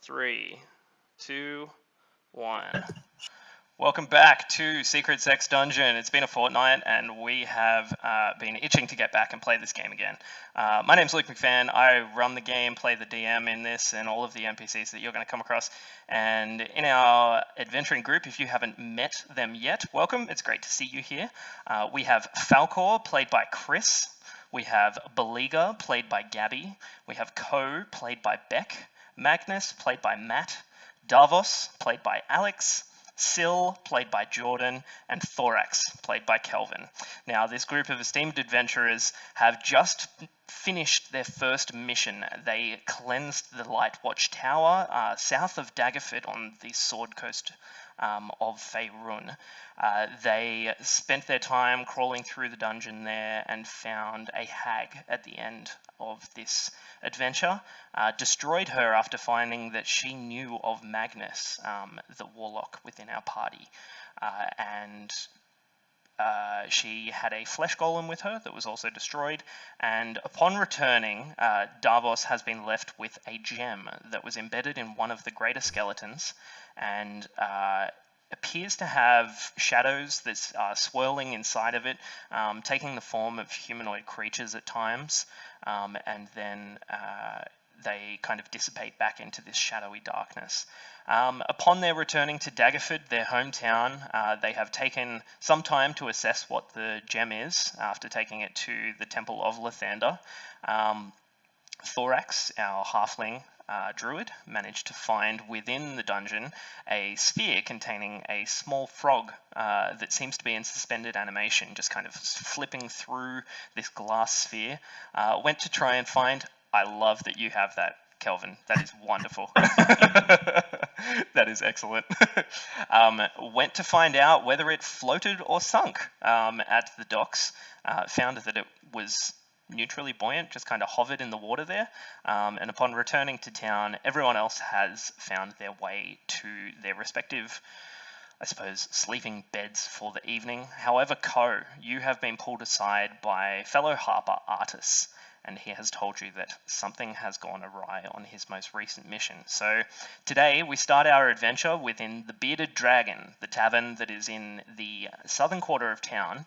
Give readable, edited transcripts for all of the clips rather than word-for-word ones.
3, 2, 1. Welcome back to Secret Sex Dungeon. It's been a fortnight and we have been itching to get back and play this game again. My name's Luke McFan. I run the game, play the DM in this and all of the NPCs that you're going to come across. And in our adventuring group, if you haven't met them yet, welcome. It's great to see you here. We have Falcor, played by Chris. We have Beleaguer, played by Gabby. We have Ko, played by Beck. Magnus, played by Matt. Davos, played by Alex. Syl, played by Jordan, and Thorax, played by Kelvin. Now, this group of esteemed adventurers have just finished their first mission. They cleansed the Lightwatch Tower south of Daggerford on the Sword Coast of Faerun. They spent their time crawling through the dungeon there and found a hag at the end of this adventure, destroyed her after finding that she knew of Magnus, the warlock within our party, and she had a flesh golem with her that was also destroyed, and upon returning, Davos has been left with a gem that was embedded in one of the greater skeletons, and appears to have shadows that are swirling inside of it, taking the form of humanoid creatures at times, and then they kind of dissipate back into this shadowy darkness. Upon their returning to Daggerford, their hometown, they have taken some time to assess what the gem is after taking it to the Temple of Lathander. Thorax, our halfling druid, managed to find within the dungeon a sphere containing a small frog that seems to be in suspended animation, just kind of flipping through this glass sphere. Went to try and find... I love that you have that, Kelvin. That is wonderful. That is excellent. Went to find out whether it floated or sunk at the docks. Found that it was neutrally buoyant, just kind of hovered in the water there. And upon returning to town, everyone else has found their way to their respective, I suppose, sleeping beds for the evening. However, Ko, you have been pulled aside by fellow harper Artis, and he has told you that something has gone awry on his most recent mission. So today we start our adventure within the Bearded Dragon, the tavern that is in the southern quarter of town,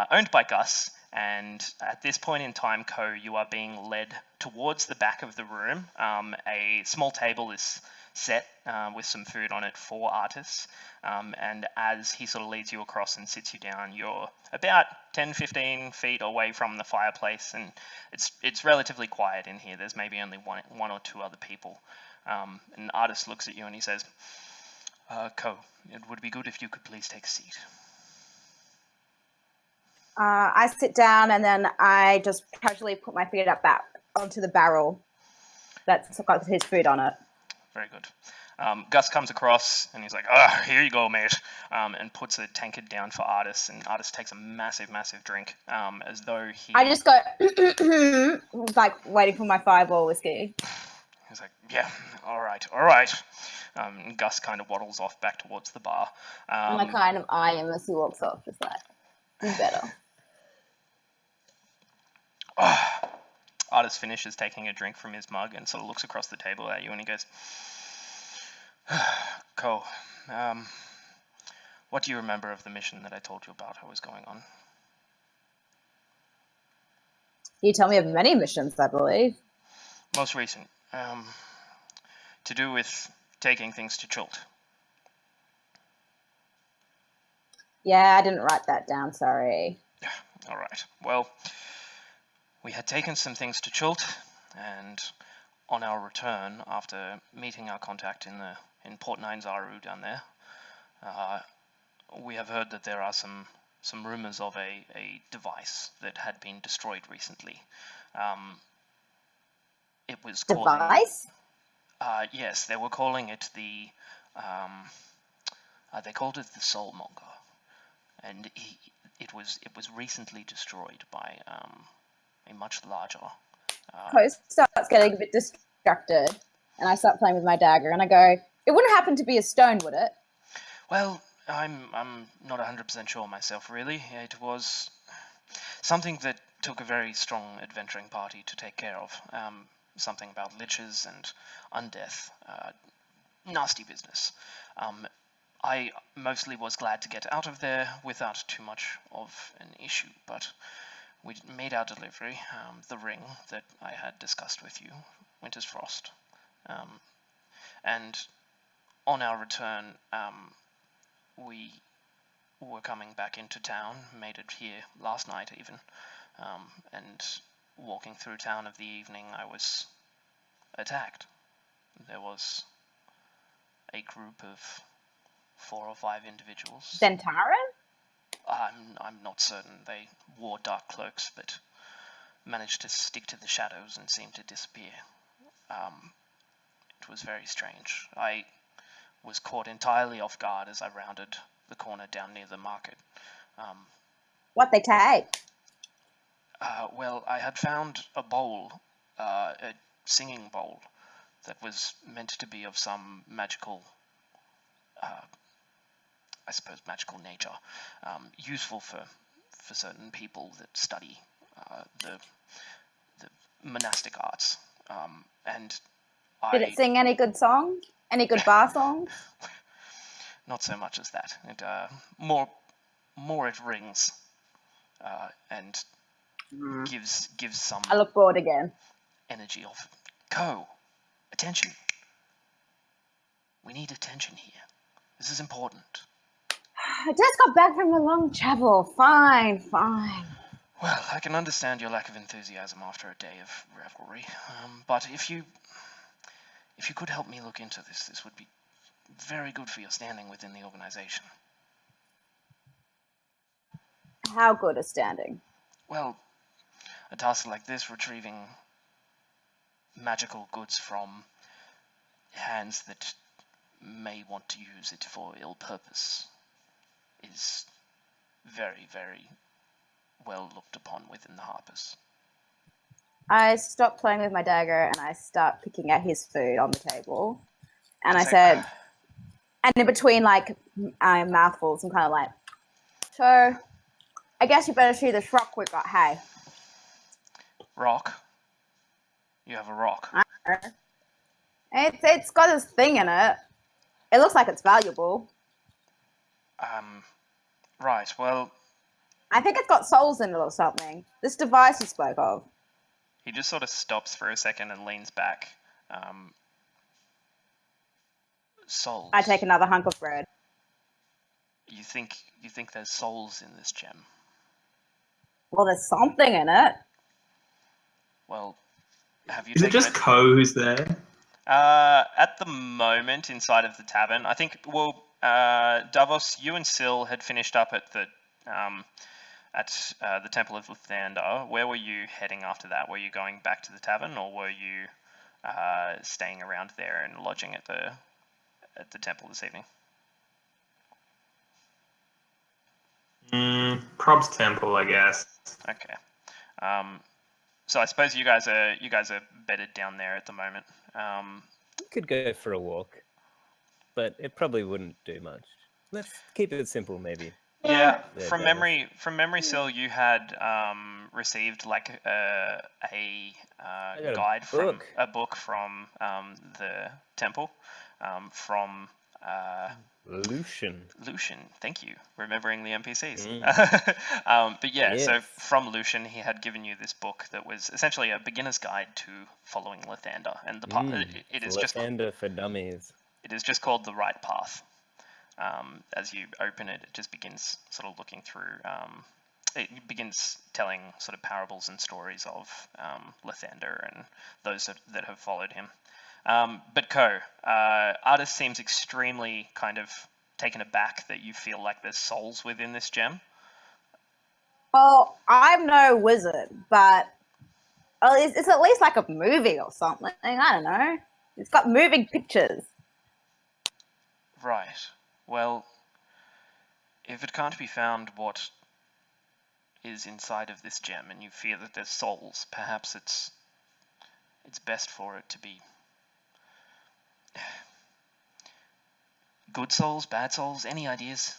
owned by Gus. And at this point in time, Ko, you are being led towards the back of the room. A small table is set with some food on it for Artis. And as he sort of leads you across and sits you down, you're about 10-15 feet away from the fireplace, and it's relatively quiet in here. There's maybe only one or two other people. And Artis looks at you and he says, Ko, it would be good if you could please take a seat. I sit down and then I just casually put my feet up back onto the barrel that's got his food on it. Very good. Gus comes across and he's like, here you go, mate, and puts a tankard down for Artis, and Artis takes a massive drink, as though he... I just go, like waiting for my fireball whiskey. He's like, yeah, all right. Gus kind of waddles off back towards the bar. And I kind of eye him as he walks off, just like, you better. Artis finishes taking a drink from his mug and sort of looks across the table at you and he goes, Ko, what do you remember of the mission that I told you about I was going on? You tell me of many missions, I believe. Most recent. To do with taking things to Chult. Yeah, I didn't write that down, sorry. All right. Well, we had taken some things to Chult, and on our return, after meeting our contact in Port Nine Zaru down there, we have heard that there are some rumors of a device that had been destroyed recently. It was device? Yes, they were calling it the... they called it the Soulmonger, and it was recently destroyed by a much larger... Post starts getting a bit distracted, and I start playing with my dagger, and I go, it wouldn't happen to be a stone, would it? Well, I'm not 100% sure myself, really. It was something that took a very strong adventuring party to take care of. something about liches and undeath. Nasty business. I mostly was glad to get out of there without too much of an issue, but we made our delivery, the ring that I had discussed with you, Winter's Frost, and on our return, we were coming back into town, made it here last night even, and walking through town of the evening, I was attacked. There was a group of 4 or 5 individuals. Zentara? I'm not certain. They wore dark cloaks, but managed to stick to the shadows and seemed to disappear. It was very strange. I was caught entirely off guard as I rounded the corner down near the market. What they take? Well, I had found a bowl, a singing bowl, that was meant to be of some magical, I suppose, magical nature, useful for certain people that study the monastic arts. And Did it sing any good songs? Any good bar songs? Not so much as that. It more it rings, and gives some. I look bored again. Energy of attention. We need attention here. This is important. I just got back from a long travel. Fine. Well, I can understand your lack of enthusiasm after a day of revelry, but if you could help me look into this, this would be very good for your standing within the organization. How good a standing? Well, a task like this, retrieving magical goods from hands that may want to use it for ill purpose, is very, very well looked upon within the Harpers. I stop playing with my dagger and I start picking at his food on the table. And I said, and in between like mouthfuls, I'm kind of like, so I guess you better see this rock we got, hey. Rock? You have a rock? It's got this thing in it. It looks like it's valuable. Right, well... I think it's got souls in it or something. This device you spoke of. He just sort of stops for a second and leans back. Souls. I take another hunk of bread. You think there's souls in this gem? Well, there's something in it. Well, have you Is it just Ko who's there? At the moment, inside of the tavern, I think, well, Davos, you and Syl had finished up at the Temple of Lathander. Where were you heading after that? Were you going back to the tavern, or were you staying around there and lodging at the temple this evening? Prob's temple, I guess. Okay. So I suppose you guys are bedded down there at the moment. Could go for a walk, but it probably wouldn't do much. Let's keep it simple, maybe. Yeah, from memory, Syl, you had received like a guide from a book from the temple from Lucian, thank you, remembering the NPCs. But yeah, yes. So from Lucian, he had given you this book that was essentially a beginner's guide to following Lathander, and it is just Lathander for dummies. It is just called The Right Path. As you open it, it just begins sort of looking through. It begins telling sort of parables and stories of Lathander and those that have followed him. But Artis seems extremely kind of taken aback that you feel like there's souls within this gem. Well, I'm no wizard, but it's at least like a movie or something. I don't know. It's got moving pictures. Right. Well, if it can't be found what is inside of this gem, and you fear that there's souls, perhaps it's best for it to be good souls, bad souls. Any ideas?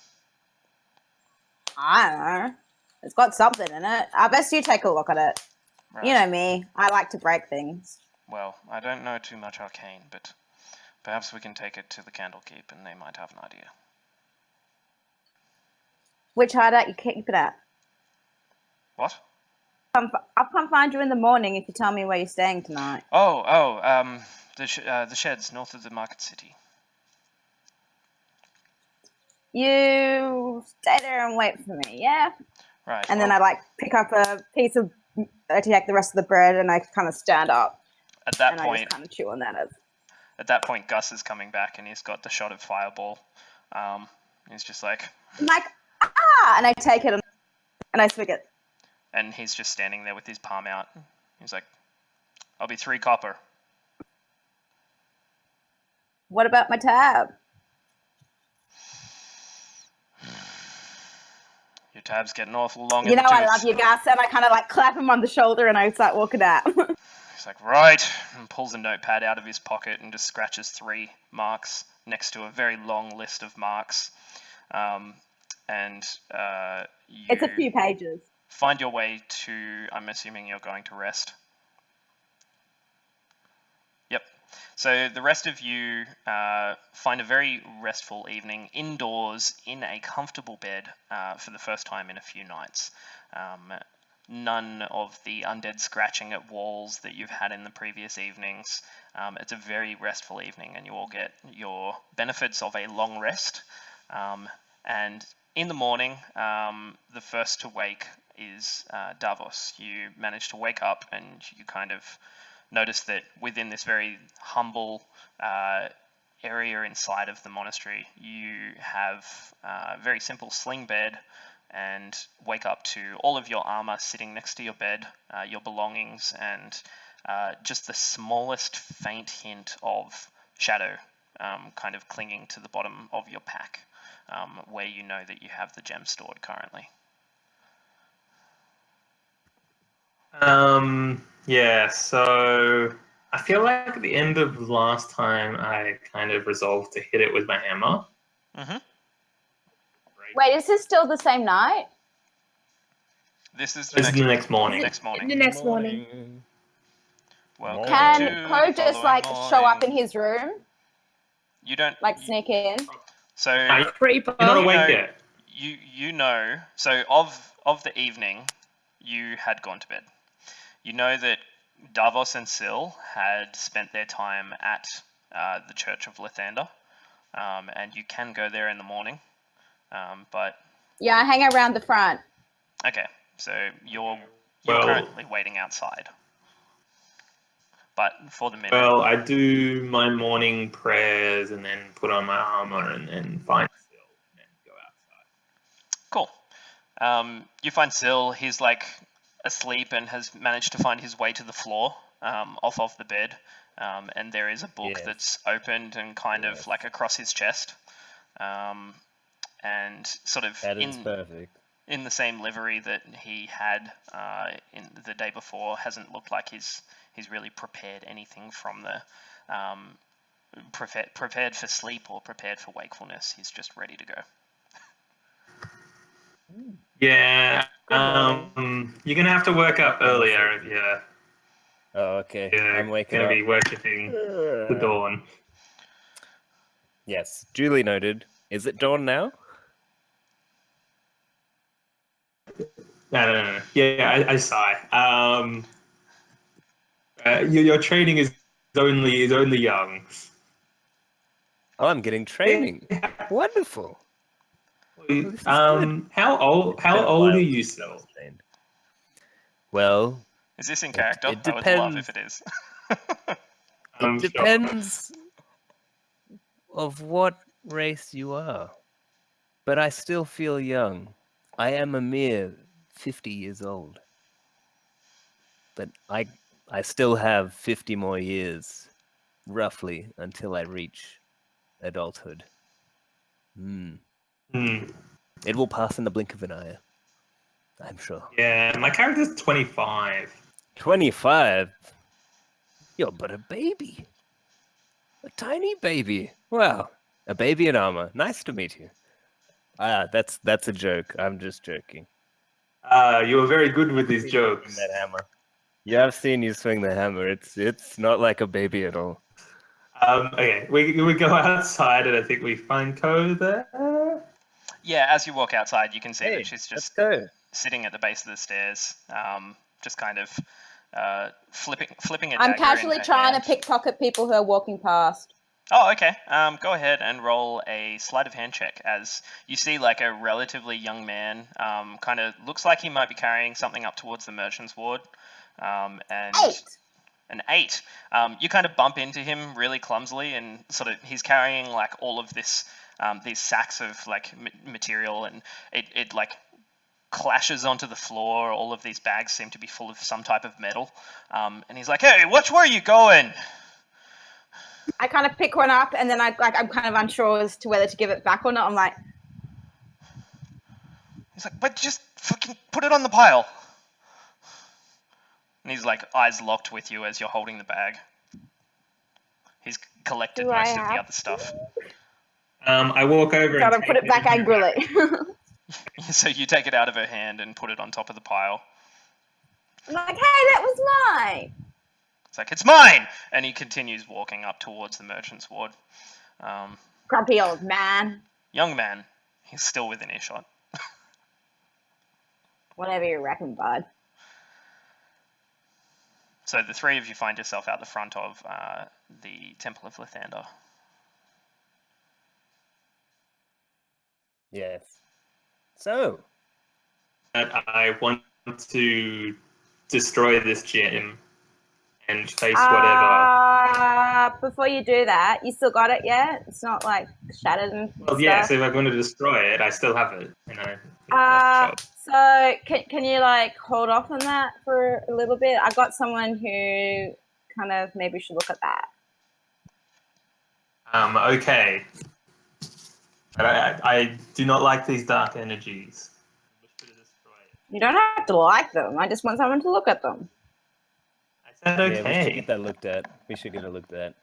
I don't know. It's got something in it. I best you take a look at it. Right. You know me. I like to break things. well, I don't know too much arcane, but perhaps we can take it to the Candlekeep and they might have an idea. Which hideout you keep it at? What? I'll come find you in the morning if you tell me where you're staying tonight. The sheds north of the Market City. You stay there and wait for me, yeah? Right. And then I like pick up a piece of, I take the rest of the bread and I kind of stand up. At that and I point, just kind of chew on that. At that point, Gus is coming back and he's got the shot of Fireball. He's just like, I'm like, and I take it and I swig it. And he's just standing there with his palm out. He's like, I'll be 3 copper. What about my tab? Your tab's getting awful long. You know I love you, Gus, and I kind of like clap him on the shoulder and I start walking out. He's like, right, and pulls a notepad out of his pocket and just scratches 3 marks next to a very long list of marks. It's a few pages. Find your way to, I'm assuming you're going to rest. Yep. So the rest of you find a very restful evening indoors in a comfortable bed for the first time in a few nights. None of the undead scratching at walls that you've had in the previous evenings. It's a very restful evening and you all get your benefits of a long rest. And in the morning, the first to wake is Davos. You manage to wake up and you kind of notice that within this very humble area inside of the monastery, you have a very simple sling bed and wake up to all of your armor sitting next to your bed, your belongings, and just the smallest faint hint of shadow kind of clinging to the bottom of your pack, where you know that you have the gem stored currently. Yeah, so I feel like at the end of last time I kind of resolved to hit it with my hammer. Mm-hmm. Wait, is this still the same night? This is the next morning. Next morning. The next morning. Welcome Can to Poe the just following like show up morning. in his room? You don't Like sneak in? So You're not awake yet. You know. So of the evening, you had gone to bed. You know that Davos and Syl had spent their time at the Church of Lathander, and you can go there in the morning. But yeah, I hang around the front. Okay, so you're Well- currently waiting outside. But for the minute, Well, I do my morning prayers and then put on my armor and then find Syl and then go outside. cool. You find Syl. He's like asleep and has managed to find his way to the floor, off of the bed. And there is a book Yes. that's opened and kind of like across his chest, and sort of That is perfect. in the same livery that he had in the day before. Hasn't looked like he's really prepared anything from the prepared for sleep or prepared for wakefulness. He's just ready to go. Yeah, Good morning. you're gonna have to work up earlier. Yeah, Oh, okay. yeah, I'm waking gonna up. be worshipping the dawn. Yes, duly noted. Is it dawn now? No. Yeah, I sigh. Your training is only young. Oh, I'm getting training. Wonderful. this is good. How old It's been a are while you since I still? was trained. Well, Is this in character? it I would love if depends. it is. I'm It sure. depends of what race you are. But I still feel young. I am a mere 50 years old. But I still have 50 more years, roughly, until I reach adulthood. Hmm. It will pass in the blink of an eye, I'm sure. Yeah, my character's 25. 25? You're but a baby. A tiny baby. Wow. A baby in armor. Nice to meet you. Ah, that's a joke. I'm just joking. You were very good with these jokes. That hammer. Yeah, I've seen you swing the hammer. It's not like a baby at all. Okay, we go outside, and I think we find Ko there. Yeah, as you walk outside, you can see Hey, that she's let's just go. sitting at the base of the stairs, just kind of flipping a I'm dagger casually in her trying hand. to pickpocket people who are walking past. Oh, okay. Go ahead and roll a sleight of hand check as you see like a relatively young man, kind of looks like he might be carrying something up towards the merchant's ward, and 8. an 8. You kind of bump into him really clumsily, and sort of he's carrying like all of this, these sacks of like material, and it like clashes onto the floor. All of these bags seem to be full of some type of metal, and he's like, "Hey, which way are you going?" I kind of pick one up, and then I'm kind of unsure as to whether to give it back or not. I'm like, He's like, "But just fucking put it on the pile." And he's like eyes locked with you as you're holding the bag. He's collected Do I most of the have other stuff. I walk over gotta and put it back angrily. So you take it out of her hand and put it on top of the pile. I'm like, hey, that was mine. It's like, "It's mine!" And he continues walking up towards the merchant's ward. Grumpy old man. Young man, he's still within earshot. Whatever you reckon, bud. So the three of you find yourself out the front of the Temple of Lathander. Yes. So, That I want to destroy this gem and face whatever. Before you do that, you still got it yet? It's not like shattered and Well, stuff. yeah. So if I'm going to destroy it, I still have it. So can you like hold off on that for a little bit? I got someone who kind of maybe should look at that. Okay. But I do not like these dark energies. I wish to destroy it. You don't have to like them. I just want someone to look at them. I said yeah, we should okay. get that looked at. We should get it looked at.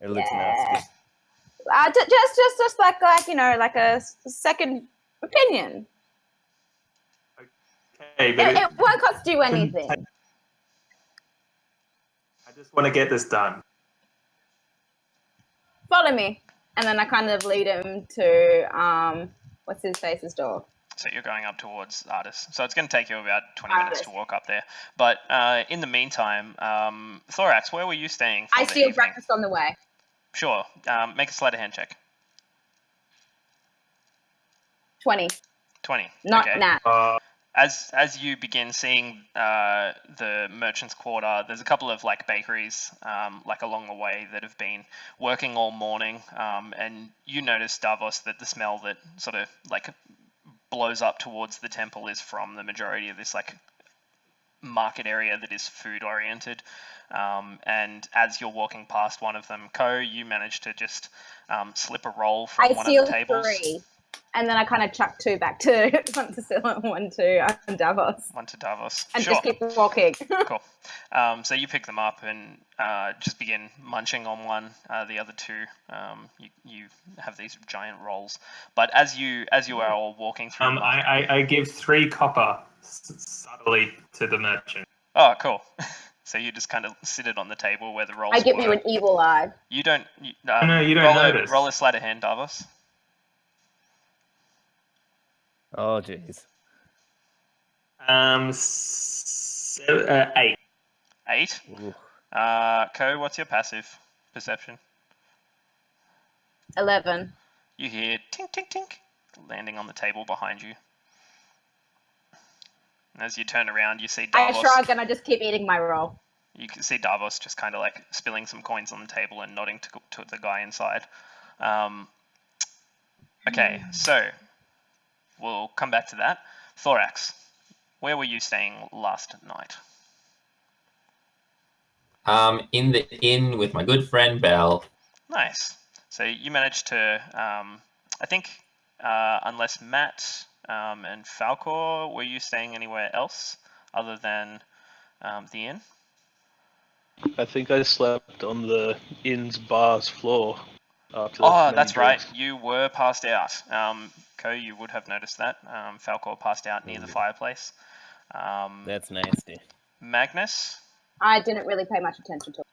It looks Yeah. nasty. Just like you know, like a second opinion. Okay, but It won't cost you anything. I just want to get this done. Follow me, and then I kind of lead him to what's his face's door. So you're going up towards Artis. So it's going to take you about 20 minutes Artis. to walk up there. But in the meantime, Thorax, where were you staying for I the steal evening? breakfast on the way. Sure. Make a sleight of hand check. 20. 20. Not okay. nat. As you begin seeing the merchant's quarter, there's a couple of like bakeries like along the way that have been working all morning, and you notice, Davos, that the smell that sort of like blows up towards the temple is from the majority of this like market area that is food oriented. And as you're walking past one of them, Ko, you manage to just slip a roll from one of the tables. 3. And then I kind of chuck 2 back to one to Scylla, 1 to Davos. One to Davos. And sure. just keep walking. Cool. So you pick them up and just begin munching on one. The other 2, you have these giant rolls. But as you are all walking through, I give 3 copper subtly to the merchant. Oh, cool. So you just kind of sit it on the table where the rolls. I give were. you an evil eye. You don't. No, you don't notice. Roll a sleight of hand, Davos. Oh, jeez. 8. 8. Ooh. Ko, what's your passive perception? 11. You hear tink, tink, tink, landing on the table behind you. And as you turn around, you see Davos. I shrug and I just keep eating my roll. You can see Davos just kind of like spilling some coins on the table and nodding to the guy inside. Okay, so we'll come back to that. Thorax, where were you staying last night? In the inn with my good friend Belle. Nice. So you managed to, I think, unless Matt and Falcor, were you staying anywhere else other than the inn? I think I slept on the inn's bar's floor. After Oh, many that's drinks. right. You were passed out. Ko, you would have noticed that. Falcor passed out near the fireplace. That's nasty. Magnus, I didn't really pay much attention to it.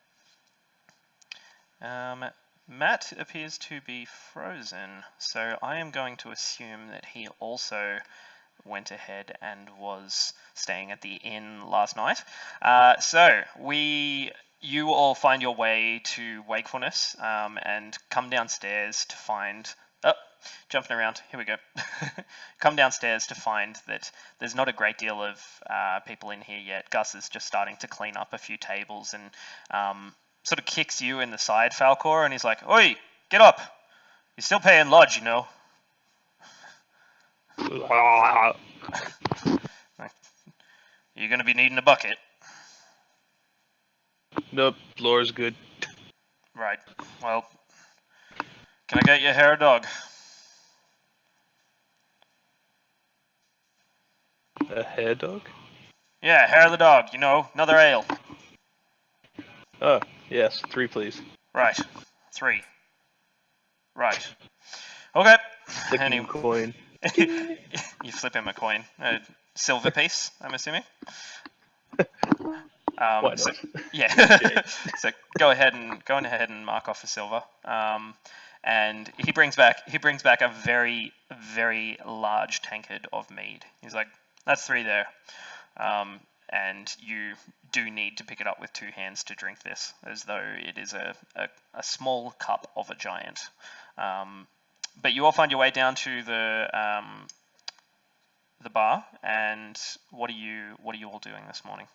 Matt appears to be frozen, so I am going to assume that he also went ahead and was staying at the inn last night. You all find your way to Wakefulness and come downstairs to find... Oh, jumping around. Here we go. Come downstairs to find that there's not a great deal of people in here yet. Gus is just starting to clean up a few tables and sort of kicks you in the side, Falcor, and he's like, "Oi, get up. You're still paying lodge, you know." You're going to be needing a bucket. Nope, Laura's good. Right. Well, can I get your hair, dog? A hair dog? Yeah, hair of the dog. You know, another ale. Oh, yes, 3 please. Right. 3. Right. Okay. Flicking coin. You flip him a coin. A silver piece, I'm assuming. Why not? Yeah. So go ahead and mark off a silver. And he brings back a very, very large tankard of mead. He's like, "That's 3 there." And you do need to pick it up with 2 hands to drink this, as though it is a small cup of a giant. But you all find your way down to the bar, and what are you all doing this morning?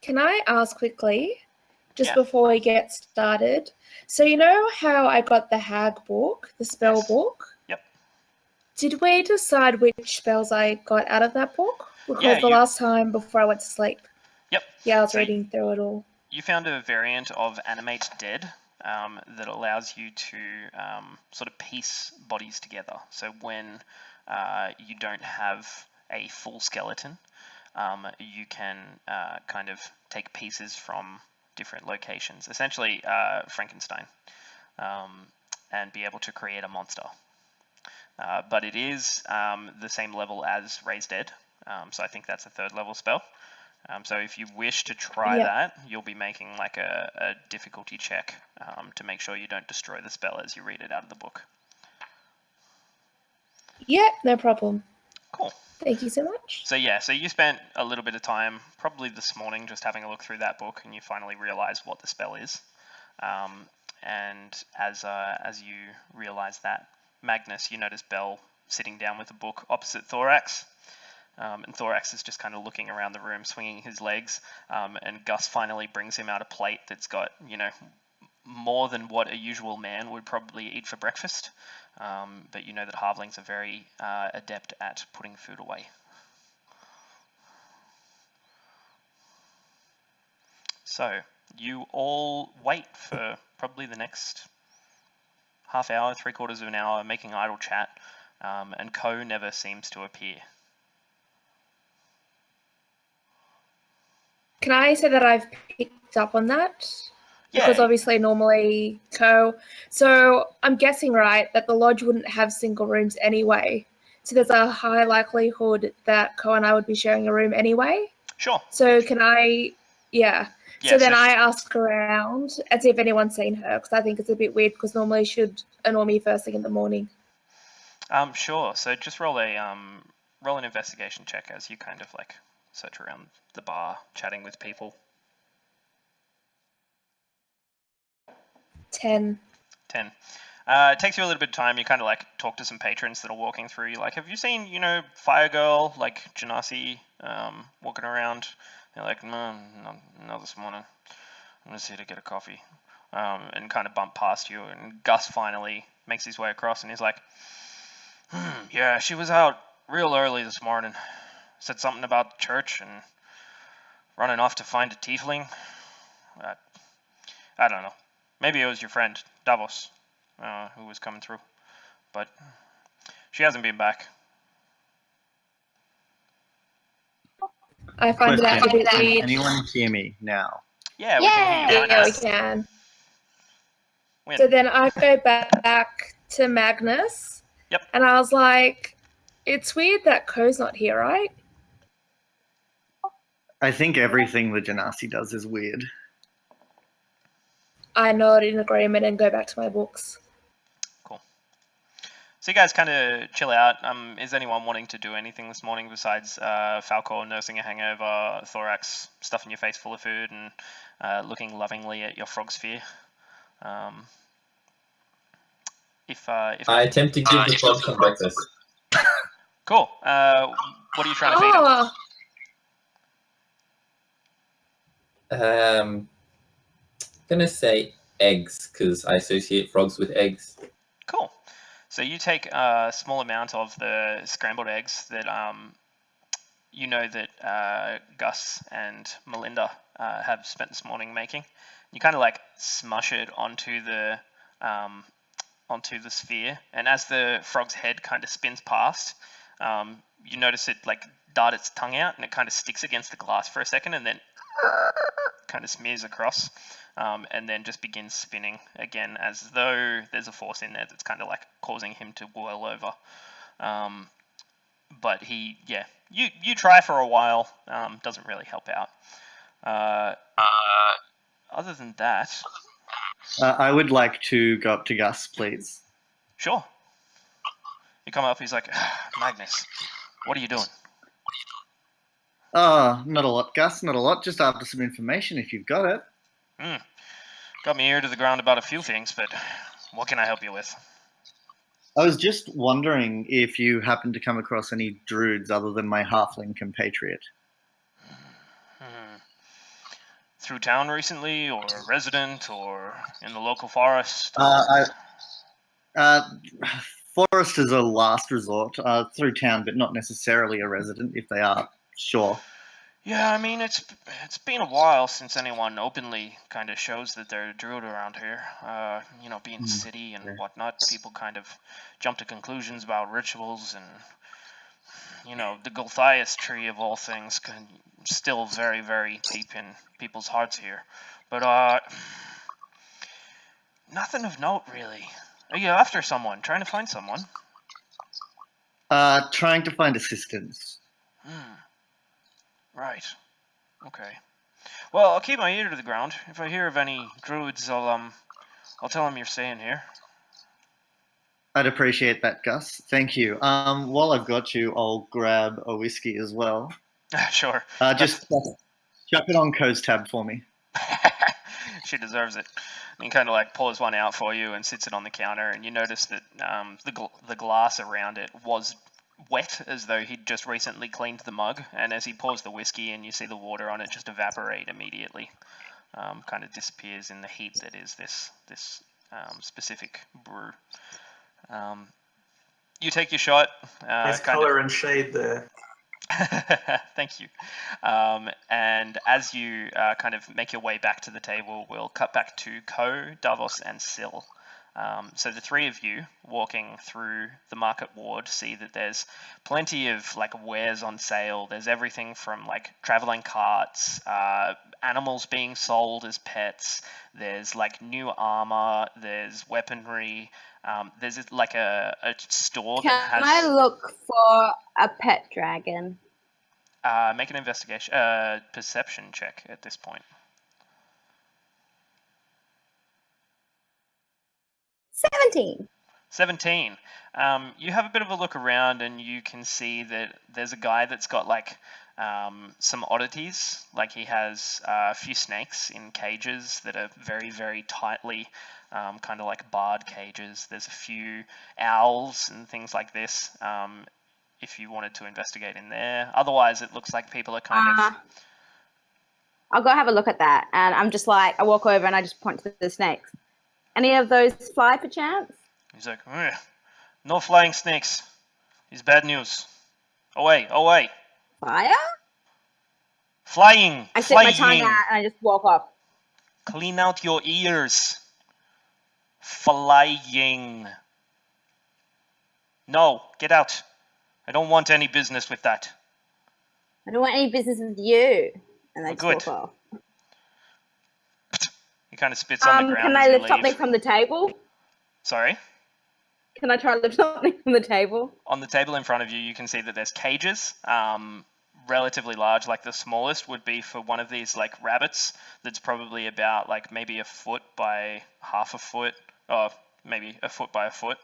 Can I ask quickly, just Yeah. before we get started? So you know how I got the hag book, the spell Yes. book? Yep. Did we decide which spells I got out of that book? Because Yeah, the last time before I went to sleep. Yep. Yeah, I was So reading through it all. You found a variant of Animate Dead that allows you to sort of piece bodies together. So when you don't have a full skeleton, you can kind of take pieces from different locations, essentially Frankenstein, and be able to create a monster. But it is the same level as Raise Dead, so I think that's a 3rd level spell. So if you wish to try that, you'll be making like a difficulty check to make sure you don't destroy the spell as you read it out of the book. Yeah, no problem. Cool. Thank you so much. So yeah, so you spent a little bit of time, probably this morning, just having a look through that book, and you finally realize what the spell is. And as you realize that, Magnus, you notice Bell sitting down with a book opposite Thorax. And Thorax is just kind of looking around the room, swinging his legs, and Gus finally brings him out a plate that's got, more than what a usual man would probably eat for breakfast. But you know that halflings are very adept at putting food away. So you all wait for probably the next half hour, 3/4 of an hour, making idle chat, and Ko never seems to appear. Can I say that I've picked up on that? Yeah. Because obviously normally so I'm guessing, right, that the lodge wouldn't have single rooms anyway. So there's a high likelihood that Ko and I would be sharing a room anyway. Sure. So can I, Yeah, so then so I ask around and see if anyone's seen her, because I think it's a bit weird because normally she should annoy me first thing in the morning. Sure. So just roll an investigation check as you kind of like search around the bar, chatting with people. 10. 10. It takes you a little bit of time. You kind of like talk to some patrons that are walking through. You're like, "Have you seen, Fire Girl, like Janasi, walking around?" They're like, No, this morning. I'm just here to get a coffee." And kind of bump past you. And Gus finally makes his way across, and he's like, "Yeah, she was out real early this morning. Said something about church and running off to find a tiefling. I don't know. Maybe it was your friend, Davos, who was coming through. But she hasn't been back." I find that a bit Can weird. anyone see me now? Yeah, we can hear you. Yeah, we can. Win. So then I go back to Magnus. Yep. And I was like, it's weird that Ko's not here, right? I think everything the Genasi does is weird. I nod in agreement and go back to my books. Cool. So you guys kind of chill out. Is anyone wanting to do anything this morning besides Falcor nursing a hangover, Thorax stuffing your face full of food, and looking lovingly at your frog sphere? If I attempt to give the frog some breakfast. Cool. What are you trying to feed them? Gonna say eggs because I associate frogs with eggs. Cool. So you take a small amount of the scrambled eggs that you know that Gus and Melinda have spent this morning making. You kind of like smush it onto the sphere, and as the frog's head kind of spins past, you notice it like dart its tongue out, and it kind of sticks against the glass for a second, and then kind of smears across, and then just begins spinning again, as though there's a force in there that's kind of like causing him to whirl over. But you try for a while, doesn't really help out. Other than that, I would like to go up to Gus, please. sure. You come up, he's like, Magnus, what are you doing? Not a lot, Gus, not a lot. Just after some information, if you've got it. Got me ear to the ground about a few things, but what can I help you with? I was just wondering if you happen to come across any druids other than my halfling compatriot. Through town recently, or a resident, or in the local forest? Forest is a last resort. Through town, but not necessarily a resident, if they are, sure. Yeah, I mean, it's been a while since anyone openly kind of shows that they're a druid around here. Being city and whatnot, people kind of jump to conclusions about rituals and, the Gulthias tree of all things still very, very deep in people's hearts here. But, nothing of note, really. Are you after someone? Trying to find someone? Trying to find assistance. Right. Okay. Well, I'll keep my ear to the ground. If I hear of any druids, I'll tell them you're staying here. I'd appreciate that, Gus. Thank you. While I've got you, I'll grab a whiskey as well. Sure. Just chuck it on Co's tab for me. She deserves it. And he kind of like pours one out for you and sits it on the counter, and you notice that the glass around it was wet, as though he'd just recently cleaned the mug, and as he pours the whiskey in, you see the water on it just evaporate immediately. Kind of disappears in the heat that is this specific brew. You take your shot. Nice color and shade there. Thank you. And as you kind of make your way back to the table, we'll cut back to Ko, Davos, and Syl. So the three of you walking through the market ward see that there's plenty of like wares on sale. There's everything from like traveling carts, animals being sold as pets. There's like new armor. There's weaponry. There's like a store that has... Can I look for a pet dragon? Make an investigation, perception check at this point. 17. You have a bit of a look around, and you can see that there's a guy that's got like some oddities. Like he has a few snakes in cages that are very, very tightly kind of like barred cages. There's a few owls and things like this, if you wanted to investigate in there. Otherwise, it looks like people are kind of... I'll go have a look at that. And I'm just like, I walk over and I just point to the snakes. Any of those fly per chance? He's like, no flying snakes. It's bad news. Away. Fire? Flying. I stick my tongue out and I just walk off. Clean out your ears. Flying. No, get out. I don't want any business with that. I don't want any business with you. And I just Good. walk off. He kind of spits on the ground. Can I lift something from the table? Sorry? Can I try to lift something from the table? On the table in front of you, you can see that there's cages, relatively large. Like the smallest would be for one of these like rabbits that's probably about like maybe a foot by half a foot, or maybe a foot by a foot.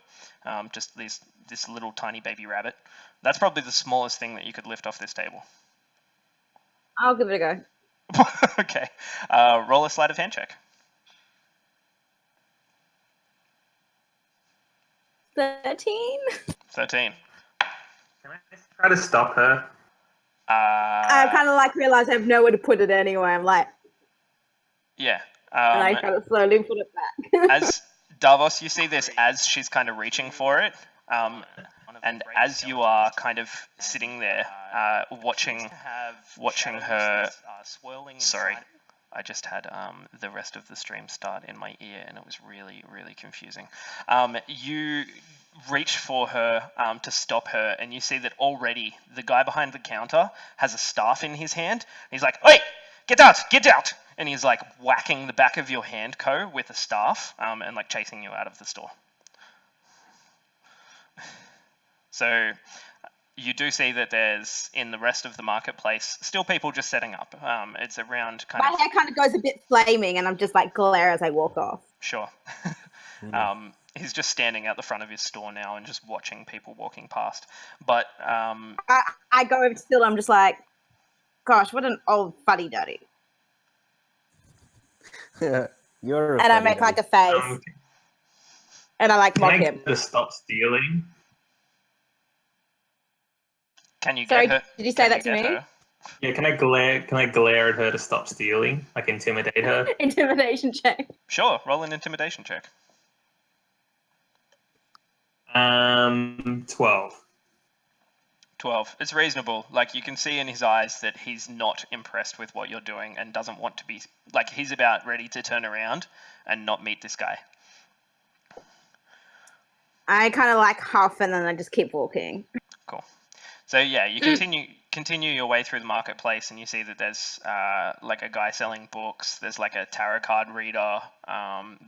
Just this little tiny baby rabbit. That's probably the smallest thing that you could lift off this table. I'll give it a go. Okay. Roll a sleight of hand check. 13? 13. Can I just try to stop her? I kind of like realize I have nowhere to put it anyway. I'm like, Yeah. and I try to slowly put it back. As Davos, you see this as she's kind of reaching for it, and as you are kind of sitting there watching her. Sorry, I just had the rest of the stream start in my ear, and it was really, really confusing. You reach for her to stop her, and you see that already the guy behind the counter has a staff in his hand. He's like, "Hey, get out, get out!" And he's like whacking the back of your hand, Ko, with a staff, and like chasing you out of the store. So you do see that there's, in the rest of the marketplace, still people just setting up. It's around kind My of... hair kind of goes a bit flaming, and I'm just like glare as I walk off. Sure. He's just standing at the front of his store now and just watching people walking past. But I go over to Phil. I'm just like, gosh, what an old fuddy-duddy. You're a And I funny make guy. like a face, and I like Can mock I him. get her to stop stealing? can you Sorry, get her? did you say can that you to get me? her? Yeah, can I glare at her to stop stealing? Like intimidate her? Intimidation check. Sure, roll an intimidation check. 12. 12. It's reasonable. Like, you can see in his eyes that he's not impressed with what you're doing and doesn't want to be... Like, he's about ready to turn around and not meet this guy. I kind of like huff, and then I just keep walking. Cool. So, yeah, you continue your way through the marketplace, and you see that there's, like, a guy selling books. There's, like, a tarot card reader.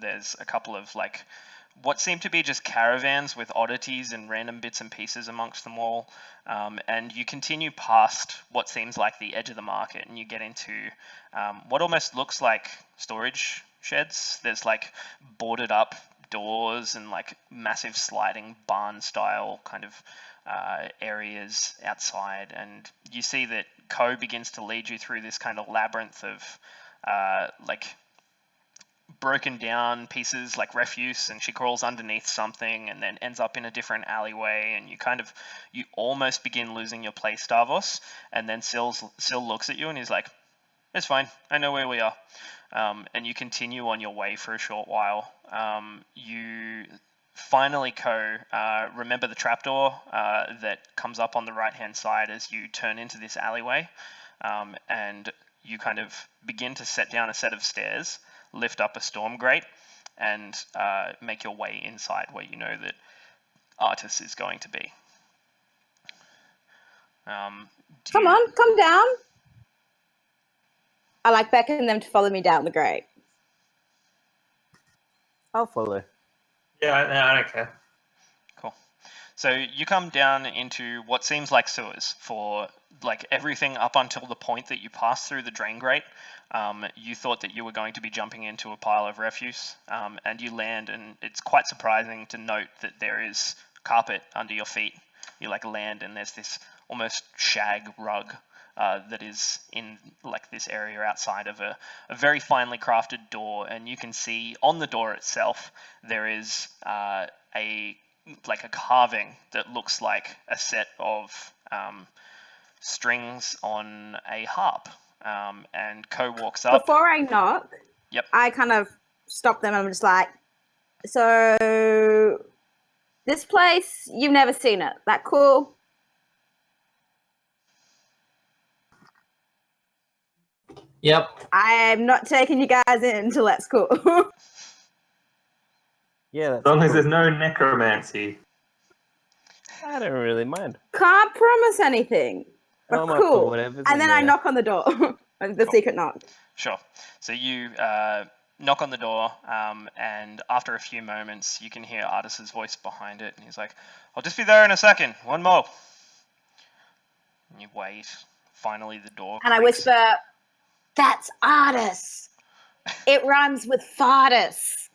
There's a couple of, like... what seem to be just caravans with oddities and random bits and pieces amongst them all. And you continue past what seems like the edge of the market, and you get into what almost looks like storage sheds. There's like boarded up doors and like massive sliding barn style kind of areas outside. And you see that Ko begins to lead you through this kind of labyrinth of like broken down pieces like refuse, and she crawls underneath something and then ends up in a different alleyway, and you almost begin losing your place, Davos, and then Syl looks at you and he's like, "It's fine, I know where we are." And you continue on your way for a short while. You finally, Ko, remember the trapdoor that comes up on the right hand side as you turn into this alleyway, and you kind of begin to set down a set of stairs, lift up a storm grate, and make your way inside where you know that Artis is going to be. Come on, come down. I like beckon them to follow me down the grate. I'll follow. Yeah, I don't care. Cool. So you come down into what seems like sewers for like everything up until the point that you pass through the drain grate. You thought that you were going to be jumping into a pile of refuse, and you land, and it's quite surprising to note that there is carpet under your feet. You like land, and there's this almost shag rug that is in like this area outside of a very finely crafted door, and you can see on the door itself there is a carving that looks like a set of strings on a harp. And Ko walks up. Before I knock, Yep. I kind of stop them, and I'm just like, so this place, you've never seen it. That cool? Yep. I'm not taking you guys in until that's cool. Yeah, As long as there's no necromancy. I don't really mind. Can't promise anything, but I'm up for cool. whatever's And in then I there. knock on the door, the secret knock. Sure. So you knock on the door, and after a few moments, you can hear Artis's voice behind it, and he's like, "I'll just be there in a second. One more." And you wait finally the door And I creaks. whisper, "That's artist. It rhymes with fartus."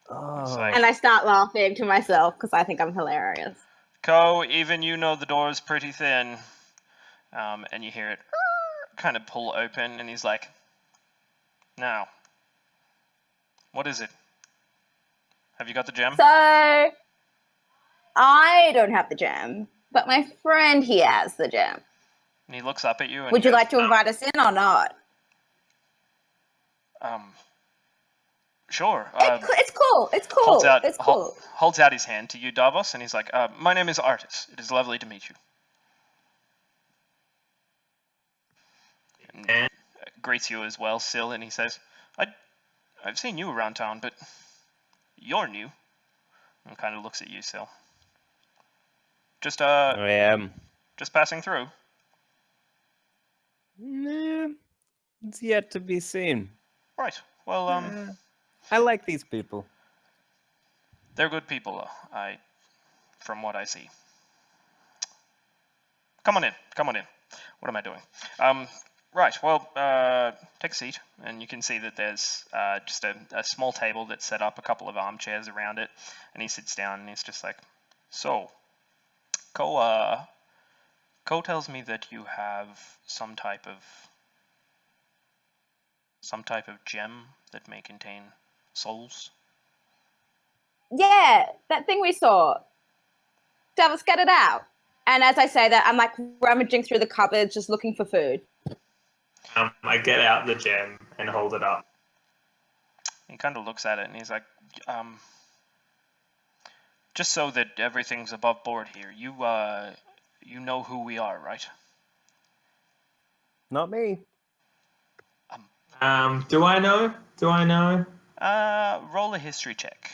Oh, like- And I start laughing to myself because I think I'm hilarious. Co, even you know the door is pretty thin. And you hear it kind of pull open, and he's like, now, what is it? Have you got the gem? So I don't have the gem, but my friend here has the gem. And he looks up at you and Would you goes, like to invite us in or not? Sure. It's cool. It's cool. Holds out, It's cool. holds out his hand to you, Davos, and he's like, my name is Artis. It is lovely to meet you. And greets you as well, Syl, and he says, I've seen you around town, but you're new. And kind of looks at you, Syl. Just I am. just passing through. Nah, it's yet to be seen. Right. Well, I like these people. they're good people, from what I see. Come on in. Come on in. What am I doing? Right. Well, take a seat, and you can see that there's just a small table that's set up, a couple of armchairs around it, and he sits down and he's just like, so, Ko tells me that you have some type of gem that may contain souls. Yeah, that thing we saw. Davos, get it out. And as I say that, I'm like rummaging through the cupboards, just looking for food. I get out the gem and hold it up. He kind of looks at it and he's like, just so that everything's above board here, you know who we are, right? Not me. Do I know? Do I know? Roll a history check.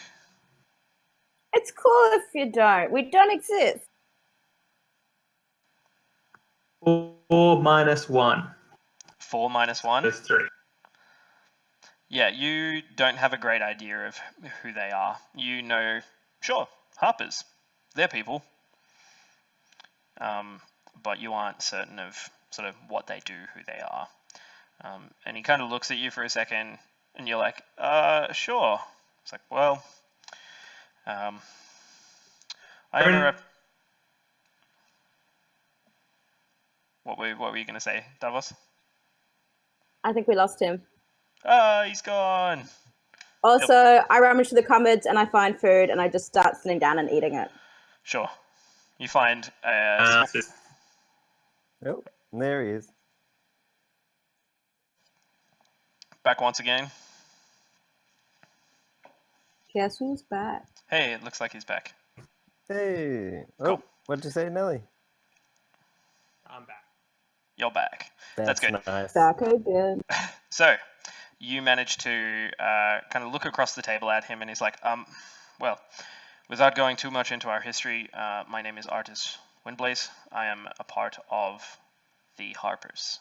It's cool if you don't. We don't exist. 4 minus 1. 4 minus 1? That's 3. Yeah, you don't have a great idea of who they are. You know, sure, Harpers. They're people. But you aren't certain of sort of what they do, who they are. And he kind of looks at you for a second, and you're like, sure. It's like, well, I interrupt. What were you going to say, Davos? I think we lost him. He's gone. Also, I rummage through the cupboards and I find food and I just start sitting down and eating it. Sure. You find Oh, there he is. back once again. Guess who's back? Hey, it looks like he's back. Hey. Cool. Oh, what'd you say, Nelly? I'm back. You're back. That's good. Nice. Back again. So, you manage to kind of look across the table at him, and he's like, well, without going too much into our history, my name is Artis Windblaze. I am a part of the Harpers.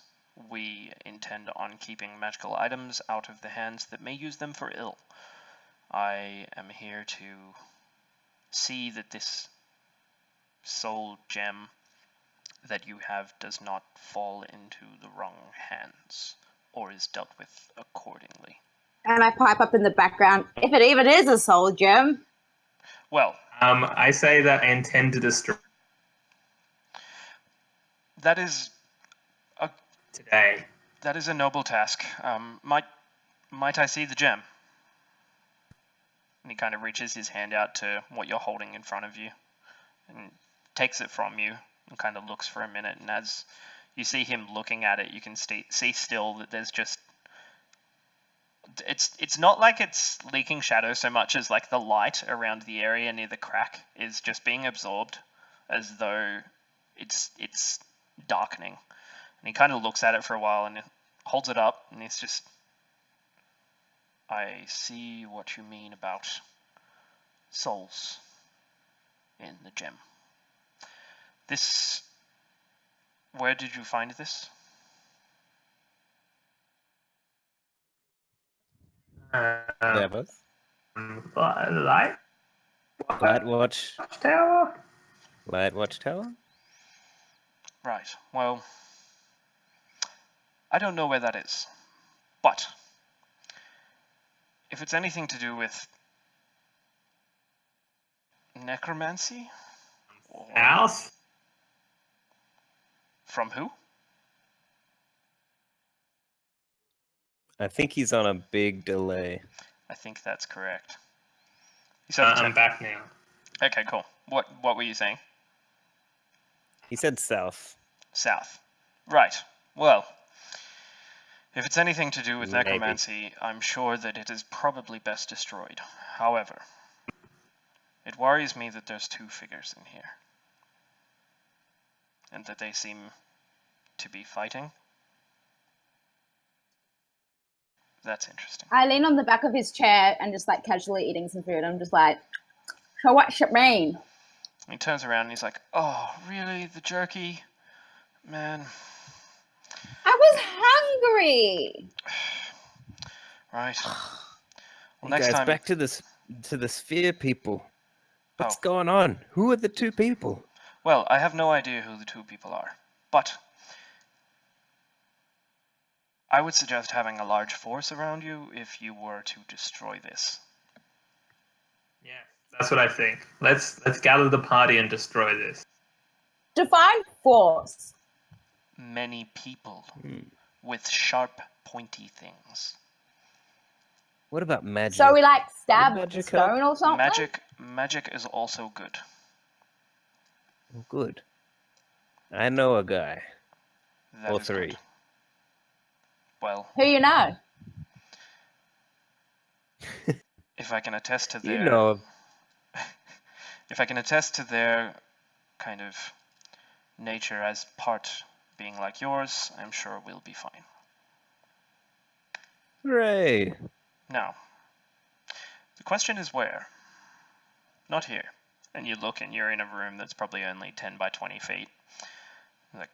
We intend on keeping magical items out of the hands that may use them for ill. I am here to see that this soul gem that you have does not fall into the wrong hands, or is dealt with accordingly. And I pipe up in the background, if it even is a soul gem. Well, I say that I intend to destroy that is today. that is a noble task. Might I see the gem? And he kind of reaches his hand out to what you're holding in front of you, and takes it from you, and kind of looks for a minute. And as you see him looking at it, you can see still that there's just it's not like it's leaking shadow so much as like the light around the area near the crack is just being absorbed, as though it's darkening. And he kind of looks at it for a while and holds it up, and he's just, I see what you mean about souls in the gem. This, where did you find this? Davos. Light Light Watch. Tower. Light Watch Tower? Right, well, I don't know where that is. But if it's anything to do with necromancy? House? From who? I think he's on a big delay. I think that's correct. You said I'm back now. Okay, cool. What were you saying? He said south. South. Right. Well, if it's anything to do with Maybe. necromancy, I'm sure that it is probably best destroyed. However, it worries me that there's two figures in here. And that they seem to be fighting. That's interesting. I lean on the back of his chair and just like casually eating some food. I'm just like, so what's it mean? He turns around and he's like, oh, really? The jerky? Man. I was hungry. Right. Well, Hey next guys, time... back to the sphere people. What's Oh. going on? Who are the two people? Well, I have no idea who the two people are. But I would suggest having a large force around you if you were to destroy this. Yeah, that's what I think. Let's gather the party and destroy this. Define force. Many people with sharp, pointy things. What about magic? So we like stab Would magic stone or something? Magic is also good. Oh, good. I know a guy. That Or is three. good. Well, Who you know? if I can attest to You their... know. If I can attest to their kind of nature as part being like yours, I'm sure we'll be fine. Hooray. Now, the question is where? Not here. And you look and you're in a room that's probably only 10 by 20 feet. Like,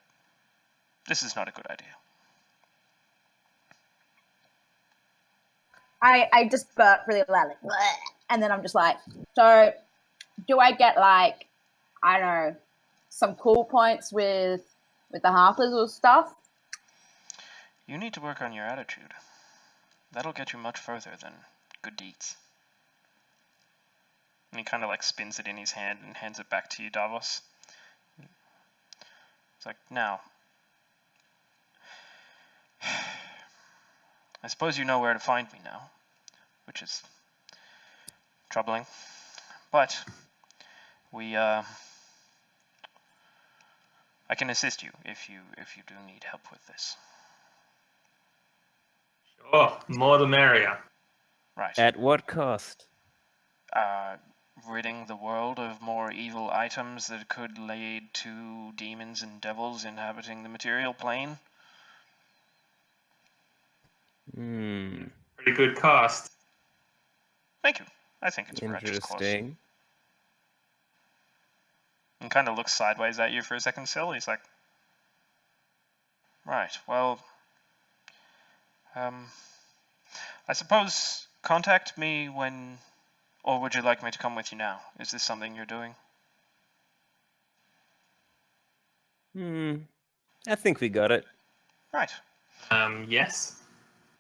this is not a good idea. I just burp really loud, like, bleh, and then I'm just like, so do I get like, I don't know, some cool points with the halfers or stuff? You need to work on your attitude. That'll get you much further than good deeds. And he kind of like spins it in his hand and hands it back to you, Davos. It's like, now, I suppose you know where to find me now, which is troubling. But I can assist you if you do need help with this. Oh, more the merrier. Right. At what cost? Ridding the world of more evil items that could lead to demons and devils inhabiting the material plane. Pretty good cost. Thank you. I think it's a righteous course. Interesting. And kind of looks sideways at you for a second still. He's like, right, well, I suppose contact me when, or would you like me to come with you now? Is this something you're doing? I think we got it. Right. Yes.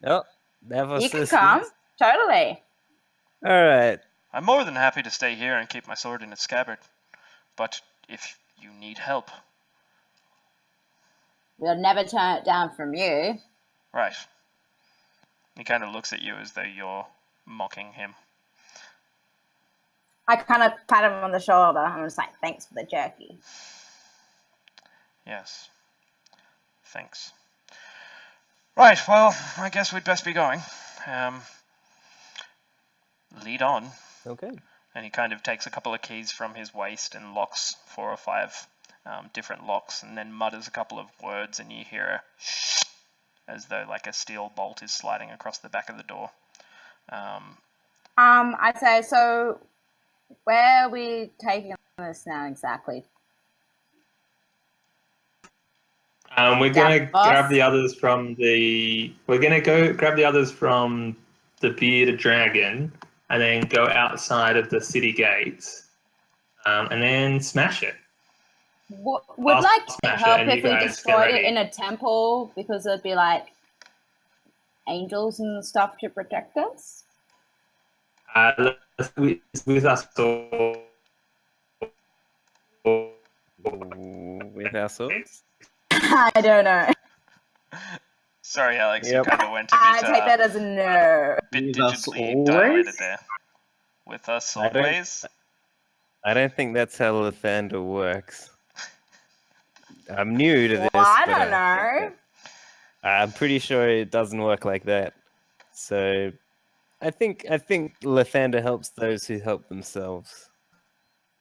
Oh, that was You can come, totally. All right. I'm more than happy to stay here and keep my sword in its scabbard. But if you need help... We'll never turn it down from you. Right. He kind of looks at you as though you're mocking him. I kind of pat him on the shoulder. I'm just like, thanks for the jerky. Yes. Thanks. Right, well, I guess we'd best be going. Lead on. Okay. And he kind of takes a couple of keys from his waist and locks 4 or 5 different locks, and then mutters a couple of words, and you hear a as though like a steel bolt is sliding across the back of the door. I say, so where are we taking this now exactly? We're gonna Yeah, boss. grab the others from the. We're gonna go grab the others from the bearded dragon, and then go outside of the city gates, and then smash it. Would like smash it help and you if we guys get destroyed it ready. in a temple because there'd be like angels and stuff to protect us. With us all. With our swords? I don't know. Sorry, Alex, Yep. you kind of went a I bit, take that as a no. bit With us digitally always? dilated there. With us I don't- always. I don't think that's how Lathander works. I'm new to Well, this. I but don't know. I'm pretty sure it doesn't work like that. So I think Lathander helps those who help themselves.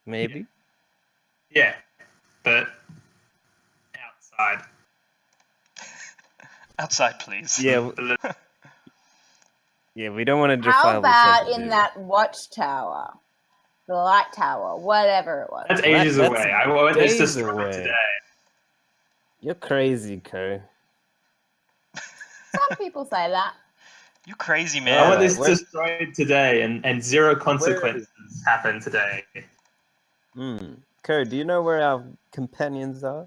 Maybe. Yeah, but outside. Outside, please. Yeah. Yeah, we don't want to defile How the about temple, in do we? that watchtower, the light tower, whatever it was? That's ages That's away. I want this days destroyed away. today. You're crazy, Ko. Some people say that. You crazy I man. want this Where- destroyed today, and zero consequences happen today. Ko, do you know where our companions are?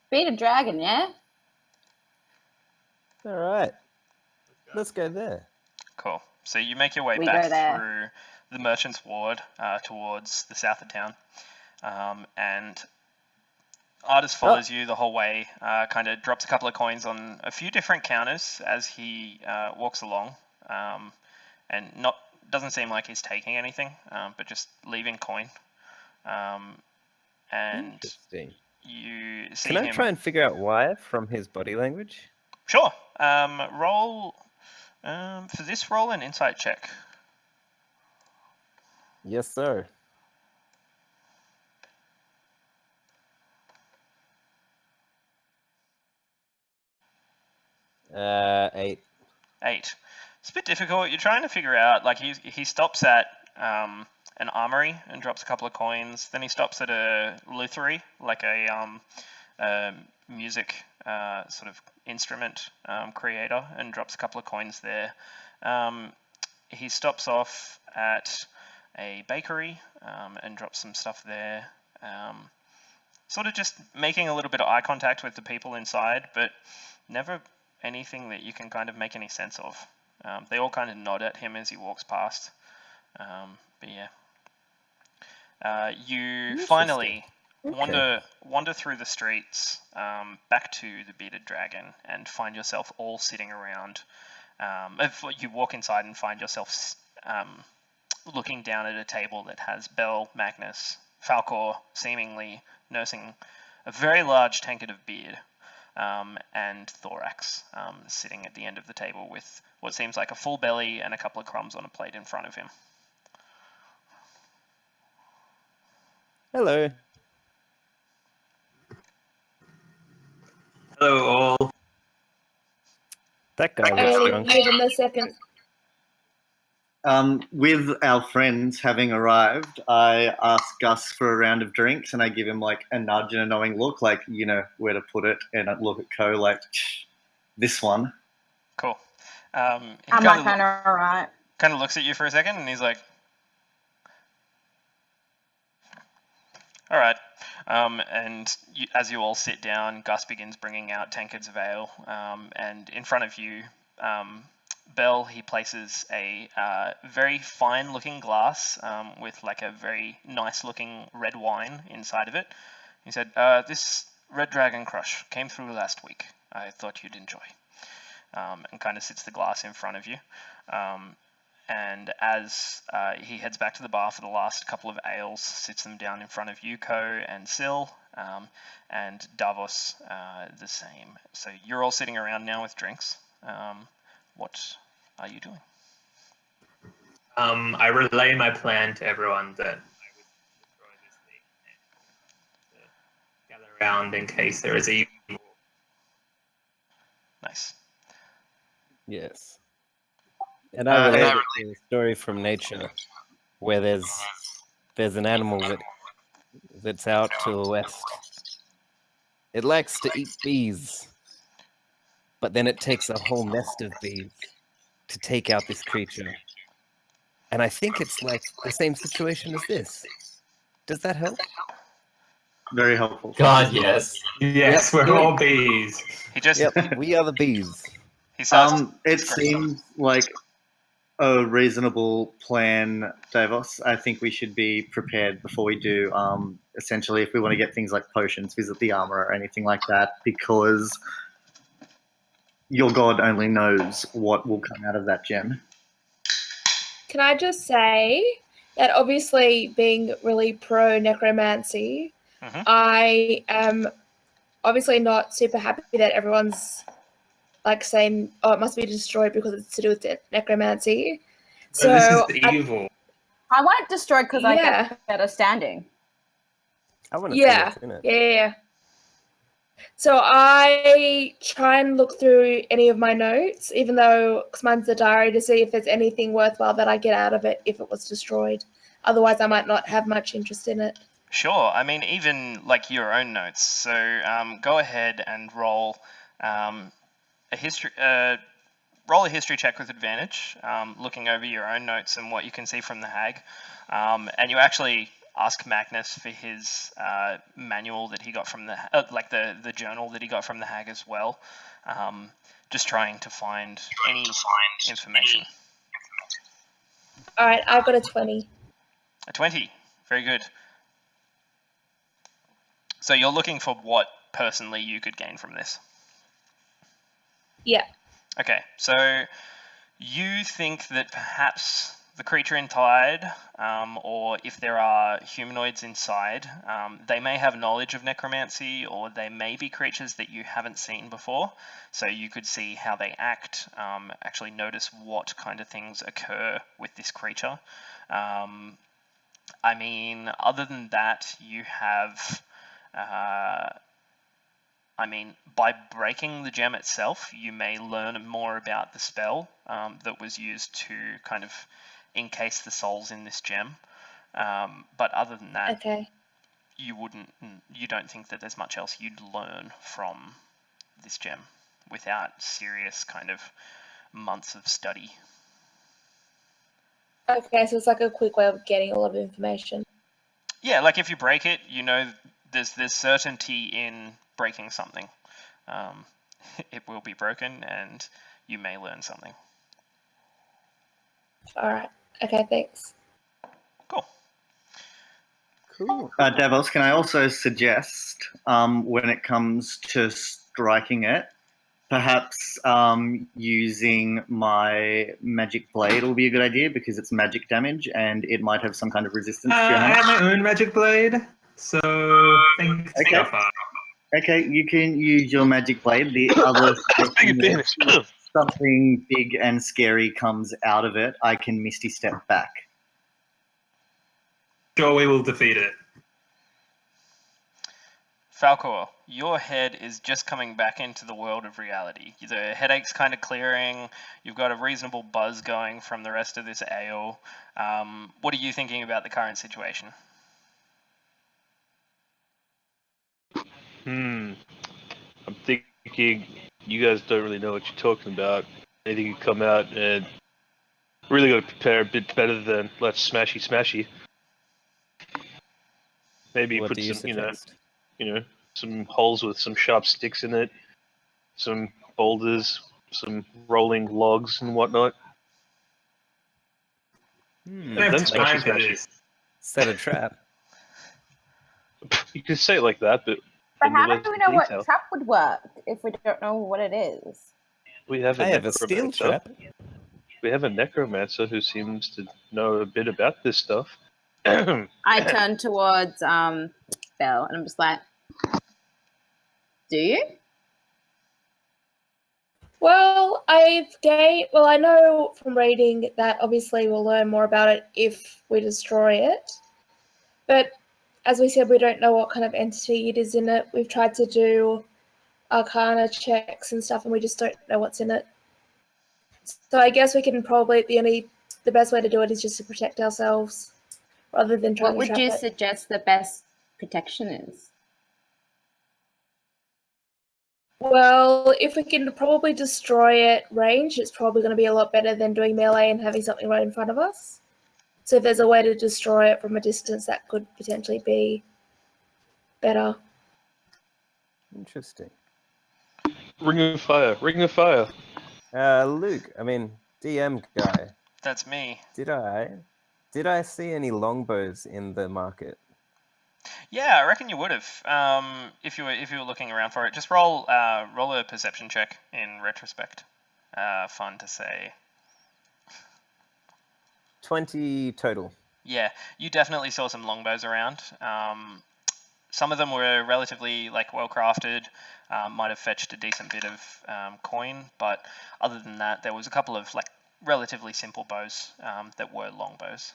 Beat a dragon, yeah? All right. Let's go there. Cool. So you make your way We back go there. through the Merchant's Ward towards the south of town. And Artis follows you the whole way, kind of drops a couple of coins on a few different counters as he walks along. And doesn't seem like he's taking anything, but just leaving coin. And Interesting. you see Can I him. try and figure out why from his body language? Sure. Roll for this. Roll an insight check. Yes, sir. Eight. 8. It's a bit difficult. You're trying to figure out, like, he stops at an armory and drops a couple of coins. Then he stops at a luthery, like a music sort of instrument creator, and drops a couple of coins there. He stops off at a bakery and drops some stuff there. Sort of just making a little bit of eye contact with the people inside, but never anything that you can kind of make any sense of. They all kind of nod at him as he walks past. But yeah. You finally wander through the streets back to the Bearded Dragon and find yourself all sitting around. If you walk inside and find yourself looking down at a table that has Bell, Magnus, Falcor seemingly nursing a very large tankard of beer, and Thorax sitting at the end of the table with what seems like a full belly and a couple of crumbs on a plate in front of him. Hello. Hello, all. That guy I looks only drunk. give him a second. With our friends having arrived, I ask Gus for a round of drinks, and I give him like a nudge and a knowing look, like you know where to put it, and I look at Ko like this one. Cool. He Am kind I of kind of alright? looks at you for a second, and he's like, all right. And as you all sit down, Gus begins bringing out tankards of ale, and in front of you, Bell, he places a very fine-looking glass with like a very nice-looking red wine inside of it. He said, this Red Dragon Crush came through last week. I thought you'd enjoy. And kind of sits the glass in front of you. And as he heads back to the bar for the last couple of ales, sits them down in front of Yuko and Sil, and Davos the same. So you're all sitting around now with drinks. What are you doing? I relay my plan to everyone that I was to destroy this thing and to gather around in case there is evil. Nice. Yes. And I relate it to a story from nature where there's an animal that's out to the west. It likes to eat bees, but then it takes a whole nest of bees to take out this creature. And I think it's like the same situation as this. Does that help? Very helpful. God, yes. Yes, Yep, we're good. all bees. He just Yep, we are the bees. he starts. It seems like a reasonable plan, Davos. I think we should be prepared before we do. Essentially, if we want to get things like potions, visit the armor or anything like that, because your god only knows what will come out of that gem. Can I just say that obviously being really pro necromancy, Mhm. I am obviously not super happy that everyone's like saying, "Oh, it must be destroyed because it's to do with necromancy." So this is evil. I want it destroyed because I Yeah. get better standing. I want to see yeah, what's in it. yeah. So I try and look through any of my notes, even though because mine's the diary, to see if there's anything worthwhile that I get out of it if it was destroyed. Otherwise, I might not have much interest in it. Sure. I mean, even like your own notes. So go ahead and roll a history. Roll a history check with advantage, looking over your own notes and what you can see from the hag. And you actually ask Magnus for his manual that he got from the journal that he got from the hag as well. Just trying to find any information. All right, I've got a 20. A 20. Very good. So you're looking for what personally you could gain from this. Yeah. Okay, so you think that perhaps the creature inside, or if there are humanoids inside, they may have knowledge of necromancy, or they may be creatures that you haven't seen before. So you could see how they act, actually notice what kind of things occur with this creature. I mean, other than that, you have... by breaking the gem itself, you may learn more about the spell that was used to kind of encase the souls in this gem. But other than that, Okay. you don't think that there's much else you'd learn from this gem without serious kind of months of study. Okay, so it's like a quick way of getting a lot of information. Yeah, like if you break it, you know there's certainty in breaking something. It will be broken, and you may learn something. All right. Okay, thanks. Cool. Cool. Davos, can I also suggest, when it comes to striking it, perhaps using my magic blade will be a good idea because it's magic damage and it might have some kind of resistance to your I hammer. have my own magic blade, so think Okay. how far. Okay, you can use your magic blade. The other Big advantage. if something big and scary comes out of it, I can misty step back. Sure, we will defeat it. Falcor, your head is just coming back into the world of reality. The headache's kind of clearing. You've got a reasonable buzz going from the rest of this ale. What are you thinking about the current situation? I'm thinking you guys don't really know what you're talking about. Anything could come out, and really got to prepare a bit better than let's smashy smashy. Maybe What put do you some, suggest? some holes with some sharp sticks in it, some boulders, some rolling logs and whatnot. I And don't then have time smashy for smashy. this. Set a trap. You could say it like that, but But then the how less do we know detail. what trap would work if we don't know what it is? We have I have a steel necromancer. trap. We have a necromancer who seems to know a bit about this stuff. I turn towards Belle and I'm just like, do you? Well, I know from reading that obviously we'll learn more about it if we destroy it. But as we said, we don't know what kind of entity it is in it. We've tried to do arcana checks and stuff, and we just don't know what's in it. So I guess we can probably the best way to do it is just to protect ourselves rather than trying What to would trap you it. suggest the best protection is? Well, if we can probably destroy it range, it's probably going to be a lot better than doing melee and having something right in front of us. So if there's a way to destroy it from a distance, that could potentially be better. Interesting. Ring of fire. Ring of fire. Luke, I mean, DM guy, That's me. did I see any longbows in the market? Yeah, I reckon you would have. If you were looking around for it, just roll a perception check in retrospect. Fun to say. 20 total. Yeah, you definitely saw some longbows around. Some of them were relatively well crafted. Might have fetched a decent bit of coin, but other than that, there was a couple of relatively simple bows that were longbows.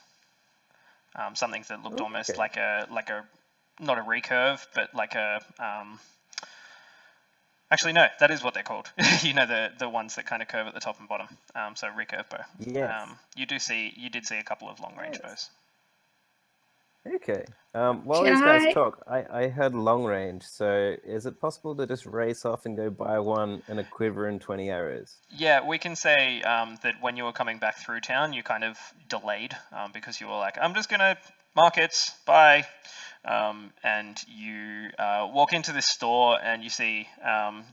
Something that looked almost Okay. like a not a recurve, but like a actually no, that is what they're called. You know, the ones that kind of curve at the top and bottom. So recurve bow. Yes. You did see a couple of long range bows. Okay. While Can these guys I- talk, I heard long range. So is it possible to just race off and go buy one and a quiver and 20 arrows? Yeah, we can say that when you were coming back through town, you kind of delayed because you were like, I'm just gonna markets, bye. And you walk into this store and you see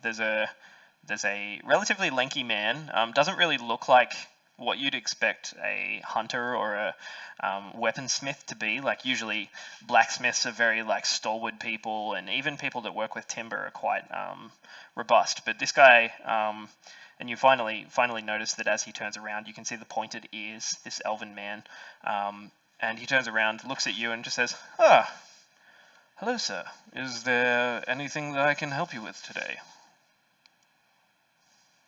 there's a relatively lanky man. Doesn't really look like what you'd expect a hunter or a weaponsmith to be. Usually blacksmiths are very stalwart people, and even people that work with timber are quite robust. But this guy, and you finally notice that as he turns around, you can see the pointed ears. This elven man, and he turns around, looks at you, and just says, "Ah, hello, sir. Is there anything that I can help you with today?"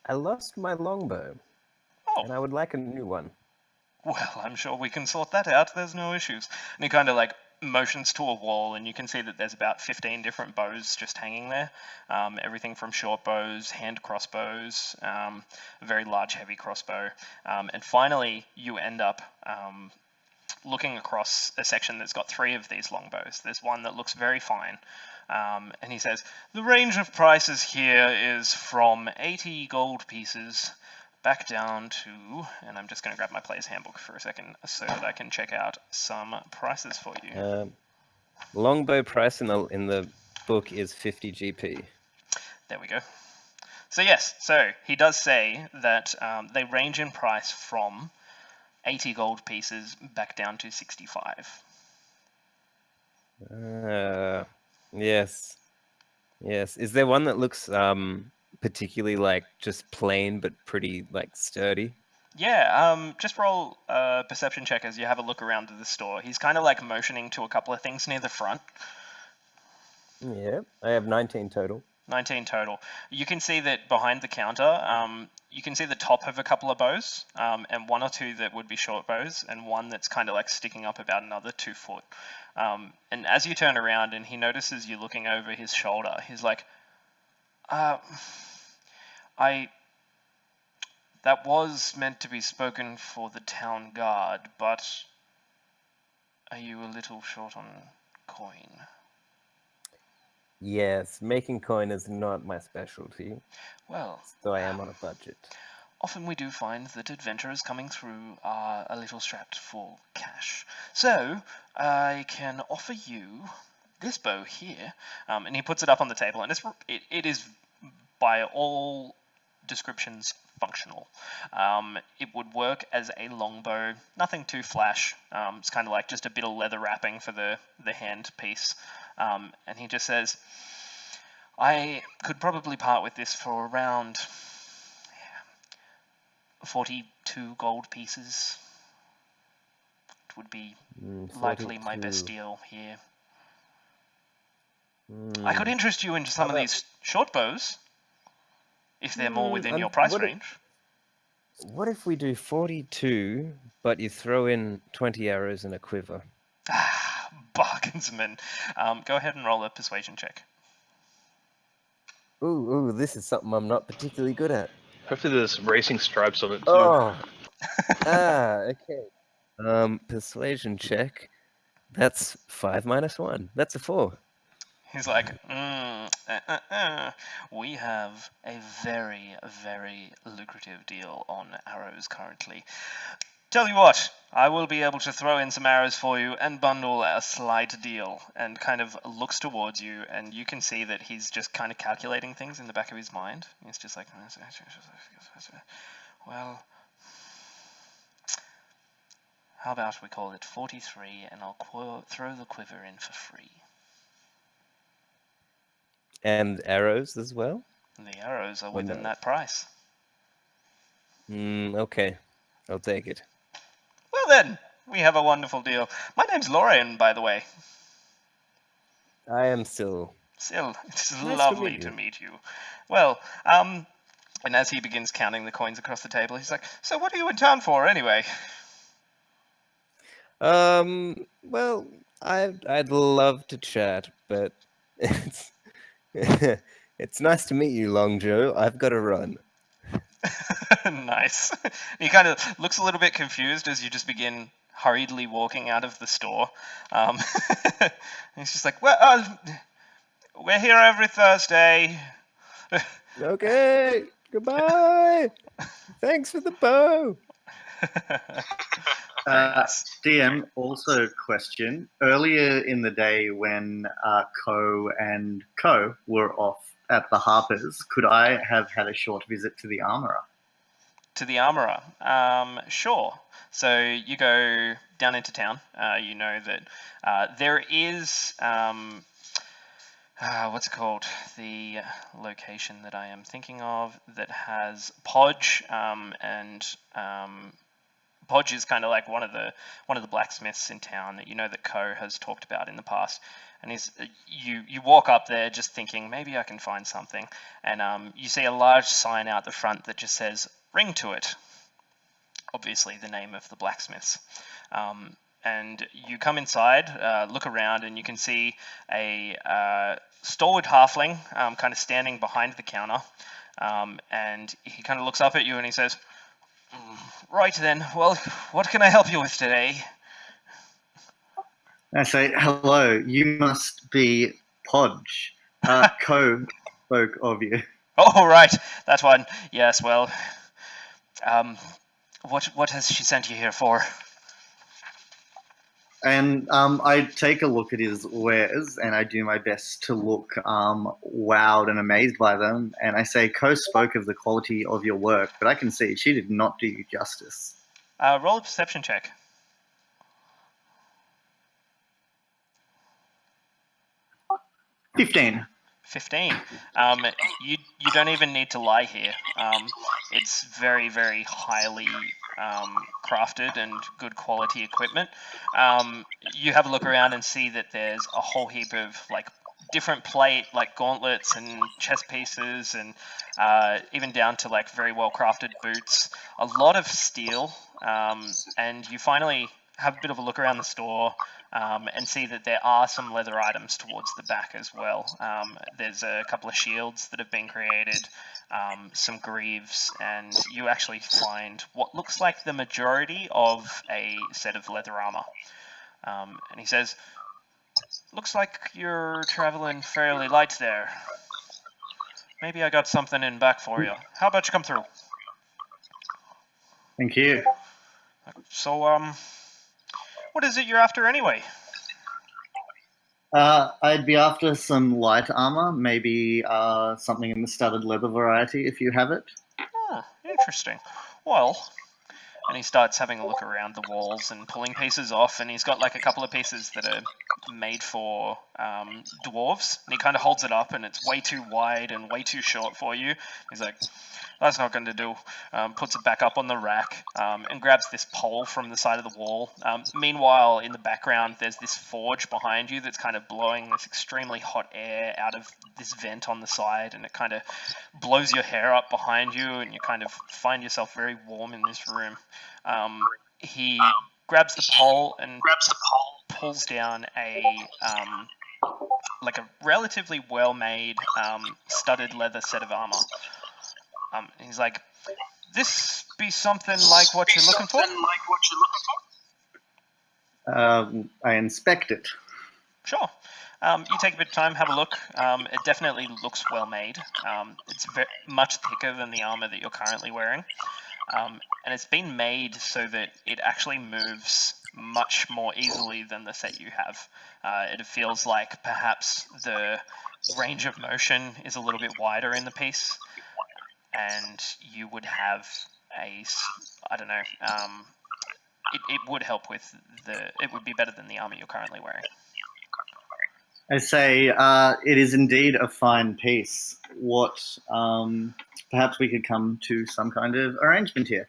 I lost my longbow, Oh, and I would like a new one. well, I'm sure we can sort that out. There's no issues. And he kind of motions to a wall, and you can see that there's about 15 different bows just hanging there. Everything from short bows, hand crossbows, a very large heavy crossbow. And finally, you end up looking across a section that's got 3 of these longbows. There's one that looks very fine. And he says, the range of prices here is from 80 gold pieces back down to, and I'm just going to grab my player's handbook for a second so that I can check out some prices for you. Longbow price in the book is 50 GP. There we go. So yes, so he does say that they range in price from 80 gold pieces back down to 65. Yes. Is there one that looks particularly just plain but pretty sturdy? Yeah, just roll a perception check as you have a look around the store. He's kind of motioning to a couple of things near the front. Yeah, I have 19 total. 19 total. You can see that behind the counter, you can see the top of a couple of bows, and 1 or 2 that would be short bows, and one that's kind of sticking up about another 2 foot. And as you turn around and he notices you looking over his shoulder, he's like, that was meant to be spoken for the town guard, but are you a little short on coin? Yes, making coin is not my specialty, Well, so I am on a budget. often we do find that adventurers coming through are a little strapped for cash. So, I can offer you this bow here, and he puts it up on the table, and it is by all descriptions functional. It would work as a longbow, nothing too flash. It's kind of just a bit of leather wrapping for the hand piece. And he just says, I could probably part with this for around 42 gold pieces. It would be likely my best 42. deal here. I could interest you in some of these short bows, if they're more within your price range. What if we do 42, but you throw in 20 arrows and a quiver? Bargainsman. Go ahead and roll a persuasion check. Ooh, this is something I'm not particularly good at. Hopefully there's racing stripes on it too. Oh, okay. Persuasion check. That's 5 minus 1. That's a 4. He's like, we have a very, very lucrative deal on arrows currently. Tell you what, I will be able to throw in some arrows for you and bundle a slight deal. And kind of looks towards you, and you can see that he's just kind of calculating things in the back of his mind. He's just like, well, how about we call it 43, and I'll throw the quiver in for free. And arrows as well? The arrows are Or within no? that price. Okay. I'll take it. Well then, we have a wonderful deal. My name's Lorian, by the way. I am Syl. Syl, it's Nice lovely to to meet meet you. Well, and as he begins counting the coins across the table, he's like, so what are you in town for, anyway? Well, I'd love to chat, but it's it's nice to meet you, Long Joe. I've got to run. Nice. He kind of looks a little bit confused as you just begin hurriedly walking out of the store. He's just like, well, we're here every Thursday. Okay, goodbye. Thanks for the bow. Very nice. DM, also question. Earlier in the day when Co and Co were off at the Harpers, could I have had a short visit to the Armourer? To the Armourer. Sure. So you go down into town. You know that there is... what's it called? The location that I am thinking of that has Podge, and Podge is kind of like one of the blacksmiths in town that you know that Co has talked about in the past. And you walk up there just thinking maybe I can find something, and you see a large sign out the front that just says "Ring to it." Obviously, the name of the blacksmiths. And you come inside, look around, and you can see a stalwart halfling kind of standing behind the counter. And he kind of looks up at you and he says, right then, well, what can I help you with today? I say, hello, you must be Podge. Co spoke of you. Oh, right, that one. Yes, well, what has she sent you here for? And I take a look at his wares and I do my best to look wowed and amazed by them. And I say, Co spoke of the quality of your work, but I can see she did not do you justice. Roll a perception check. 15. 15. You don't even need to lie here. It's very, very highly crafted and good quality equipment. You have a look around and see that there's a whole heap of like different plate, like gauntlets and chest pieces, and even down to like very well crafted boots. A lot of steel, and you finally have a bit of a look around the store. And see that there are some leather items towards the back as well. There's a couple of shields that have been created, some greaves, and you actually find what looks like the majority of a set of leather armor. And he says, looks like you're traveling fairly light there. Maybe I got something in back for you. How about you come through? Thank you. So, what is it you're after anyway? I'd be after some light armor, maybe something in the studded leather variety if you have it. Oh, interesting. Well, and he starts having a look around the walls and pulling pieces off, and he's got like a couple of pieces that are made for dwarves, and he kind of holds it up, and it's way too wide and way too short for you. He's like, that's not going to do. Puts it back up on the rack, and grabs this pole from the side of the wall. Meanwhile, in the background, there's this forge behind you that's kind of blowing this extremely hot air out of this vent on the side, and it kind of blows your hair up behind you, and you kind of find yourself very warm in this room. He grabs the pole and pulls down a like a relatively well-made studded leather set of armor. He's like, this be something like what you're looking for? I inspect it. Sure. You take a bit of time, have a look. It definitely looks well made. It's much thicker than the armor that you're currently wearing. and it's been made so that it actually moves much more easily than the set you have. It feels like perhaps the range of motion is a little bit wider in the piece, and you would have I don't know, it would help with it would be better than the armor you're currently wearing. I say it is indeed a fine piece. What, perhaps we could come to some kind of arrangement here.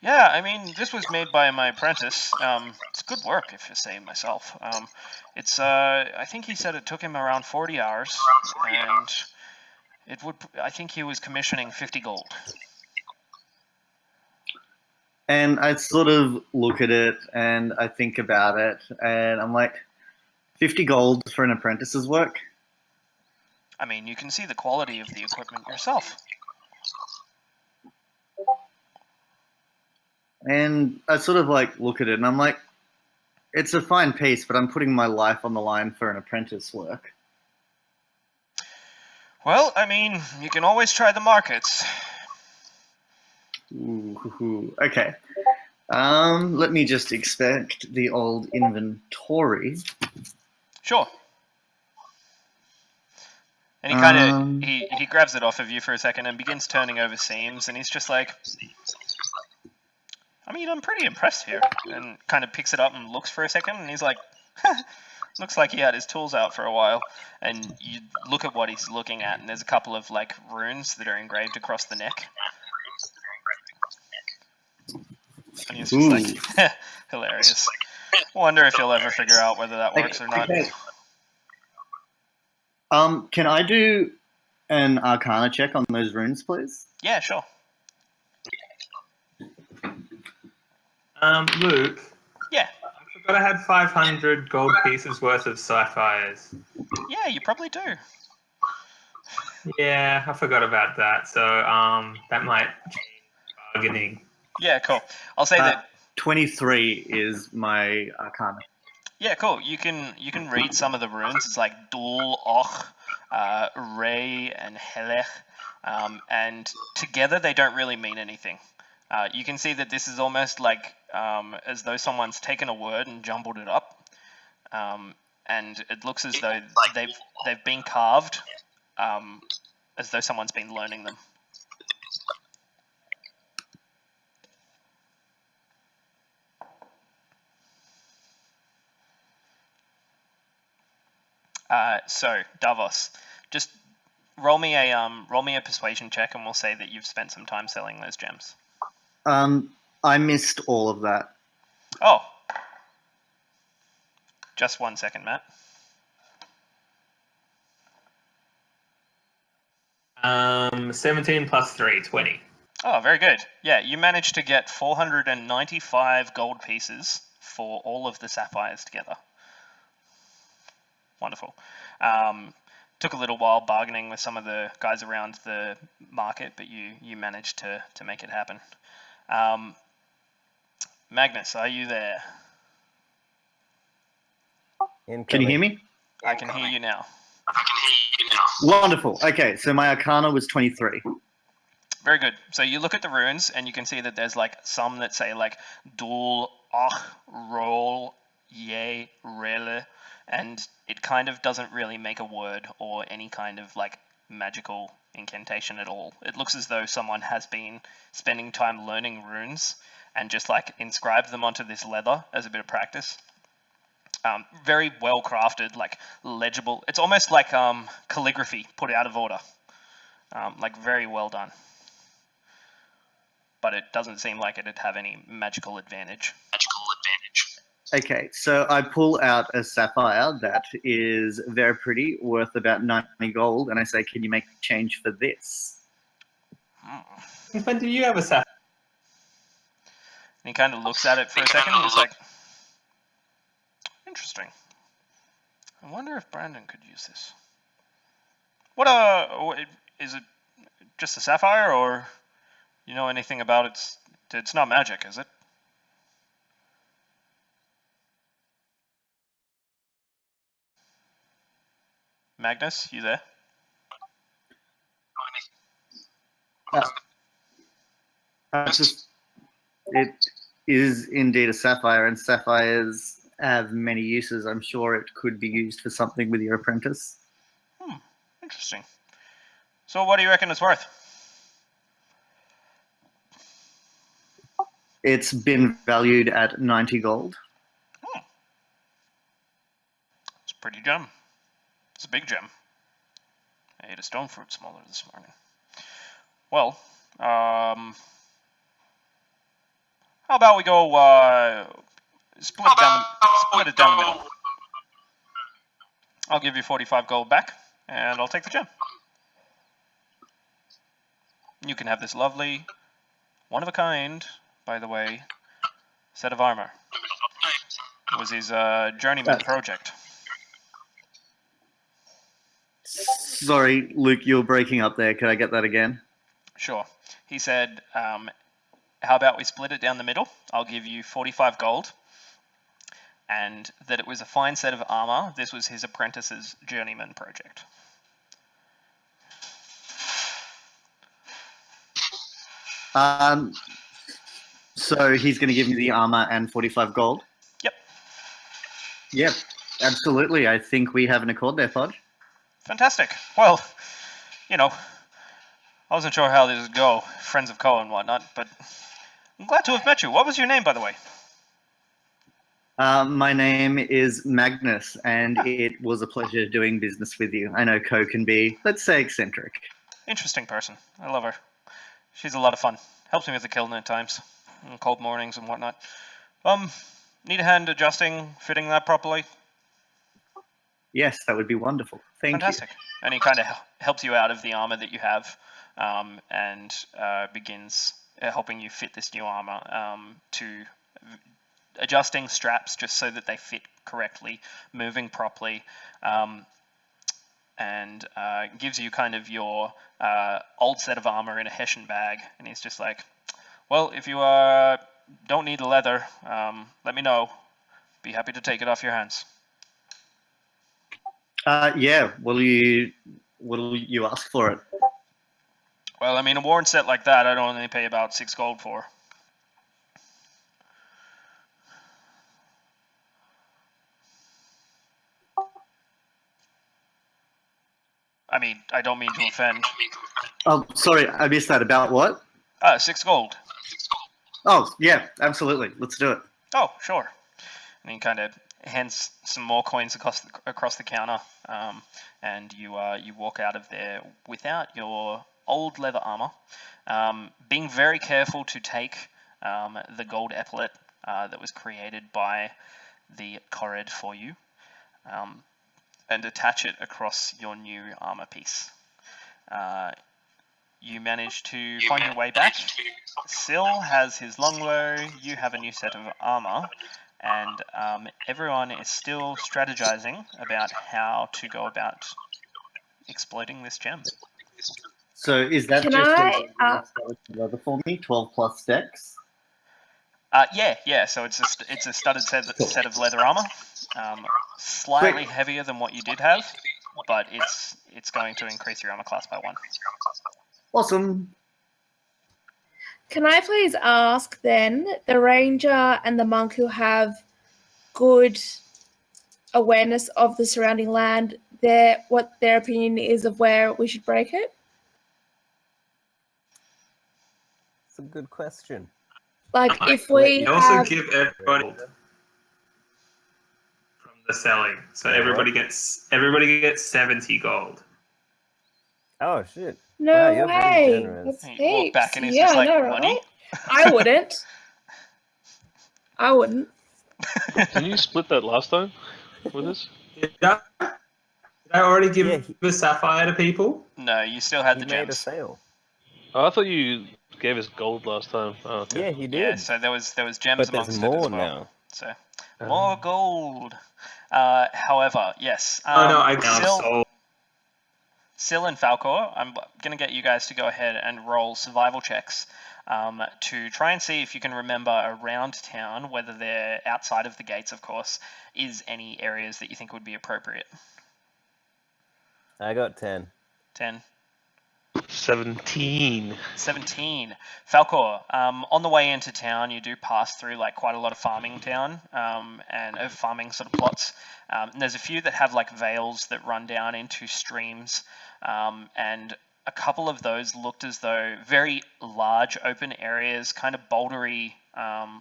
Yeah, I mean, this was made by my apprentice. It's good work, if I say myself. I think he said it took him around 40 hours, and I think he was commissioning 50 gold. And I sort of look at it and I think about it, and I'm like, 50 gold for an apprentice's work? I mean, you can see the quality of the equipment yourself. And I sort of like look at it and I'm like, it's a fine piece, but I'm putting my life on the line for an apprentice work. Well, I mean, you can always try the markets. Ooh, okay. Let me just inspect the old inventory. Sure. And he kind of he grabs it off of you for a second and begins turning over seams, and he's just like, I mean, I'm pretty impressed here. And kind of picks it up and looks for a second, and he's like, looks like he had his tools out for a while. And you look at what he's looking at, and there's a couple of like runes that are engraved across the neck. And he's just like, hilarious. Wonder if you'll ever figure out whether that works or not. Okay. Can I do an Arcana check on those runes, please? Yeah, sure. Luke. Yeah. I forgot I had 500 gold pieces worth of sapphires. Yeah, you probably do. Yeah, I forgot about that. So that might change bargaining. Yeah, cool. I'll say that 23 is my Arcana. Yeah, cool. You can read some of the runes. It's like Dul, Och, Re, and Helech, and together they don't really mean anything. You can see that this is almost like as though someone's taken a word and jumbled it up, and it looks as though they've been carved, as though someone's been learning them. So Davos, just roll me a persuasion check, and we'll say that you've spent some time selling those gems. I missed all of that. Oh, just 1 second, Matt. 17 plus 3, 20. Oh, very good. Yeah, you managed to get 495 gold pieces for all of the sapphires together. Wonderful. Took a little while bargaining with some of the guys around the market, but you managed to make it happen. Magnus, are you there? Can you hear me? I can hear you now. Wonderful. Okay, so my Arcana was 23. Very good. So you look at the runes, and you can see that there's like some that say like Dul, Och, Roll, Ye, Rele, and it kind of doesn't really make a word or any kind of like magical incantation at all. It looks as though someone has been spending time learning runes and just like inscribed them onto this leather as a bit of practice. Very well crafted, like legible. It's almost like calligraphy put out of order. Like very well done. But it doesn't seem like it'd have any magical advantage. Okay, so I pull out a sapphire that is very pretty, worth about 90 gold, and I say, can you make change for this? When do you have a sapphire? And he kind of looks at it for a second, and he's like, interesting. I wonder if Brandon could use this. What is it just a sapphire, or you know anything about it? It's not magic, is it? Magnus, you there? It is indeed a sapphire, and sapphires have many uses. I'm sure it could be used for something with your apprentice. Interesting. So what do you reckon it's worth? It's been valued at 90 gold. It's a pretty gem. It's a big gem. I ate a stone fruit smaller this morning. Well, how about we go split it down the middle. I'll give you 45 gold back, and I'll take the gem. You can have this lovely, one-of-a-kind, by the way, set of armor. It was his journeyman project. Sorry, Luke, you were breaking up there. Could I get that again? Sure. He said, how about we split it down the middle? I'll give you 45 gold. And that it was a fine set of armor. This was his apprentice's journeyman project. So he's going to give me the armor and 45 gold? Yep. Yep, absolutely. I think we have an accord there, Podge. Fantastic. Well, you know, I wasn't sure how this would go, friends of Co and whatnot, but I'm glad to have met you. What was your name, by the way? My name is Magnus, and it was a pleasure doing business with you. I know Co can be, let's say, eccentric. Interesting person. I love her. She's a lot of fun. Helps me with the kiln at times, on cold mornings and whatnot. Need a hand adjusting, fitting that properly? Yes, that would be wonderful. Thank Fantastic. And he kind of helps you out of the armor that you have, and begins helping you fit this new armor to adjusting straps just so that they fit correctly, moving properly, and gives you kind of your old set of armor in a Hessian bag. And he's just like, well, if you don't need the leather, let me know. Be happy to take it off your hands. Yeah, what'll you ask for it? Well, I mean, a worn set like that, I'd only pay about 6 gold for. I mean, I don't mean to offend. Oh, sorry, I missed that. About what? 6 gold. Oh, yeah, absolutely. Let's do it. Oh, sure. And he kind of hands some more coins across the counter, and you walk out of there without your old leather armor, being very careful to take the gold epaulet that was created by the Corrid for you, and attach it across your new armor piece. You manage to find your way back. Syl has his longbow, you have a new set of armor, and everyone is still strategizing about how to go about exploiting this gem. So is that Can just I, a leather for me? 12 plus decks? Yeah. So it's a studded set of leather armor, slightly heavier than what you did have, but it's going to increase your armor class by 1. Awesome. Can I please ask then, the ranger and the monk who have good awareness of the surrounding land, what their opinion is of where we should break it? It's a good question. Like if we You also have... give everybody from the selling, so everybody gets 70 gold. Oh shit! No Wow, you're very way. generous. That's You walk heaps. back and he's Yeah, just like, I know, money? right? I wouldn't. I wouldn't. Didn't you split that last time with us? Did I already give Yeah, the sapphire to people? No, you still had He the made a gems. sale. Oh, I thought you gave us gold last time. Oh, okay. Yeah, he did. Yeah, so there was gems but amongst there's it more as well. now. So more gold. However, yes. I now sold. Syl and Falcor, I'm going to get you guys to go ahead and roll survival checks to try and see if you can remember around town, whether they're outside of the gates, of course, is any areas that you think would be appropriate. I got 10. 10. 17. 17. Falcor, on the way into town, you do pass through like quite a lot of farming town and farming sort of plots. And there's a few that have like vales that run down into streams, and a couple of those looked as though very large open areas, kind of bouldery,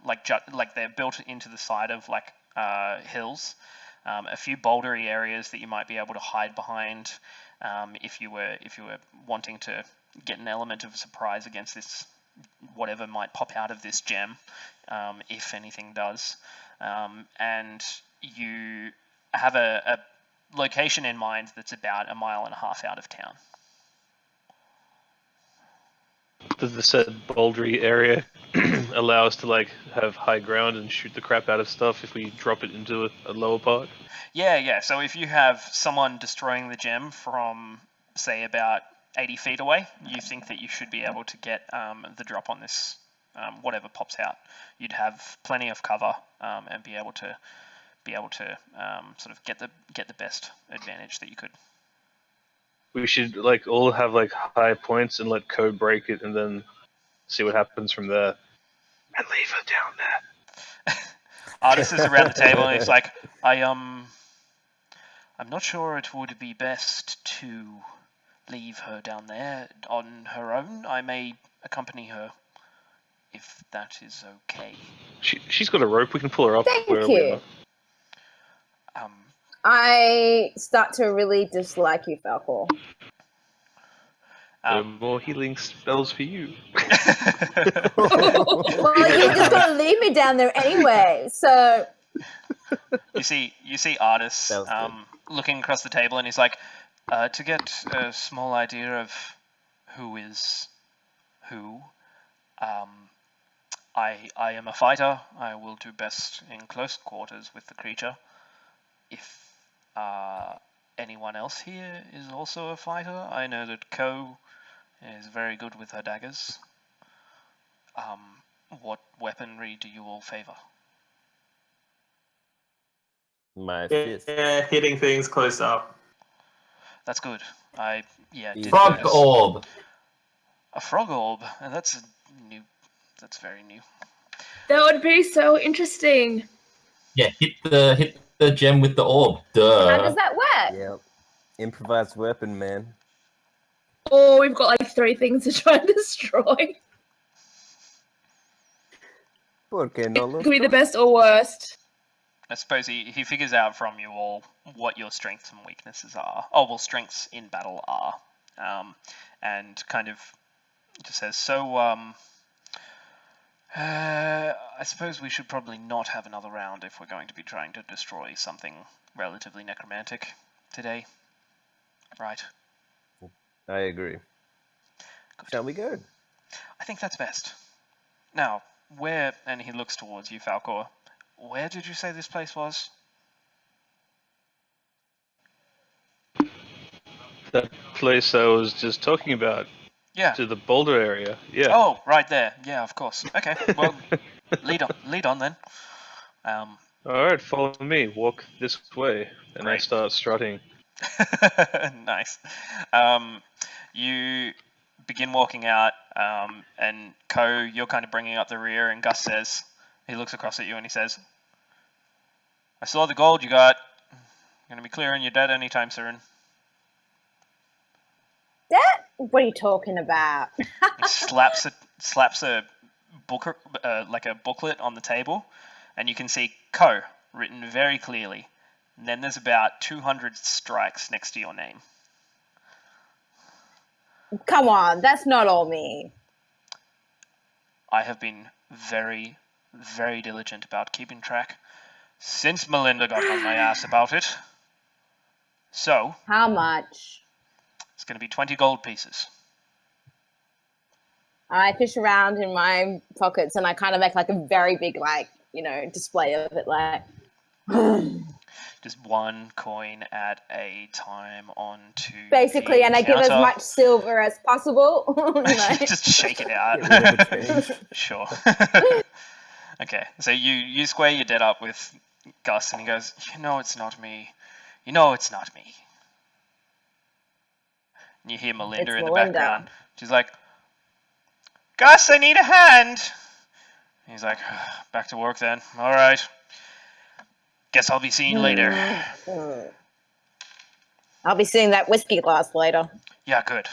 like they're built into the side of like hills. A few bouldery areas that you might be able to hide behind if you were wanting to get an element of surprise against this whatever might pop out of this gem, if anything does. And you have a location in mind that's about 1.5 miles out of town. Does the said bouldery area allow us to like have high ground and shoot the crap out of stuff if we drop it into a lower part? Yeah. So if you have someone destroying the gem from, say, about 80 feet away, you think that you should be able to get the drop on this, whatever pops out. You'd have plenty of cover and be able to sort of get the best advantage that you could. We should like all have like high points and let Code break it and then see what happens from there. And leave her down there. Artis is around the table and he's like, I'm not sure it would be best to leave her down there on her own. I may accompany her, if that is okay. She's got a rope. We can pull her up. Thank wherever you. I start to really dislike you, Falcor. No more healing spells for you. Well, you're just gonna leave me down there anyway, so. You see Artis looking across the table, and he's like, to get a small idea of who is who, I am a fighter. I will do best in close quarters with the creature. If anyone else here is also a fighter, I know that Ko is very good with her daggers. What weaponry do you all favor? My fist. Yeah, hitting things close up. That's good. Did Frog notice. orb. A frog orb. That's new. That's very new. That would be so interesting. Yeah, hit the gem with the orb. Duh. How does that work? Yep. Improvised weapon, man. Oh, we've got like 3 things to try and destroy. Porque no It could be the best or worst. I suppose he figures out from you all what your strengths and weaknesses are. Oh, well, strengths in battle are. And kind of just says, so, I suppose we should probably not have another round if we're going to be trying to destroy something relatively necromantic today. Right? I agree. Good. Shall we go? I think that's best. Now, where, and he looks towards you, Falcor, where did you say this place was? That place I was just talking about. Yeah. To the boulder area. Yeah. Oh, right there. Yeah, of course. Okay. Well, lead on then. All right, follow me. Walk this way, and I Great. start strutting. Nice. You begin walking out, and Ko, you're kind of bringing up the rear, and Gus says, he looks across at you and he says, I saw the gold you got. You're going to be clearing your debt anytime soon. That? What are you talking about? He slaps a book, like a booklet on the table, and you can see Ko written very clearly. And then there's about 200 strikes next to your name. Come on, that's not all me. I have been very, very diligent about keeping track since Melinda got on my ass about it. So, How much? it's going to be 20 gold pieces. I fish around in my pockets and I kind of make like a very big, like, display of it, like. Just one coin at a time onto Basically, the and I give as counter. much silver as possible. Just shake it out. Get rid of the change. Sure. Okay, so you square your debt up with Gus, and he goes, it's not me. It's not me. And you hear Melinda It's in the Melinda. background. She's like, Gus, I need a hand. He's like, back to work then. All right. Guess I'll be seeing you later. I'll be seeing that whiskey glass later. Yeah, good.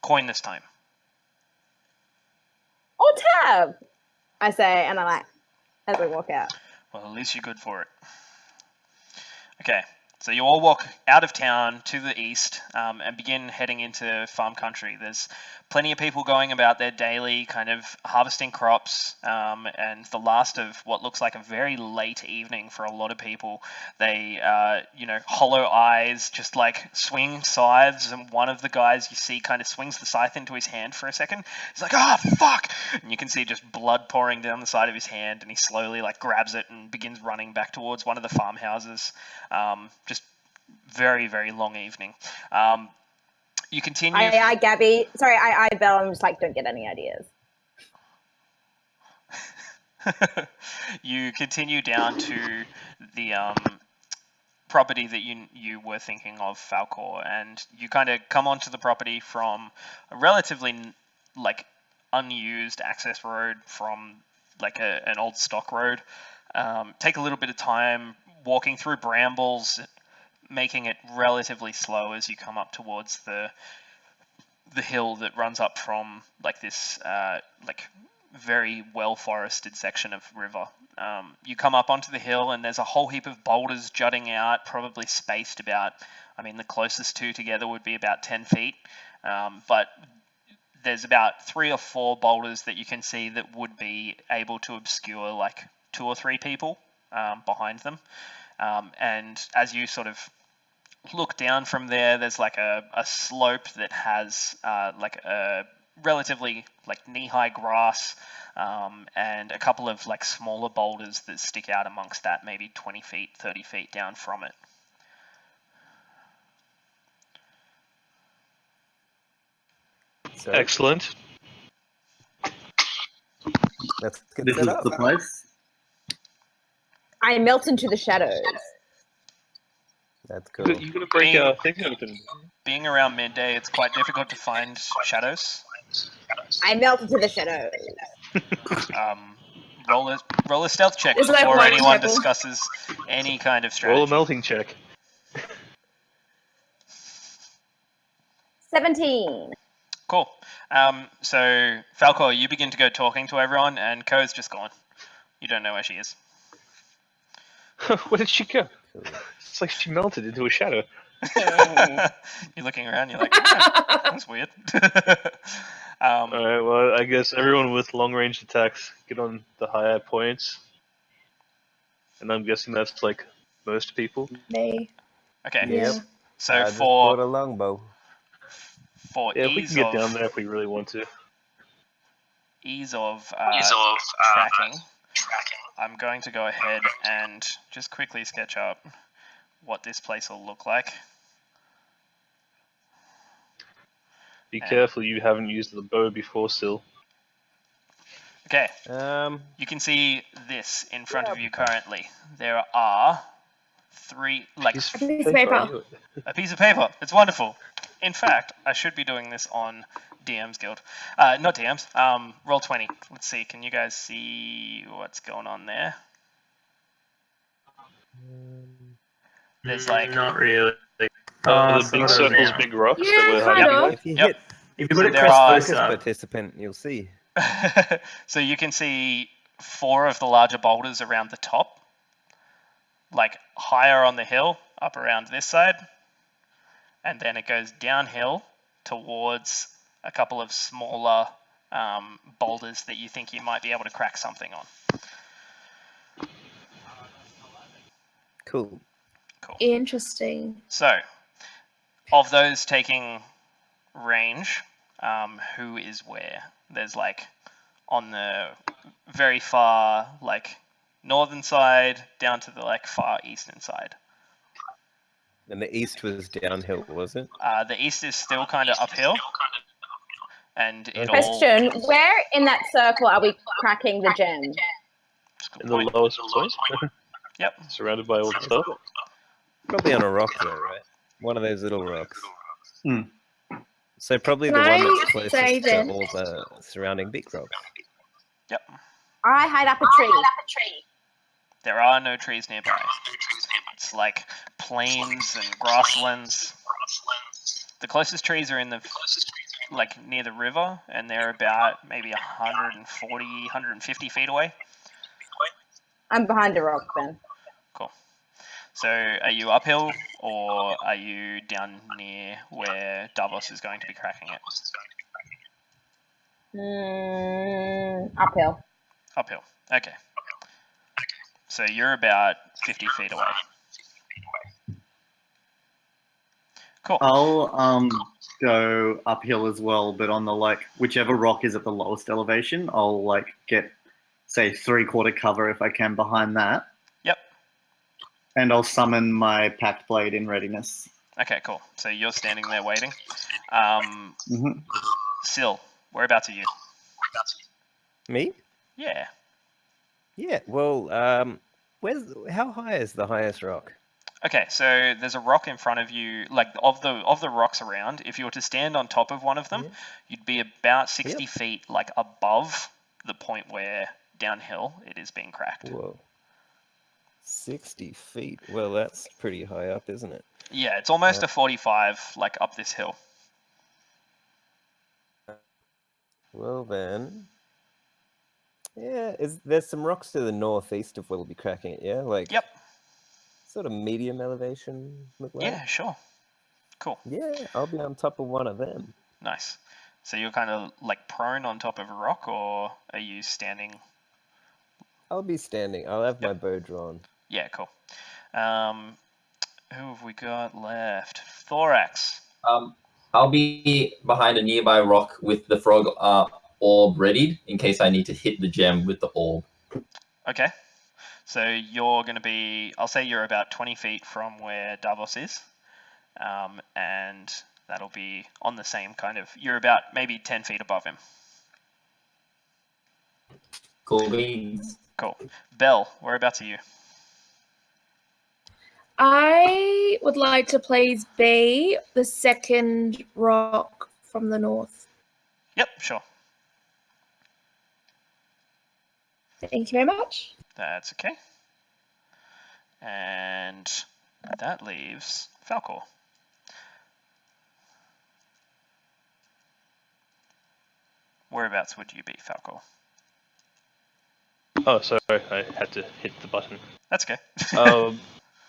Coin this time. Oh, tab! I say, and I like, as we walk out. Well, at least you're good for it. Okay, so you all walk out of town to the east and begin heading into farm country. There's plenty of people going about their daily kind of harvesting crops, and the last of what looks like a very late evening for a lot of people. They, hollow eyes, just like swing scythes, and one of the guys you see kind of swings the scythe into his hand for a second. He's like, "Ah, fuck!" And you can see just blood pouring down the side of his hand, and he slowly like grabs it and begins running back towards one of the farmhouses. Just very, very long evening. You continue. I Gabby. Sorry, I Belle. I'm just like, don't get any ideas. You continue down to the property that you were thinking of, Falcor, and you kind of come onto the property from a relatively like unused access road from like an old stock road. Take a little bit of time walking through brambles, making it relatively slow as you come up towards the hill that runs up from like this like very well forested section of river. You come up onto the hill and there's a whole heap of boulders jutting out, probably spaced about, I mean, the closest two together would be about 10 feet, but there's about 3 or 4 boulders that you can see that would be able to obscure like 2 or 3 people behind them. And as you sort of look down from there, there's like a slope that has like a relatively like knee-high grass and a couple of like smaller boulders that stick out amongst that, maybe 20 feet, 30 feet down from it. So Excellent. let's get This set is up. the place. I melt into the shadows. That's cool. You're gonna break our thing open. Being around midday, it's quite difficult to find shadows. I melt into the shadows. Roll a stealth check It's like before light anyone table. discusses any kind of Roll a strategy. melting check. 17. Cool. So, Falcor, you begin to go talking to everyone, and Ko's just gone. You don't know where she is. Where did she go? Cool. It's like she melted into a shadow. You're looking around, you're like, "Oh, that's weird." Alright, well, I guess everyone with long-range attacks get on the higher points. And I'm guessing that's like most people. Me. Okay, Yeah. so I just bought a for longbow. Yeah, if we ease can get of down there if we really want to. tracking, I'm going to go ahead and just quickly sketch up what this place will look like. Be careful you haven't used the bow before, Sil. Okay, Um, you can see this in front of you currently. There are 3, like, A piece of paper. a piece of paper. It's wonderful. In fact, I should be doing this on DM's Guild. Not DM's, Roll20. Let's see, can you guys see what's going on there? There's like, Not really. The Sort big of circles, now. big rocks Yeah, that we're kind hiding of. behind. if you Yep. hit If you So put it there press are- close focus up, participant, you'll see. so you can see 4 of the larger boulders around the top, like higher on the hill, up around this side, and then it goes downhill towards a couple of smaller boulders that you think you might be able to crack something on. Cool. Interesting. So, of those taking range, who is where? There's like on the very far like northern side down to the like far eastern side. And the east was downhill, was it? The east is still kind of uphill, and it all. Question: where in that circle are we cracking the gem? In the lowest point. Yep. Surrounded by all the stuff. Probably on a rock, though, right? One of those little rocks. So probably Can the one I that's say closest to then- all the surrounding big rocks. Yep. I hide up a tree. There are no trees nearby. It's like plains and grasslands. The closest trees are in the like near the river, and they're about maybe 140, 150 feet away. I'm behind a rock then. Cool. So are you uphill, or are you down near where Davos is going to be cracking it? Uphill. Uphill. Okay. So you're about 50 feet away. Cool. I'll go uphill as well, but on the like whichever rock is at the lowest elevation, I'll like get say 3/4 cover if I can behind that. Yep. And I'll summon my packed blade in readiness. Okay, cool. So you're standing there waiting. Mm-hmm. Sil, whereabouts are you? Me? Yeah. Yeah. Well, how high is the highest rock? Okay, so there's a rock in front of you, like of the rocks around. If you were to stand on top of one of them, Yeah. you'd be about 60 Yep. feet, like above the point where downhill it is being cracked. Whoa. 60 feet. Well, that's pretty high up, isn't it? Yeah, it's almost a 45, like up this hill. Well then, yeah. There's some rocks to the northeast of where we'll be cracking it. Yeah, like Yep. sort of medium elevation. Look like. Yeah, sure. Cool. Yeah, I'll be on top of one of them. Nice. So you're kind of like prone on top of a rock, or are you standing? I'll be standing. I'll have my bow drawn. Yeah, cool. Who have we got left? Thorax. I'll be behind a nearby rock with the frog orb readied in case I need to hit the gem with the orb. Okay. So you're going to be, I'll say you're about 20 feet from where Davos is. And that'll be on the same kind of, you're about maybe 10 feet above him. Cool beans. Cool. Belle, whereabouts are you? I would like to please be the second rock from the north. Yep, sure. Thank you very much. That's okay. And that leaves Falcor. Whereabouts would you be, Falcor? Oh, sorry, I had to hit the button. That's okay.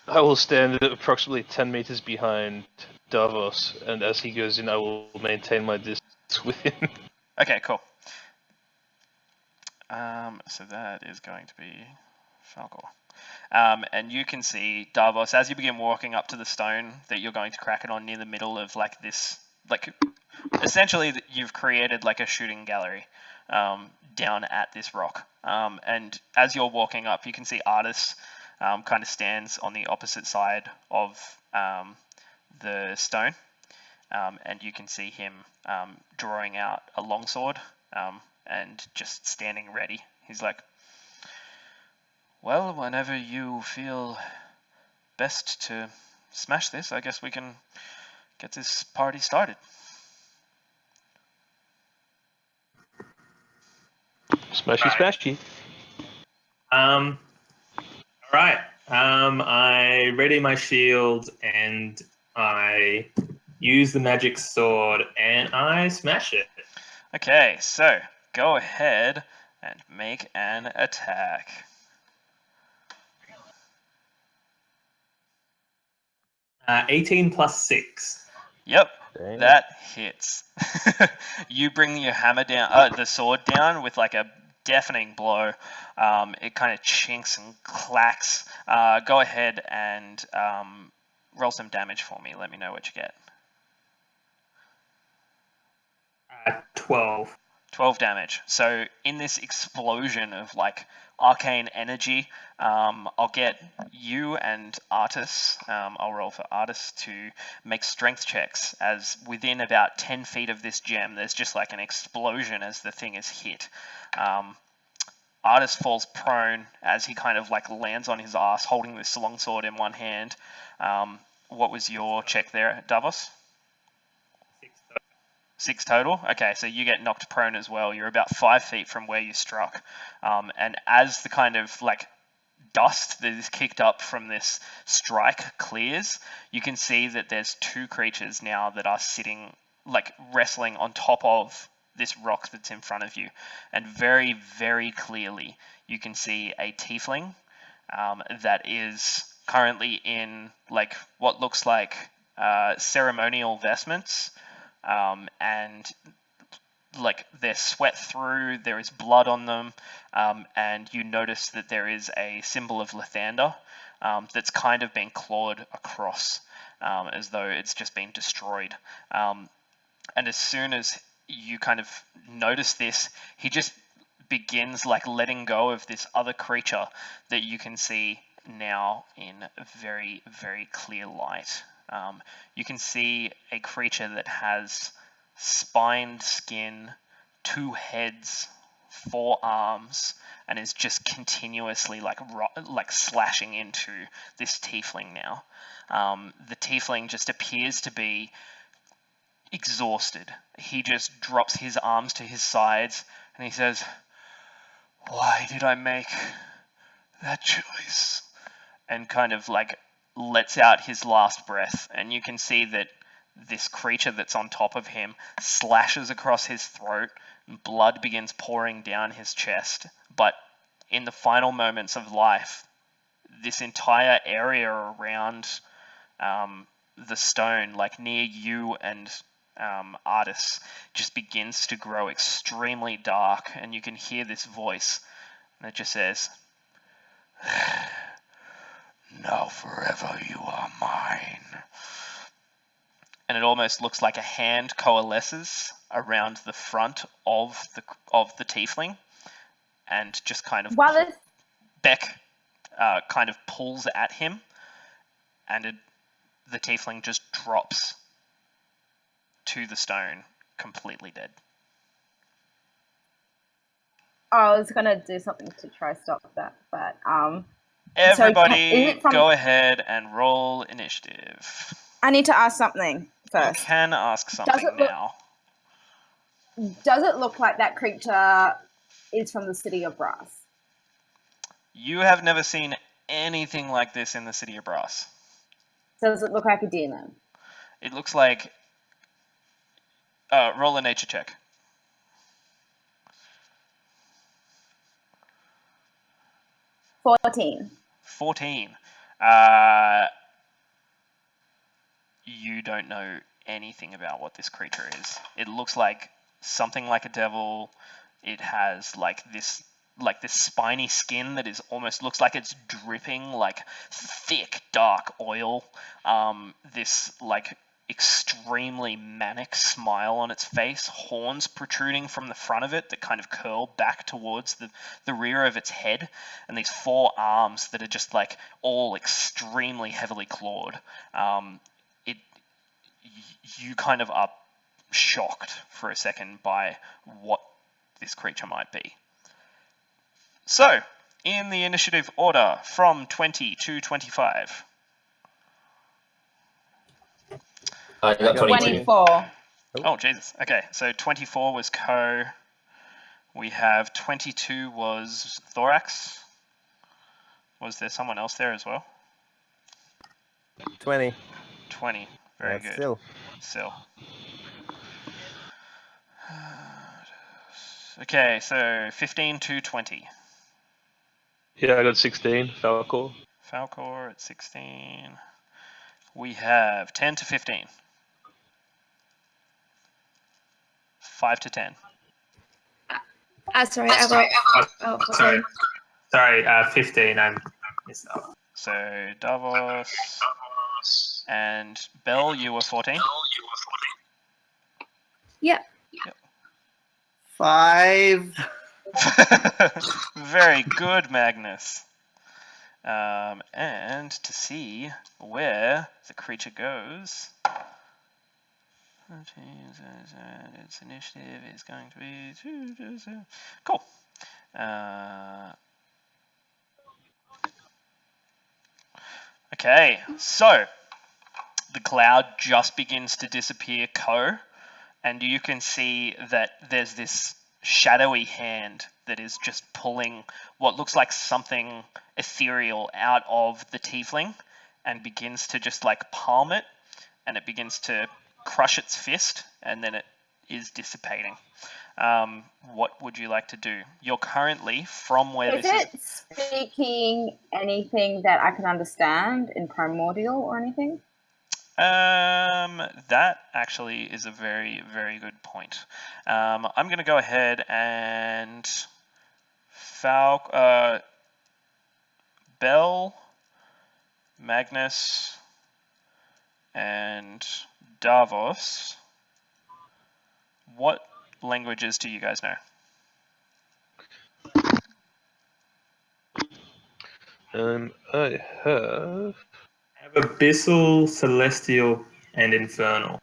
I will stand approximately 10 meters behind Davos, and as he goes in, I will maintain my distance with him. Okay, cool. So that is going to be Falcor. And you can see Davos as you begin walking up to the stone that you're going to crack it on near the middle of like this, like essentially you've created like a shooting gallery down at this rock. And as you're walking up, you can see Artis kind of stands on the opposite side of the stone. And you can see him drawing out a longsword and just standing ready. He's like, well, whenever you feel best to smash this, I guess we can get this party started. Smashy, smashy. All right. I ready my shield and I use the magic sword and I smash it. Okay, so go ahead and make an attack. Uh, 18 plus 6. Yep, Damn. that hits. You bring your hammer down, the sword down with like a deafening blow. It kind of chinks and clacks. Go ahead and roll some damage for me. Let me know what you get. 12. 12 damage. So in this explosion of like arcane energy, I'll get you and Artis, I'll roll for Artis to make strength checks as within about 10 feet of this gem, there's just like an explosion as the thing is hit. Artis falls prone as he kind of like lands on his ass holding this longsword in one hand. What was your check there, Davos? 6 total? Okay, so you get knocked prone as well. You're about 5 feet from where you struck. And as the kind of like dust that is kicked up from this strike clears, you can see that there's 2 creatures now that are sitting, like wrestling on top of this rock that's in front of you. And very, very clearly, you can see a tiefling that is currently in like what looks like ceremonial vestments, and like they're sweat through, there is blood on them, and you notice that there is a symbol of Lathander that's kind of been clawed across, as though it's just been destroyed. And as soon as you kind of notice this, he just begins like letting go of this other creature that you can see now in very, very clear light. You can see a creature that has spined skin, 2 heads, 4 arms, and is just continuously like slashing into this tiefling now. The tiefling just appears to be exhausted. He just drops his arms to his sides and he says, "Why did I make that choice?" And kind of like lets out his last breath, and you can see that this creature that's on top of him slashes across his throat, and blood begins pouring down his chest. But in the final moments of life, this entire area around the stone, like near you and Artis, just begins to grow extremely dark, and you can hear this voice, and it just says, "Now forever you are mine." And it almost looks like a hand coalesces around the front of the tiefling, and just kind of Beck kind of pulls at him, and the tiefling just drops to the stone, completely dead. I was gonna do something to try to stop that, but Everybody, go ahead and roll initiative. I need to ask something first. You can ask something now. Does it look like that creature is from the City of Brass? You have never seen anything like this in the City of Brass. Does it look like a demon? It looks like... roll a nature check. 14. 14. You don't know anything about what this creature is. It looks like something like a devil. It has like this spiny skin that is almost looks like it's dripping like thick dark oil. This like extremely manic smile on its face, horns protruding from the front of it that kind of curl back towards the rear of its head, and these 4 arms that are just like all extremely heavily clawed. You kind of are shocked for a second by what this creature might be. So, in the initiative order from 20 to 25. I got 22. 24. Oh, Jesus. Okay, so 24 was Co. We have 22 was Thorax. Was there someone else there as well? 20. 20. Very good. Still. Okay, so 15 to 20. Yeah, I got 16. Falcor. Falcor at 16. We have 10 to 15. 5 to 10. Sorry, I got... Sorry, 15. I missed up. So Davos and Bell, you were 14. Yep. 5. Very good, Magnus. And to see where the creature goes, its initiative is going to be cool. Okay, so the cloud just begins to disappear, Co, and you can see that there's this shadowy hand that is just pulling what looks like something ethereal out of the tiefling and begins to just like palm it, and it begins to crush its fist, and then it is dissipating. What would you like to do? You're currently from where Is this it speaking anything that I can understand in primordial or anything? That actually is a very, very good point. I'm going to go ahead and Bell, Magnus, and Davos. What languages do you guys know? I have. Abyssal, Celestial, and Infernal.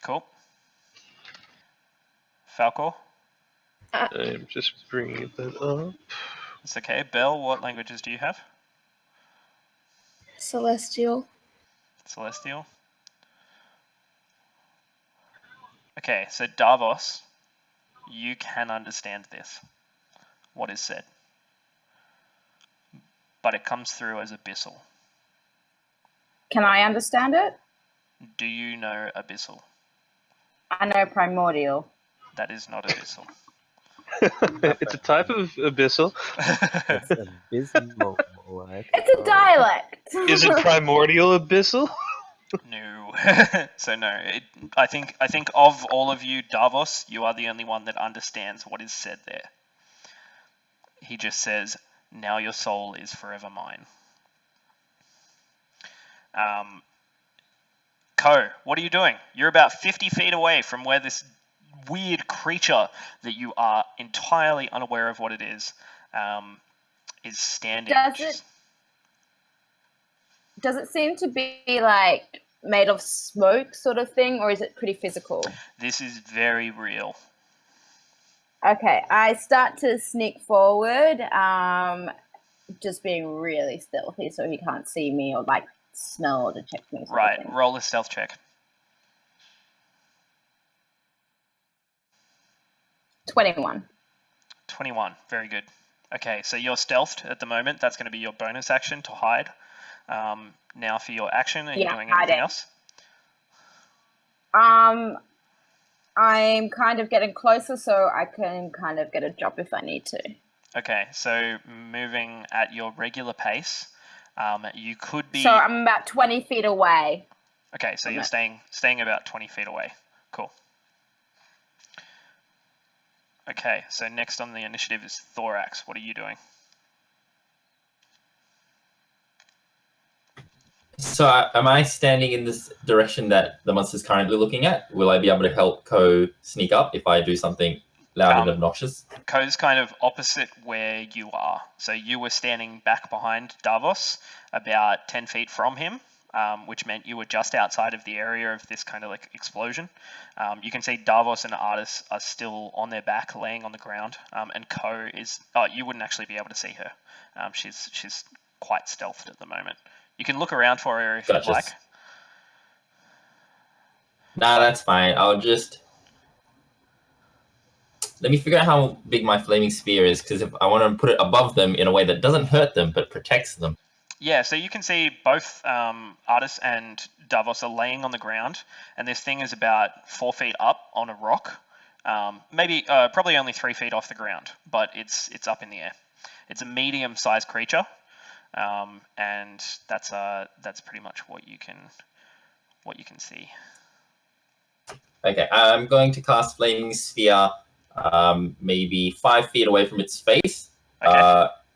Cool. Falcor? I'm just bringing that up. It's okay. Bell, what languages do you have? Celestial. Celestial. Okay, so Davos, you can understand this, what is said. But it comes through as abyssal. Can I understand it? Do you know abyssal? I know primordial. That is not abyssal. It's a type of abyssal. It's abysmal. Like, It's a dialect. Is it primordial abyssal? No. So no. I think of all of you, Davos, you are the only one that understands what is said there. He just says, "Now your soul is forever mine." Ko, what are you doing? You're about 50 feet away from where this weird creature that you are entirely unaware of what it is standing. Does it seem to be like made of smoke sort of thing, or is it pretty physical? This is very real. Okay, I start to sneak forward, just being really stealthy so he can't see me or like smell or detect me. Right, roll a stealth check. 21. 21, very good. Okay, so you're stealthed at the moment. That's going to be your bonus action to hide. Now for your action, are you doing anything else? I'm kind of getting closer so I can kind of get a jump if I need to. Okay, so moving at your regular pace, you could be... So I'm about 20 feet away. Okay, so you're staying about 20 feet away. Cool. Okay, so next on the initiative is Thorax. What are you doing? So am I standing in this direction that the monster's currently looking at? Will I be able to help Ko sneak up if I do something loud and obnoxious? Ko's kind of opposite where you are. So you were standing back behind Davos, about 10 feet from him, which meant you were just outside of the area of this kind of like explosion. You can see Davos and Artis are still on their back, laying on the ground, and Ko is... Oh, you wouldn't actually be able to see her. She's quite stealthed at the moment. You can look around for her if you'd like. Nah, that's fine. I'll just... Let me figure out how big my flaming sphere is, because if I want to put it above them in a way that doesn't hurt them, but protects them. Yeah, so you can see both Artis and Davos are laying on the ground, and this thing is about 4 feet up on a rock. Probably only 3 feet off the ground, but it's up in the air. It's a medium-sized creature. And that's pretty much what you can see. Okay, I'm going to cast Flaming Sphere, maybe 5 feet away from its face,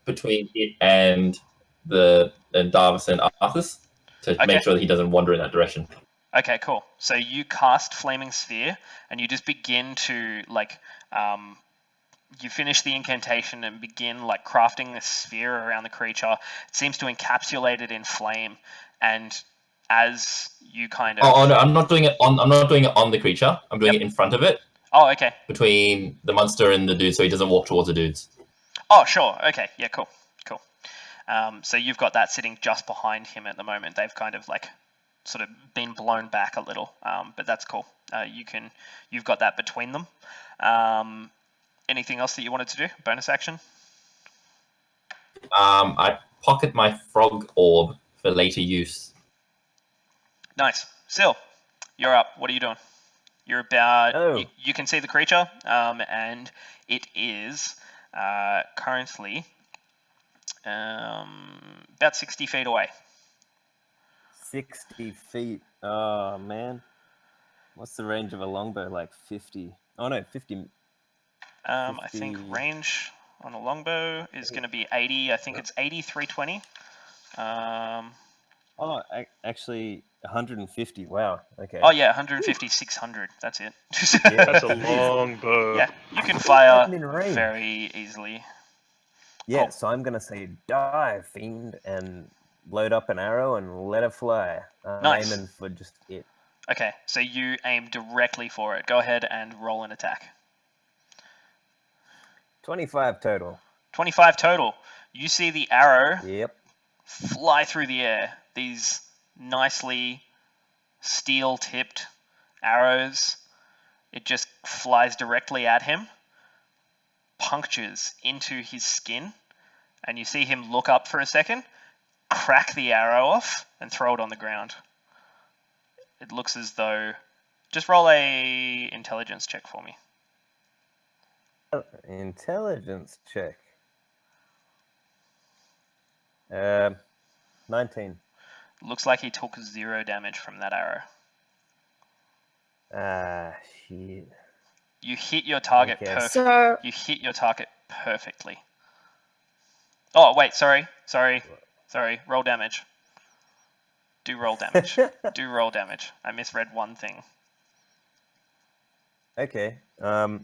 between it and Davos and Arthas, to make sure that he doesn't wander in that direction. Okay, cool. So you cast Flaming Sphere, and you just begin to you finish the incantation and begin like crafting this sphere around the creature. It seems to encapsulate it in flame, and as you kind of... Oh no, I'm not doing it on the creature. I'm doing it in front of it. Oh, okay. Between the monster and the dude, so he doesn't walk towards the dudes. Oh, sure. Okay. Yeah. Cool. So you've got that sitting just behind him at the moment. They've kind of like sort of been blown back a little, but that's cool. You've got that between them. Anything else that you wanted to do? Bonus action? I pocket my frog orb for later use. Nice. Sil, you're up. What are you doing? You're about. Oh. You can see the creature, and it is currently about 60 feet away. 60 feet. Oh, man. What's the range of a longbow? Like 50. Oh, no, 50. I think 50. range on a longbow is going to be 80. I think it's 80, 320. Oh, actually, 150. Wow. Okay. Oh, yeah, 150, 600. That's it. Yeah. That's a long bow. Yeah, you can fire I'm in range. very easily. Yeah, Cool. so I'm going to say dive, fiend, and load up an arrow and let it fly. I'm Nice. aiming for just it. Okay, so you aim directly for it. Go ahead and roll an attack. 25 total. 25 total. You see the arrow Yep. fly through the air. These nicely steel-tipped arrows. It just flies directly at him, punctures into his skin, and you see him look up for a second, crack the arrow off, and throw it on the ground. It looks as though... Just roll a intelligence check for me. Intelligence check. 19. Looks like he took 0 damage from that arrow. Ah, shit. You hit your target Okay. So You hit your target perfectly. Oh, wait, sorry. Roll damage. Do roll damage. Do roll damage. I misread one thing. Okay.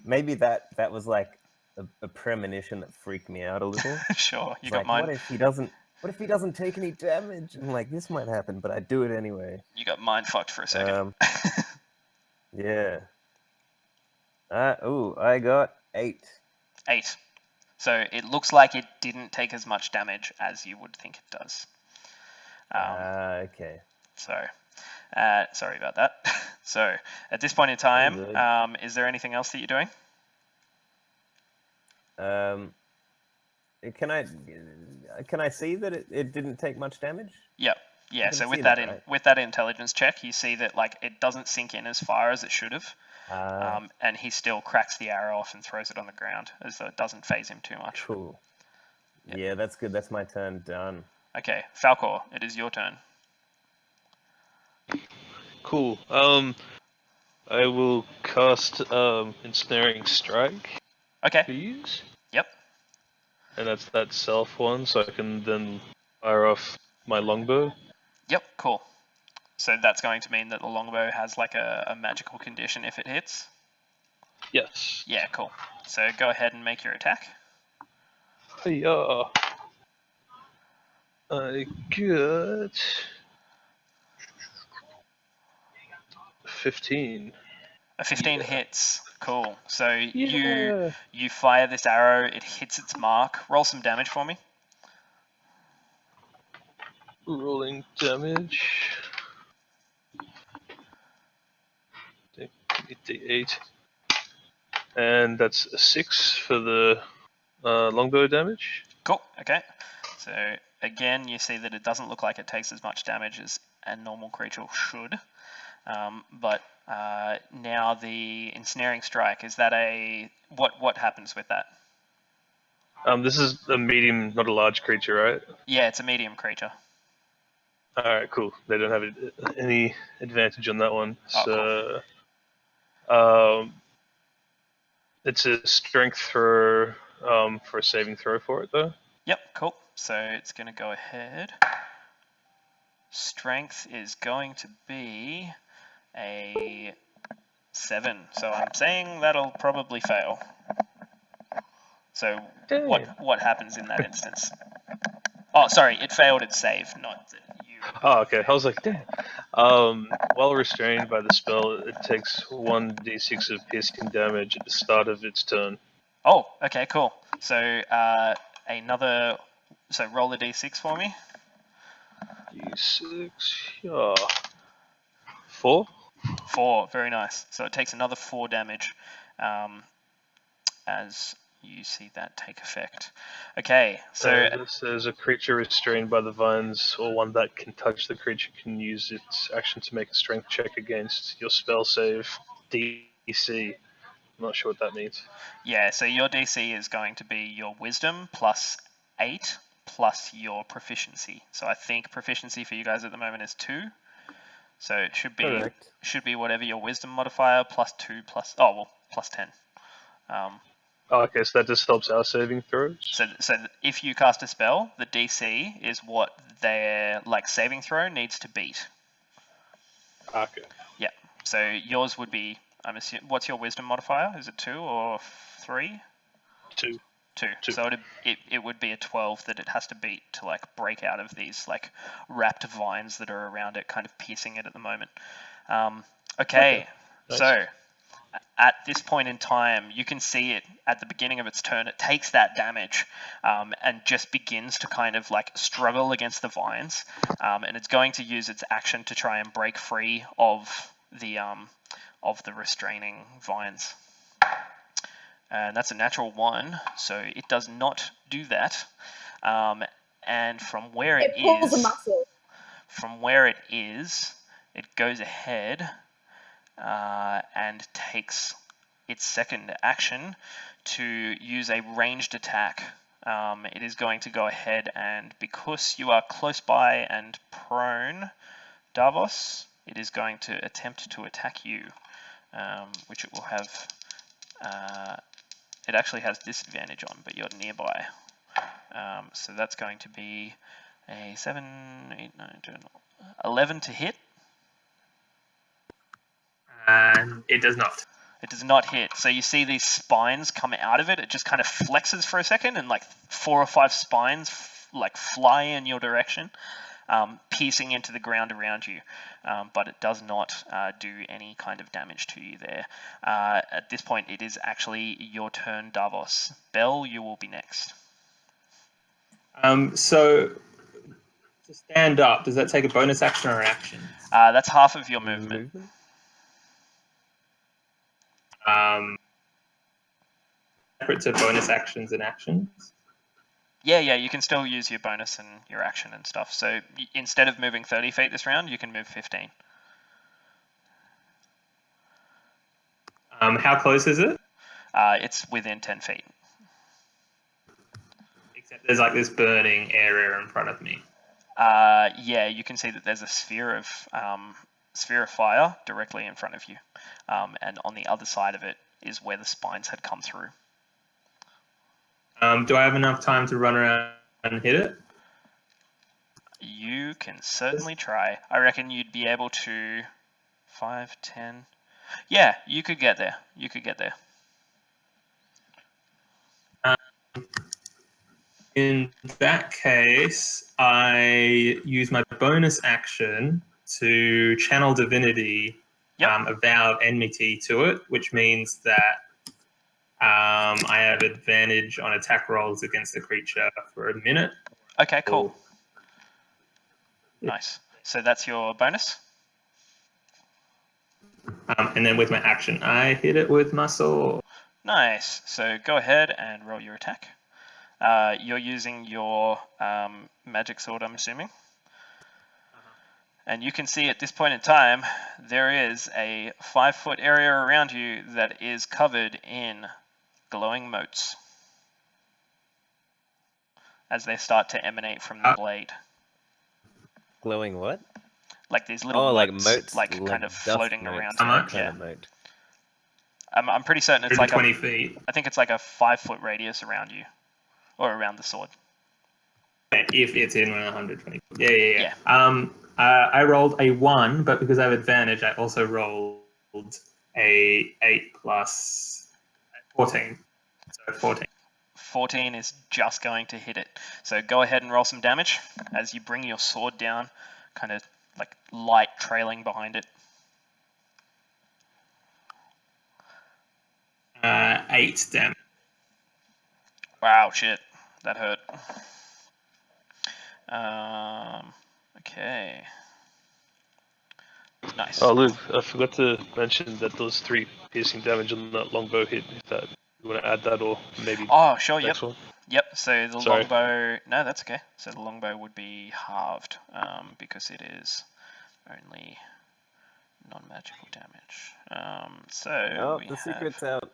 Maybe that was like a premonition that freaked me out a little. Sure, you It's got like, mine. what if he doesn't take any damage? I'm like, this might happen, but I do it anyway. You got mind fucked for a second. Yeah. I got 8. 8. So it looks like it didn't take as much damage as you would think it does. Okay. So, sorry about that. So, at this point in time, is there anything else that you're doing? Can I see that it didn't take much damage? Yep. Yeah, can so see with that, that right? with that intelligence check, you see that like it doesn't sink in as far as it should have. And he still cracks the arrow off and throws it on the ground as though it doesn't phase him too much. Cool. Yep. Yeah, that's good. That's my turn done. Okay, Falcor, it is your turn. Cool. I will cast Ensnaring Strike Okay. to use. Yep. And that's that self one, so I can then fire off my longbow. Yep, cool. So that's going to mean that the longbow has like a magical condition if it hits? Yes. Yeah, cool. So go ahead and make your attack. Yeah. I got 15. A 15 hits. Cool. So Yeah. you fire this arrow, it hits its mark. Roll some damage for me. Rolling damage. D8. And that's a 6 for the longbow damage. Cool. Okay. So again, you see that it doesn't look like it takes as much damage as a normal creature should. But now the ensnaring strike, is that a what happens with that? This is a medium, not a large creature, right? Yeah, it's a medium creature. Alright, cool. They don't have any advantage on that one. Oh, So, it's a strength for a saving throw for it, though. Yep, cool. So it's going to go ahead. Strength is going to be a 7. So I'm saying that'll probably fail. So Damn. what happens in that instance? Oh, sorry, it failed its save, not that you. Oh, okay. I was like, damn. While restrained by the spell, it takes 1d6 of piercing damage at the start of its turn. Oh, okay, cool. So roll a d6 for me. D6, yeah. 4. 4, very nice. So it takes another 4 damage as you see that take effect. Okay, so this says a creature restrained by the vines or one that can touch the creature can use its action to make a strength check against your spell save DC. I'm not sure what that means. yeah, so your DC is going to be your wisdom plus 8 plus your proficiency. So I think proficiency for you guys at the moment is 2. So it should be whatever your wisdom modifier plus 2 plus plus 10. Okay, so that just helps our saving throws. So if you cast a spell, the DC is what their saving throw needs to beat. Okay. Yeah. So yours would be, I'm assuming, what's your wisdom modifier? Is it 2 or 3? 2. 2. So it would be a 12 that it has to beat to break out of these wrapped vines that are around it, kind of piercing it at the moment. Okay. Nice. So at this point in time, you can see it at the beginning of its turn. It takes that damage and just begins to kind of struggle against the vines, and it's going to use its action to try and break free of the restraining vines. And that's a natural 1, so it does not do that. And from where it pulls a is, muscle. it goes ahead and takes its second action to use a ranged attack. It is going to go ahead and, because you are close by and prone, Davos, it is going to attempt to attack you, which it will have. It actually has disadvantage on, but you're nearby. So that's going to be a 7, 8, 9, 10, 11 to hit. And it does not. It does not hit. So you see these spines come out of it. It just kind of flexes for a second, and 4 or 5 spines fly in your direction, piercing into the ground around you. But it does not do any kind of damage to you there. At this point, it is actually your turn, Davos. Bell, you will be next. So to stand up, does that take a bonus action or an action? That's half of your movement. Separate to bonus actions and actions. Yeah, you can still use your bonus and your action and stuff. So instead of moving 30 feet this round, you can move 15. How close is it? It's within 10 feet. Except there's this burning area in front of me. Yeah, you can see that there's a sphere of fire directly in front of you, and on the other side of it is where the spines had come through. Do I have enough time to run around and hit it? You can certainly try. I reckon you'd be able to 5, 10. Yeah, you could get there. In that case, I use my bonus action to channel divinity, a vow of enmity to it, which means that I have advantage on attack rolls against the creature for a minute. Okay, cool. Nice. So that's your bonus? And then with my action, I hit it with my sword. Nice. So go ahead and roll your attack. You're using your magic sword, I'm assuming. And you can see at this point in time, there is a 5-foot area around you that is covered in glowing motes as they start to emanate from the blade. Glowing what? Like these little motes, kind of floating motes, around. That kind of mote. I'm pretty certain it's 20 feet. I think it's a 5-foot radius around you, or around the sword. If it's in 120. Yeah. I rolled a 1, but because I have advantage, I also rolled a 8 plus 14. So 14. 14 is just going to hit it. So go ahead and roll some damage as you bring your sword down, kind of light trailing behind it. 8 damage. Wow, shit. That hurt. Okay. Nice. Oh, Luke, I forgot to mention that those 3 piercing damage on that longbow hit. If that you want to add that, or maybe Oh, sure. next one. Yep. So the Sorry. longbow. No, that's okay. So the longbow would be halved because it is only non-magical damage. So Oh, we the have... secret's out.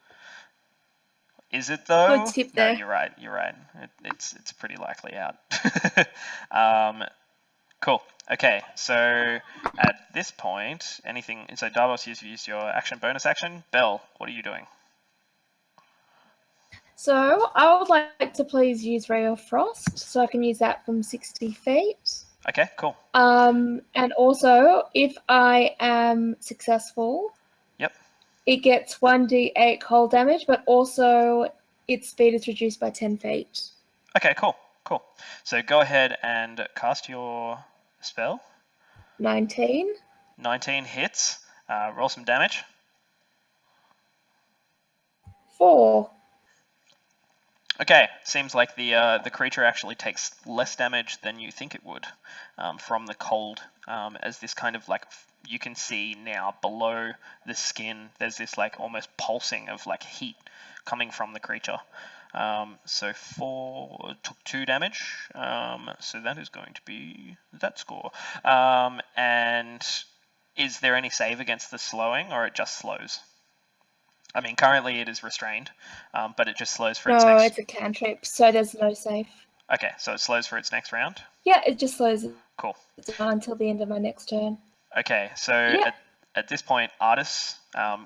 Is it though? Good tip No, there. you're right. You're right. It's pretty likely out. Cool. Okay. So at this point, anything. So Davos, you've used your action, bonus action. Belle, what are you doing? So I would like to please use Ray of Frost, so I can use that from 60 feet. Okay. Cool. And also, if I am successful, Yep. it gets 1d8 cold damage, but also its speed is reduced by 10 feet. Okay. Cool. Cool. So go ahead and cast your spell. 19. 19 hits. Roll some damage. 4. Okay, seems like the creature actually takes less damage than you think it would from the cold, as this kind of like you can see now below the skin. There's this like almost pulsing of like heat coming from the creature. So 4 took 2 damage. So that is going to be that score. And is there any save against the slowing, or it just slows? I mean, currently it is restrained, but it just slows for its No, next... it's a cantrip, so there's no save. Okay, so it slows for its next round? Yeah, it just slows it Cool. down until the end of my next turn. Okay, so Yeah. at this point, Artis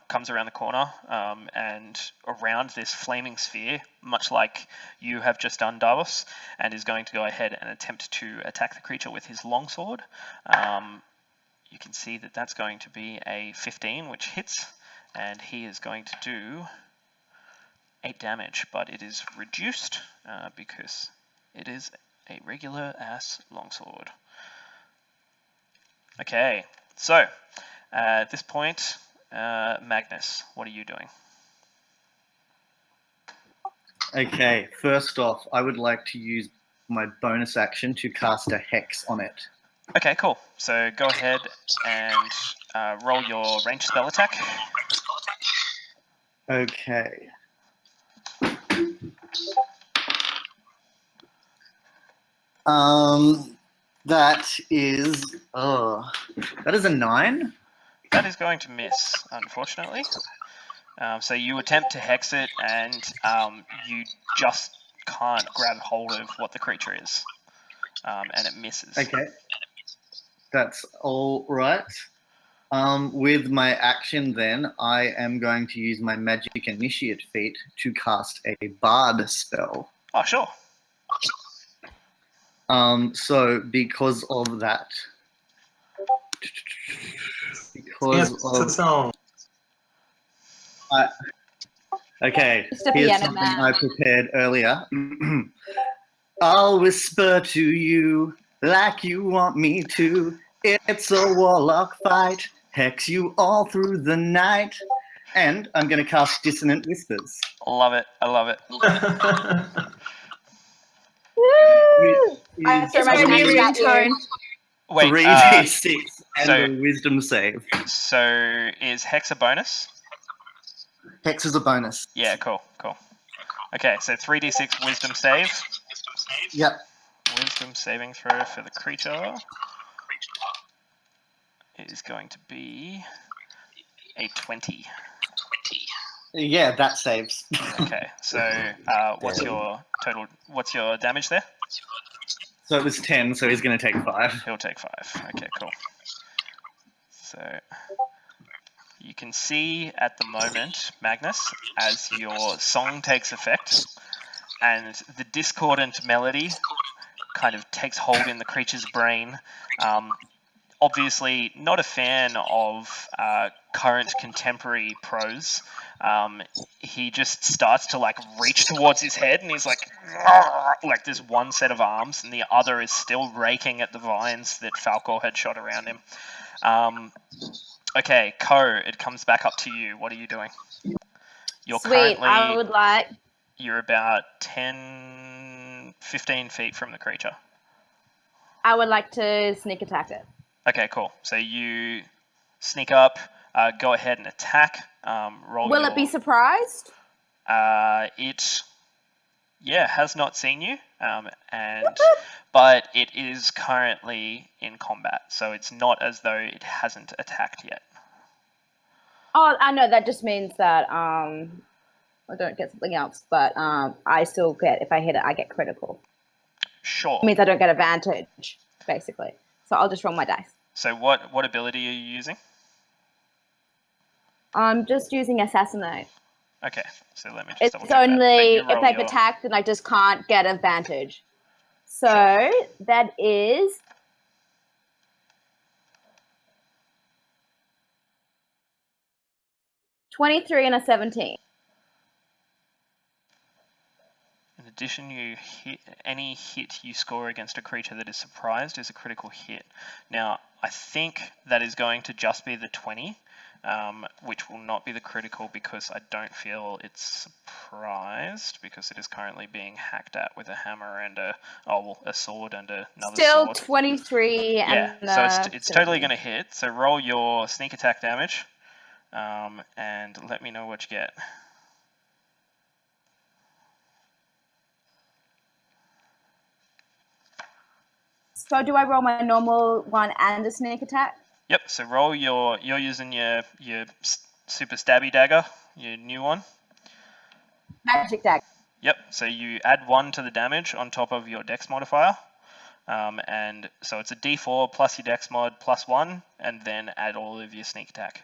comes around the corner and around this flaming sphere, much like you have just done, Davos, and is going to go ahead and attempt to attack the creature with his longsword. You can see that that's going to be a 15, which hits, and he is going to do 8 damage, but it is reduced because it is a regular ass longsword. Okay, so at this point, Magnus, what are you doing? Okay, first off, I would like to use my bonus action to cast a hex on it. Okay, cool. So go ahead and roll your ranged spell attack. Okay. That is that is a 9. That is going to miss, unfortunately. So you attempt to hex it, and you just can't grab hold of what the creature is, and it misses. Okay, that's all right. With my action, then I am going to use my magic initiate feat to cast a bard spell. Oh, sure. So because of that, okay, Just a here's piano something man. I prepared earlier. I'll whisper to you like you want me to. It's a warlock fight. Hex you all through the night. And I'm going to cast Dissonant Whispers. Love it. I love it. Woo! I throw It's my my new candy at you. ringtone. Wait, 3d6 and so- a wisdom save. So is hex a bonus? Hex is a bonus. Yeah, cool. Okay, so 3d6 wisdom save. Yep. Wisdom saving throw for the creature is going to be a 20. Yeah, that saves. Okay, so what's your total? What's your damage there? So it was 10, so he's going to take 5. He'll take 5. Okay, cool. So you can see at the moment, Magnus, as your song takes effect and the discordant melody kind of takes hold in the creature's brain. Obviously not a fan of current contemporary prose. He just starts to like reach towards his head, and he's like this one set of arms, and the other is still raking at the vines that Falcor had shot around him. Okay, Ko, it comes back up to you. What are you doing? You're Sweet. currently, I would like. you're about 10, 15 feet from the creature. I would like to sneak attack it. Okay, cool. So you sneak up, go ahead and attack. Will it be surprised? It has not seen you, but it is currently in combat, so it's not as though it hasn't attacked yet. Oh, I know. That just means that I don't get something else, but I still get, if I hit it, I get critical. Sure. It means I don't get advantage, basically. So I'll just roll my dice. So what ability are you using? I'm just using Assassinate. Okay, so let me just It's double check only that. if they've attacked, then I just can't get advantage. So that is 23 and a 17. In addition, any hit you score against a creature that is surprised is a critical hit. Now, I think that is going to just be the 20, which will not be the critical because I don't feel it's surprised because it is currently being hacked at with a hammer and a sword and another Still sword. 23 and so it's totally going to hit. So roll your sneak attack damage and let me know what you get. So do I roll my normal one and a sneak attack? Yep, so roll you're using your super stabby dagger, your new one. Magic dagger. Yep, so you add 1 to the damage on top of your dex modifier. And so it's a d4 plus your dex mod plus 1, and then add all of your sneak attack.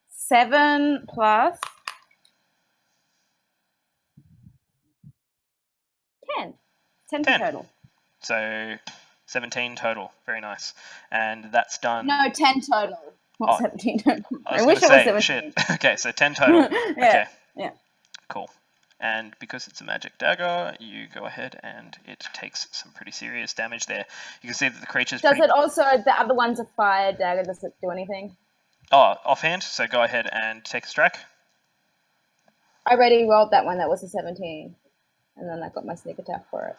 Seven plus 10. 10 total. So 17 total. Very nice. And that's done. No, 10 total. Not 17 total. I wish it was 17. Shit. Okay, so 10 total. Okay. Yeah. Cool. And because it's a magic dagger, you go ahead and it takes some pretty serious damage there. You can see that the creature's Does it also, the other one's a fire dagger, does it do anything? Oh, offhand, so go ahead and take a strike. I already rolled that one, that was a 17. And then I got my sneak attack for it.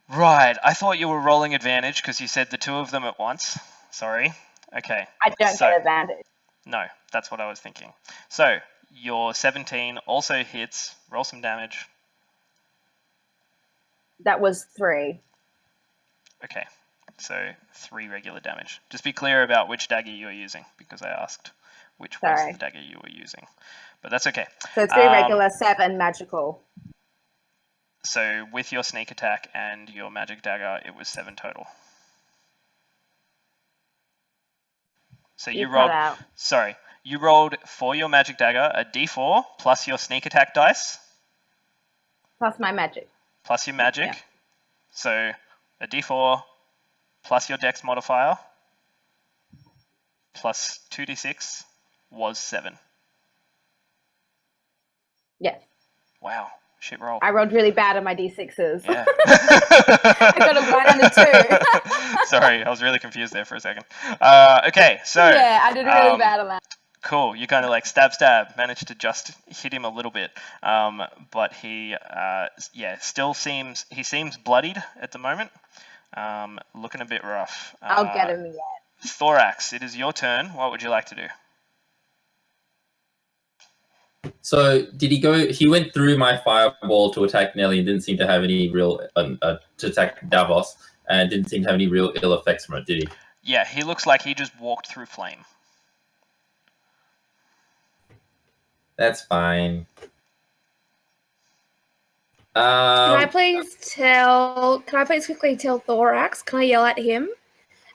Right, I thought you were rolling advantage because you said the two of them at once. Sorry. Okay. I don't get advantage. No, that's what I was thinking. So, your 17 also hits. Roll some damage. That was 3. Okay, so 3 regular damage. Just be clear about which dagger you are using, because I asked which was the dagger you were using. But that's okay. So 3 regular, 7 magical. So with your sneak attack and your magic dagger, it was 7 total. So you rolled. Sorry, you rolled for your magic dagger a d4 plus your sneak attack dice. Plus my magic. Plus your magic. Yeah. So a d4 plus your dex modifier plus 2d6 was 7. Yeah. Wow. Shit roll. I rolled really bad on my d6s. Yeah. I got a 1 and a 2. Sorry, I was really confused there for a second. Okay, so... Yeah, I did really bad on that. Cool, you kind of like stab, managed to just hit him a little bit. But he, still seems bloodied at the moment. Looking a bit rough. I'll get him yet. Thorax, it is your turn. What would you like to do? So did he go? He went through my fireball to attack Nelly and didn't seem to have any real to attack Davos and didn't seem to have any real ill effects from it, did he? Yeah, he looks like he just walked through flame. That's fine. Can I please quickly tell Thorax? Can I yell at him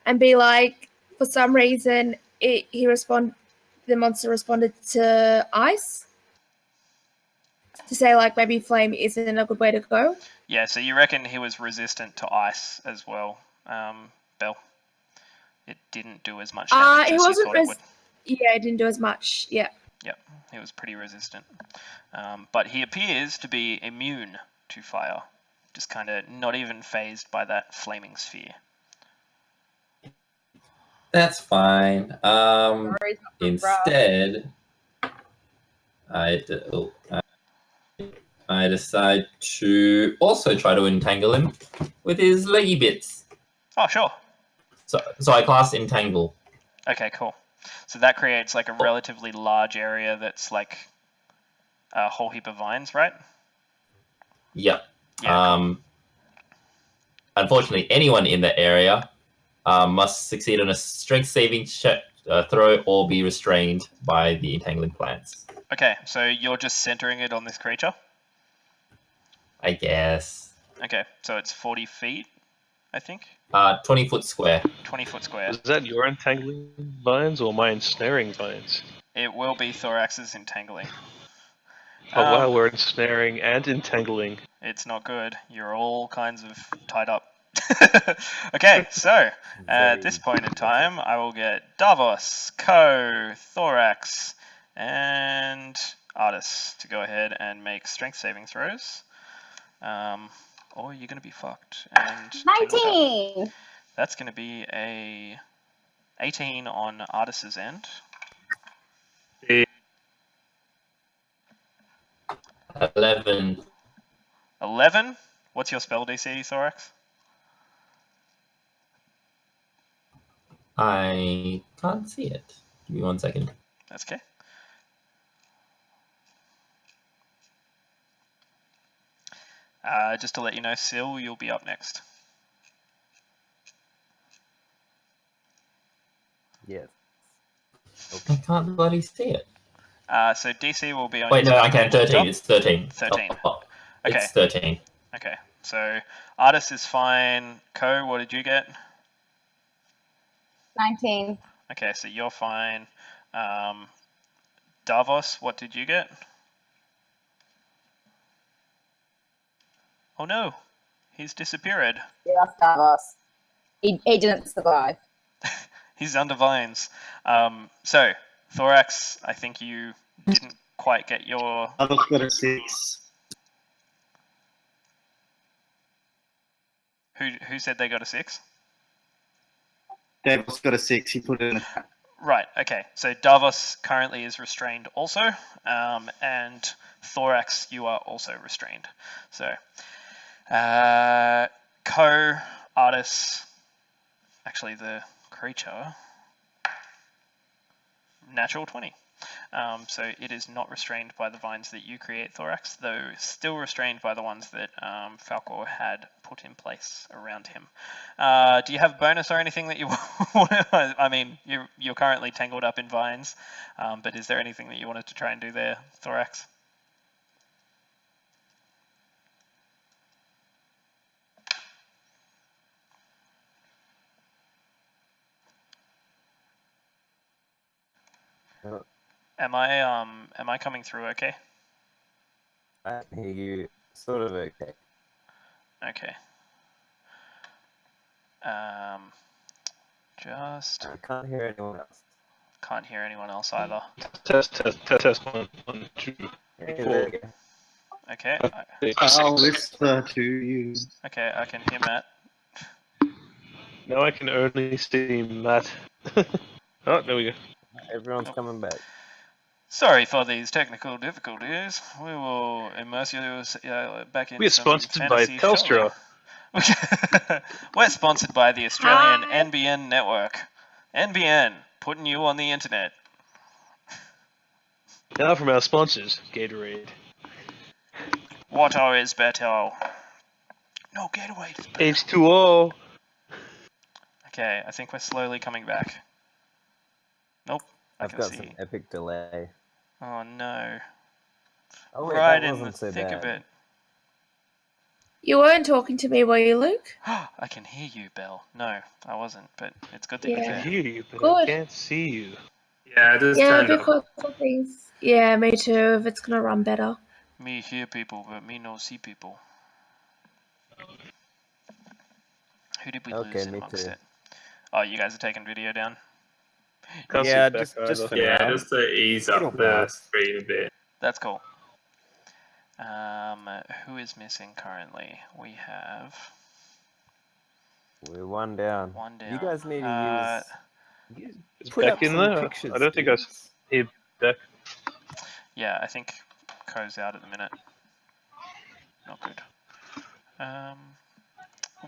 and be like, for some reason, the monster responded to ice? To say, like, maybe flame isn't a good way to go? Yeah, so you reckon he was resistant to ice as well, Belle? It didn't do as much damage as you thought it would. Yeah, it didn't do as much, yeah. Yep, he was pretty resistant. But he appears to be immune to fire. Just kind of not even phased by that flaming sphere. That's fine. Instead, I decide to also try to entangle him with his leggy bits. Oh, sure. So I cast Entangle. Okay, cool. So that creates like a relatively large area that's like a whole heap of vines, right? Yep. Yeah, cool. Unfortunately, anyone in the area must succeed on a strength saving throw or be restrained by the entangling plants. Okay, so you're just centering it on this creature? I guess. Okay, so it's 40 feet, I think? 20-foot square. 20-foot square. Is that your entangling vines or my ensnaring vines? It will be Thorax's entangling. Oh wow, we're ensnaring and entangling. It's not good. You're all kinds of tied up. Okay, so at this point in time, I will get Davos, Ko, Thorax, and Artis to go ahead and make strength saving throws. Or you're going to be fucked. And 19! that's going to be a 18 on Artis's end. 11. 11? What's your spell DC, Thorax? I can't see it. Give me 1 second. That's okay. Just to let you know, Sil, you'll be up next. Yes. I can't bloody see it. So DC will be on. Wait, no, I can. 13. Top? It's 13. 13. Oh, Okay. It's 13. Okay. So Artis is fine. Ko, what did you get? 19. Okay, so you're fine. Davos, what did you get? Oh no, he's disappeared. We lost Davos. He didn't survive. He's under vines. So, Thorax, I think you didn't quite get your... I looked at a 6. Who said they got a 6? David's got a 6. He put it in the chat. Right, okay. So Davos currently is restrained also, and Thorax, you are also restrained. So, Ko, Artis, actually the creature, natural 20. So it is not restrained by the vines that you create, Thorax, though still restrained by the ones that Falcor had put in place around him. Do you have a bonus or anything that you want to... I mean, you're currently tangled up in vines, but is there anything that you wanted to try and do there, Thorax? Am I coming through okay? I can hear you sort of okay. Okay. Just I can't hear anyone else. can't hear anyone else either. Test 1, 2, Hey, 4. there you go. Okay. I'll whisper to you. Okay, I can hear Matt. Now I can only see Matt. Oh, there we go. Everyone's coming back. Sorry for these technical difficulties. We will immerse you back in We are some sponsored by fantasy Telstra. show. We're sponsored by the Australian Hi. NBN network. NBN, putting you on the internet. Now from our sponsors, Gatorade. Water is better. No, Gatorade is better. H2O. Okay, I think we're slowly coming back. Nope, I I've can got see. some epic delay. Oh no. Oh wait, Right that in the wasn't so thick bad. of it. You weren't talking to me, were you, Luke? I can hear you, Belle. No, I wasn't, but it's good that you're I Yeah. there. hear you, but I Good. can't see you. Yeah, I just Yeah, turned up. because of things. Yeah, me too. If it's gonna run better. Me hear people, but me no see people. Who did we Okay, lose me amongst too. it? Oh, you guys are taking video down? Can't see Yeah, it back just either. for Yeah, now. just to ease It'll up the pass. screen a bit. That's cool. Who is missing currently? We have We're one down. one down. You guys need to It's put back up in some there. pictures. I don't think I dudes. see back. Yeah, I think Ko's out at the minute.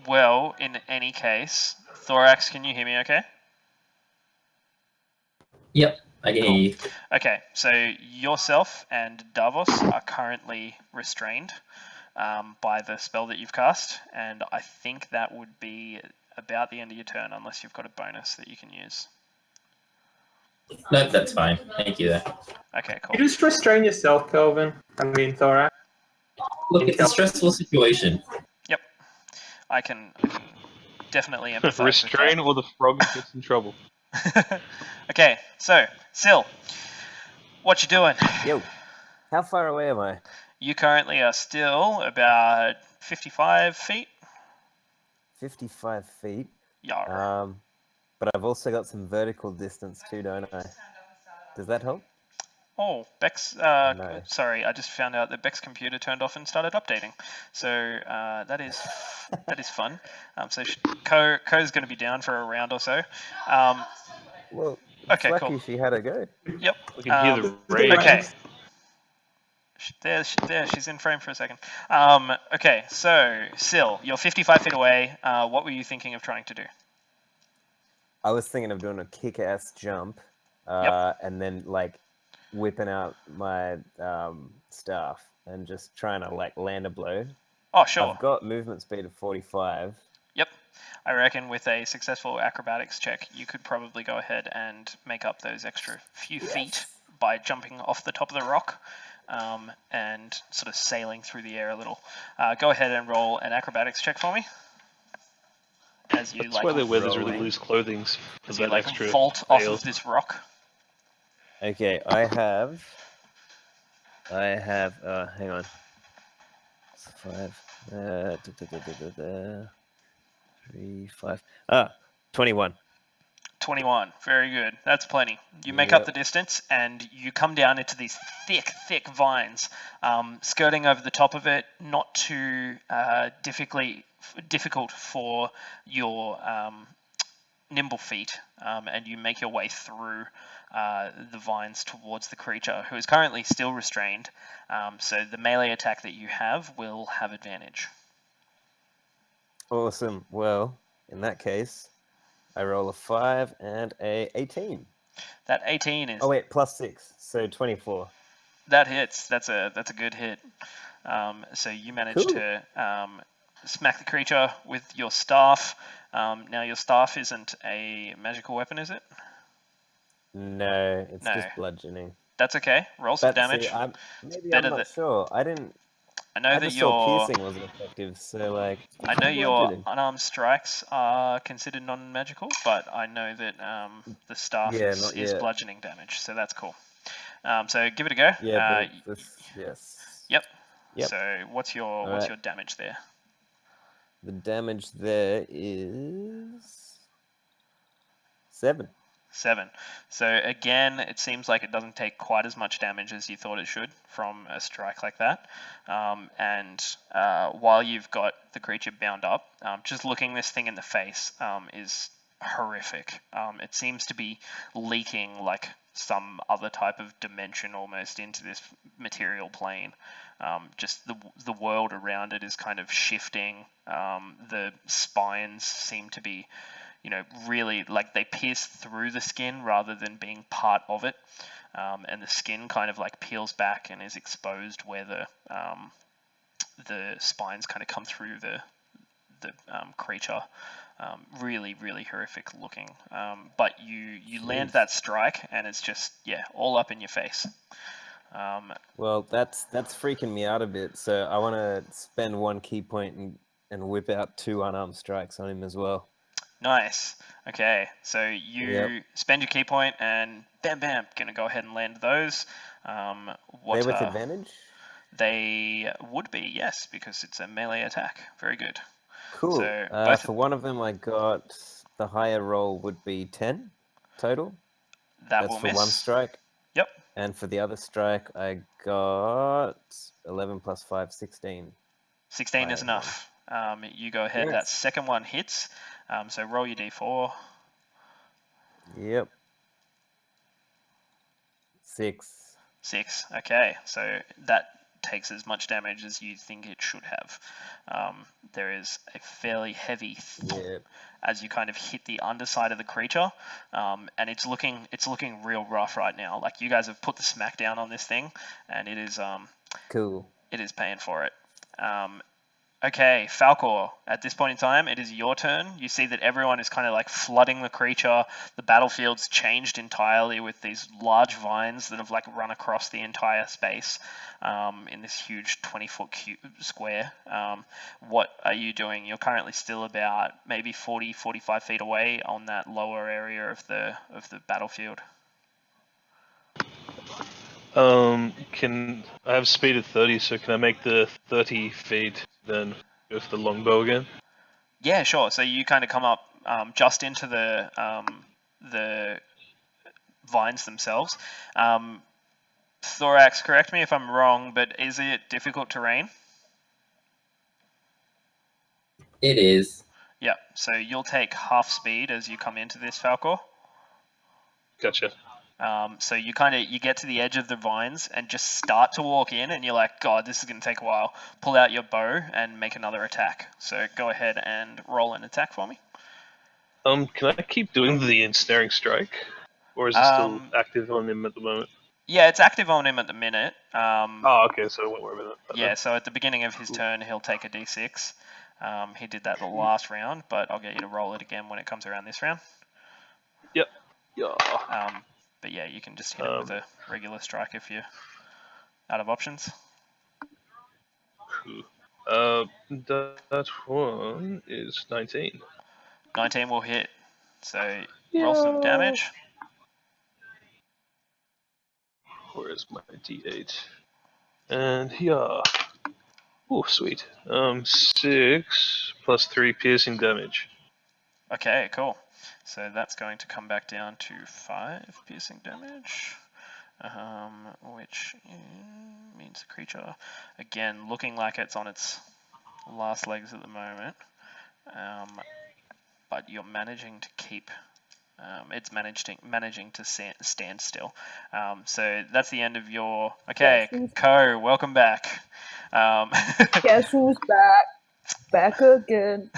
Well, in any case, Thorax, can you hear me okay? Yep, I can hear you. Okay, so yourself and Davos are currently restrained by the spell that you've cast, and I think that would be about the end of your turn, unless you've got a bonus that you can use. No, that's fine. Thank you there. Okay, cool. You just restrain yourself, Kelvin. I mean, Thorax. Look, it's a stressful situation. Yep, I can definitely empathize Restrain or the frog gets in trouble. with that. Okay, so Sil, what you doing? Yo, how far away am I? You currently are still about 55 feet. 55 feet. Yeah. But I've also got some vertical distance too, don't I? Does that help? Oh, Beck's. No. Sorry, I just found out that Beck's computer turned off and started updating. So that is fun. So Ko's going to be down for a round or so. Well, it's Okay, lucky cool. she had a go. Yep. We can hear the rain. Okay. There, she's in frame for a second. Okay, so Sil, you're 55 feet away. What were you thinking of trying to do? I was thinking of doing a kick-ass jump, Yep. and then like whipping out my staff and just trying to like land a blow. Oh, sure. I've got movement speed of 45. Yep. I reckon with a successful acrobatics check, you could probably go ahead and make up those extra few feet by jumping off the top of the rock and sort of sailing through the air a little. Go ahead and roll an acrobatics check for me. As you That's why they wear those really rolling. loose clothing for as you that like extra vault off fail. of this rock. Okay, I have. Hang on. 5. 3, 5. 21. 21. Very good. That's plenty. You make up Yep. the distance and you come down into these thick vines, skirting over the top of it, not too difficult for your nimble feet, and you make your way through the vines towards the creature, who is currently still restrained. So the melee attack that you have will have advantage. Awesome. Well, in that case, I roll a 5 and a 18. That 18 is... Oh wait, plus 6, so 24. That hits. That's a good hit. So you manage to smack the creature with your staff. Now your staff isn't a magical weapon, is it? No, it's No. just bludgeoning. That's okay. Roll some damage. See, I'm better not sure. I know that just saw your piercing wasn't effective, so like. I know your bludgeoning. unarmed strikes are considered non-magical, but I know that the staff is bludgeoning damage, so that's cool. So give it a go. Yeah, but yes. Yep. Yep. So what's your damage there? The damage there is 7. 7. So again, it seems like it doesn't take quite as much damage as you thought it should from a strike like that. And while you've got the creature bound up, just looking this thing in the face is horrific. It seems to be leaking like some other type of dimension almost into this material plane. Just the world around it is kind of shifting. The spines seem to be really like they pierce through the skin rather than being part of it, and the skin kind of like peels back and is exposed where the spines kind of come through the creature. Really horrific looking, but you land that strike and it's just all up in your face. Well, that's freaking me out a bit, so I want to spend 1 key point and whip out 2 unarmed strikes on him as well. Nice. Okay, so you spend your key point and bam, gonna go ahead and land those. They with advantage? They would be, yes, because it's a melee attack. Very good. Cool. So for one of them, I got the higher roll would be 10 total. That's will miss. For 1 strike. Yep. And for the other strike, I got 11 plus 5, 16. 16 is enough. You go ahead. Yes. That second one hits. So roll your d4. Yep. 6. 6. Okay. So that takes as much damage as you think it should have. There is a fairly heavy as you kind of hit the underside of the creature, and it's looking real rough right now. Like, you guys have put the smack down on this thing, and it is Cool. it is paying for it. Okay, Falcor, at this point in time, it is your turn. You see that everyone is kind of like flooding the creature. The battlefield's changed entirely with these large vines that have like run across the entire space in this huge 20-foot square. What are you doing? You're currently still about maybe 40, 45 feet away on that lower area of the battlefield. Can I have speed at 30? So can I make the 30 feet then with the longbow again? Yeah, sure. So you kind of come up just into the vines themselves. Thorax, correct me if I'm wrong, but is it difficult terrain? It is. Yeah. So you'll take half speed as you come into this, Falcor. Gotcha. So you get to the edge of the vines and just start to walk in, and you're like, God, this is going to take a while. Pull out your bow and make another attack. So go ahead and roll an attack for me. Can I keep doing the ensnaring strike, or is it still active on him at the moment? Yeah, it's active on him at the minute. Oh, okay, so I won't worry about that. Yeah, so at the beginning of his turn, he'll take a d6. He did that the last round, but I'll get you to roll it again when it comes around this round. Yep. Yeah. But yeah, you can just hit it with a regular strike if you're out of options. Cool. That one is 19. 19 will hit. So roll some damage. Where's my d8? And yeah. Oh, sweet. 6 plus 3 piercing damage. Okay, cool. So that's going to come back down to 5 piercing damage, which means the creature, again, looking like it's on its last legs at the moment, but you're managing to keep. It's managing to stand still. So that's the end of your. Okay, Co, welcome back. Guess who's back? Back again.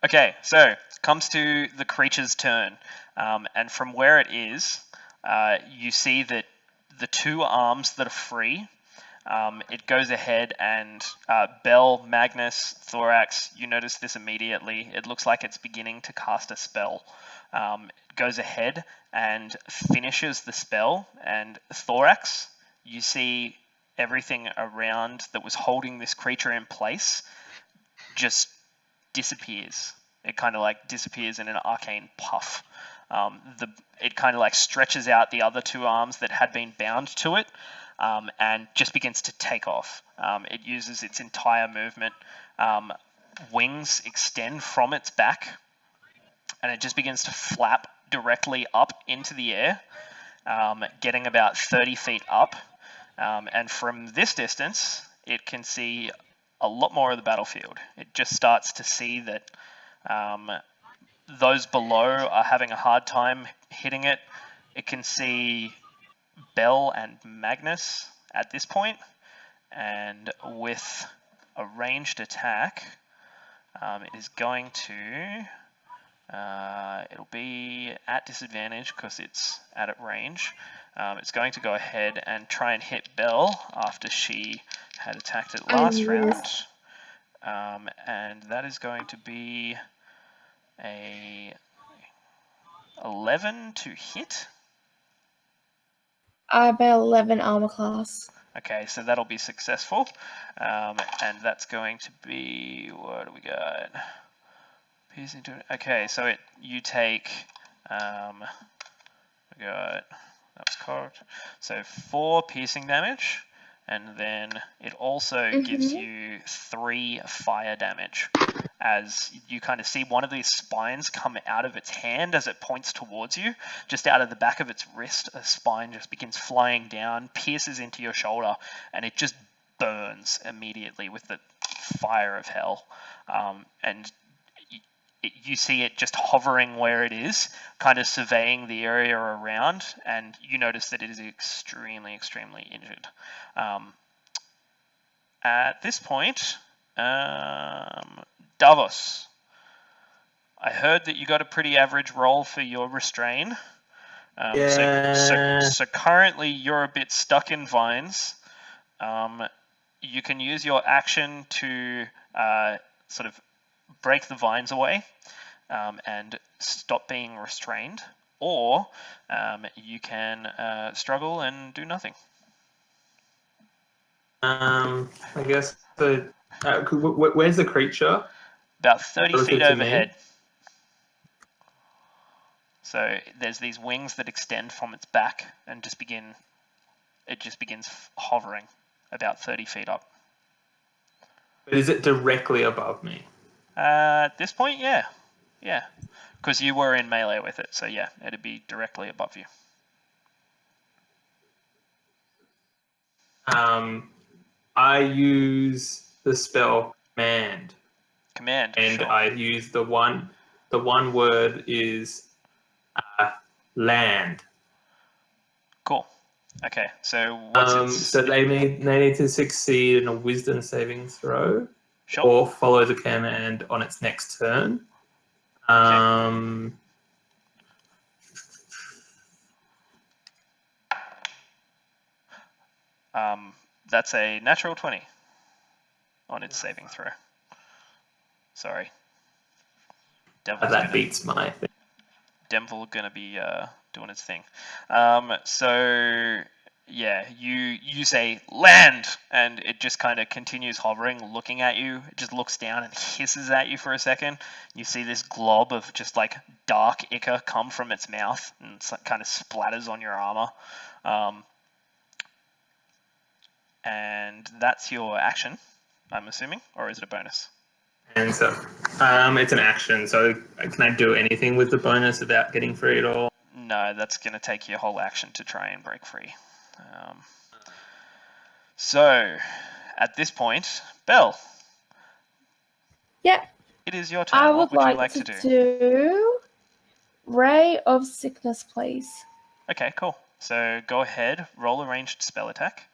Okay, so comes to the creature's turn, and from where it is, you see that the two arms that are free. It goes ahead and Bell, Magnus, Thorax, you notice this immediately. It looks like it's beginning to cast a spell. It goes ahead and finishes the spell, and Thorax, you see everything around that was holding this creature in place just disappears. It kind of like disappears in an arcane puff. It kind of like stretches out the other two arms that had been bound to it, and just begins to take off. It uses its entire movement. Wings extend from its back, and it just begins to flap directly up into the air, getting about 30 feet up. And from this distance, it can see a lot more of the battlefield. It just starts to see that those below are having a hard time hitting it. It can see Bell and Magnus at this point, and with a ranged attack, it is going to, it'll be at disadvantage because it's at range. It's going to go ahead and try and hit Bell after she had attacked it last round. And that is going to be a 11 to hit. I'm at 11 armor class. Okay, so that'll be successful. And that's going to be, what do we got? Okay, so you take, we got, that was correct. So 4 piercing damage, and then it also gives you 3 fire damage. As you kind of see one of these spines come out of its hand as it points towards you, just out of the back of its wrist, a spine just begins flying down, pierces into your shoulder, and it just burns immediately with the fire of hell. And you see it just hovering where it is, kind of surveying the area around, and you notice that it is extremely, extremely injured. At this point, Davos, I heard that you got a pretty average roll for your restrain. So currently you're a bit stuck in vines. You can use your action to sort of break the vines away and stop being restrained, or you can struggle and do nothing. I guess where's the creature? About 30 Relative feet to overhead. me? So there's these wings that extend from its back and it just begins hovering about 30 feet up. But is it directly above me? At this point, yeah. Yeah. Because you were in melee with it, so yeah, it'd be directly above you. I use the spell command. Command, and sure. I use the one word is land. Cool. Okay, so what's its... So they need to succeed in a wisdom saving throw, Sure. or follow the command on its next turn. Okay. That's a natural 20 on its saving throw. Sorry. That beats my thing. Denville gonna be doing its thing. So yeah, you say land, and it just kind of continues hovering, looking at you. It just looks down and hisses at you for a second. You see this glob of just like dark ichor come from its mouth, and it kind of splatters on your armor. And that's your action, I'm assuming, or is it a bonus? And so it's an action, so can I do anything with the bonus without getting free at all? No, that's going to take your whole action to try and break free. So, at this point, Belle. Yeah. It is your turn. I What would you like to do? Ray of Sickness, please. Okay, cool. So go ahead, roll a ranged spell attack.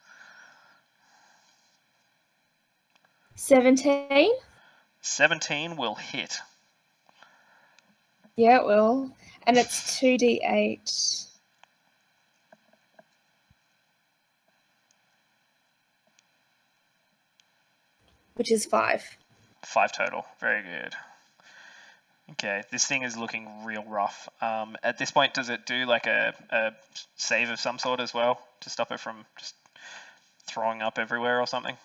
17. 17 will hit. Yeah, it will. And it's 2d8. Which is 5. 5 total. Very good. Okay, this thing is looking real rough. At this point, does it do like a save of some sort as well to stop it from just throwing up everywhere or something?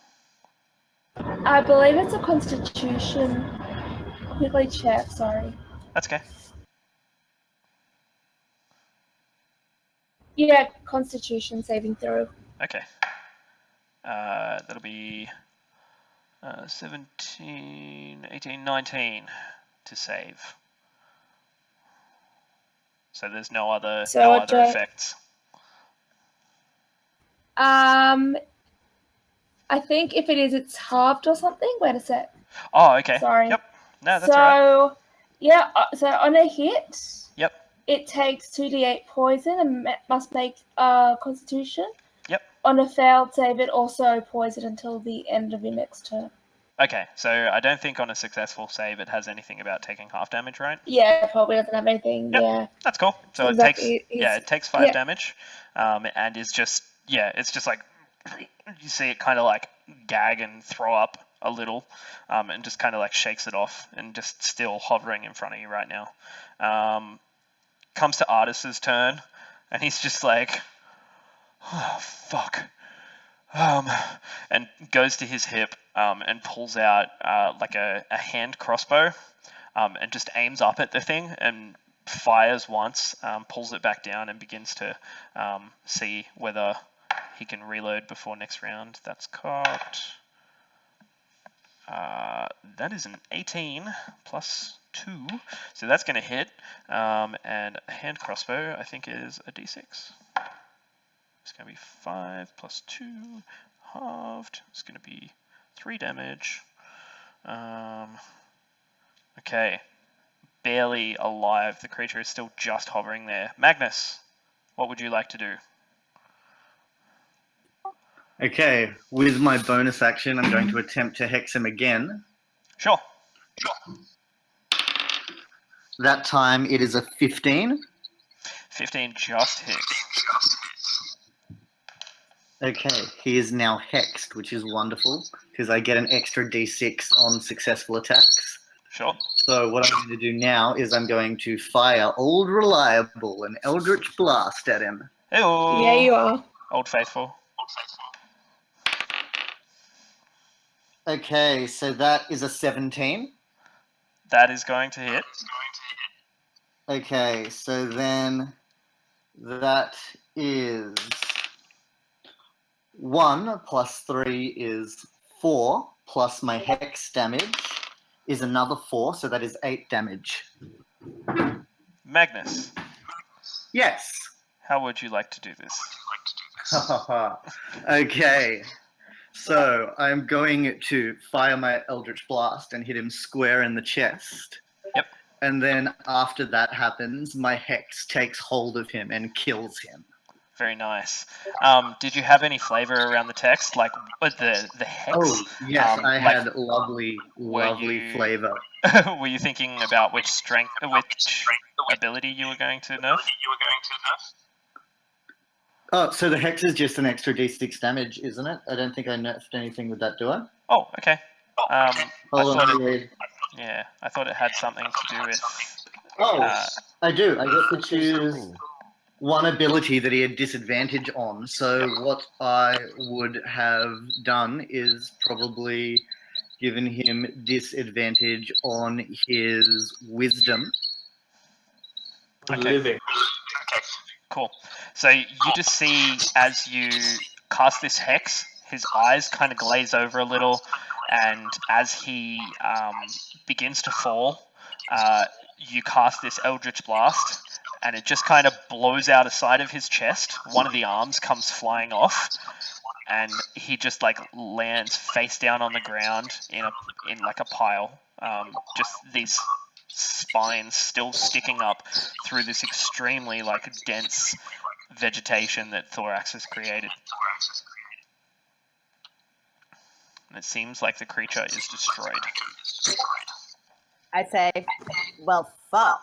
I believe it's a Constitution. Quickly check, sorry. That's okay. Yeah, Constitution saving throw. Okay. That'll be 17, 18, 19 to save. So there's no other effects. I think if it is, it's halved or something. Wait a sec. Oh, okay. Sorry. Yep. No, that's right. Yeah, so on a hit, yep, it takes 2d8 poison and must make Constitution. Yep. On a failed save, it also poison until the end of your next turn. Okay, so I don't think on a successful save it has anything about taking half damage, right? Yeah, it probably doesn't have anything. Yep. Yeah. That's cool. So exactly. it takes 5 damage, and is just it's just like you see it kind of like gag and throw up a little, and just kind of like shakes it off and just still hovering in front of you right now. Comes to Artis's turn, and he's just like, oh, fuck. And goes to his hip and pulls out like a hand crossbow and just aims up at the thing and fires once, pulls it back down and begins to see whether he can reload before next round. That's cocked. That is an 18 plus 2, so that's going to hit. And a hand crossbow, I think, is a d6. It's going to be 5 plus 2 halved. It's going to be 3 damage. Okay. barely alive. The creature is still just hovering there. Magnus, what would you like to do? Okay, with my bonus action, I'm going to attempt to hex him again. Sure. That time it is a 15. 15 just hits. Okay, he is now hexed, which is wonderful, because I get an extra d6 on successful attacks. Sure. So what I'm going to do now is I'm going to fire Old Reliable, an Eldritch Blast at him. Hey-oh. Yeah, you are. Old Faithful. Okay, so that is a 17. That is going to hit. Okay, so then that is 1 plus 3 is 4, plus my hex damage is another 4, so that is 8 damage. Magnus, Yes. how would you like to do this? Okay. So I'm going to fire my Eldritch Blast and hit him square in the chest. Yep. And then after that happens, my hex takes hold of him and kills him. Very nice. Did you have any flavor around the text, like the hex? Oh, yes, I like, had lovely flavor. Were you thinking about which ability you were going to nerf? Oh, so the hex is just an extra d6 damage, isn't it? I don't think I nerfed anything with that, do I? Oh, okay. I Hold on, yeah, I thought it had something to do with. I do. I get to choose one ability that he had disadvantage on. So what I would have done is probably given him disadvantage on his wisdom. Okay. Living. Cool. So you just see as you cast this hex, his eyes kind of glaze over a little, and as he begins to fall, you cast this Eldritch Blast, and it just kind of blows out a side of his chest. One of the arms comes flying off, and he just like lands face down on the ground in like a pile. Just these spines still sticking up through this extremely like dense vegetation that Thorax has created. And it seems like the creature is destroyed. I say, well, fuck.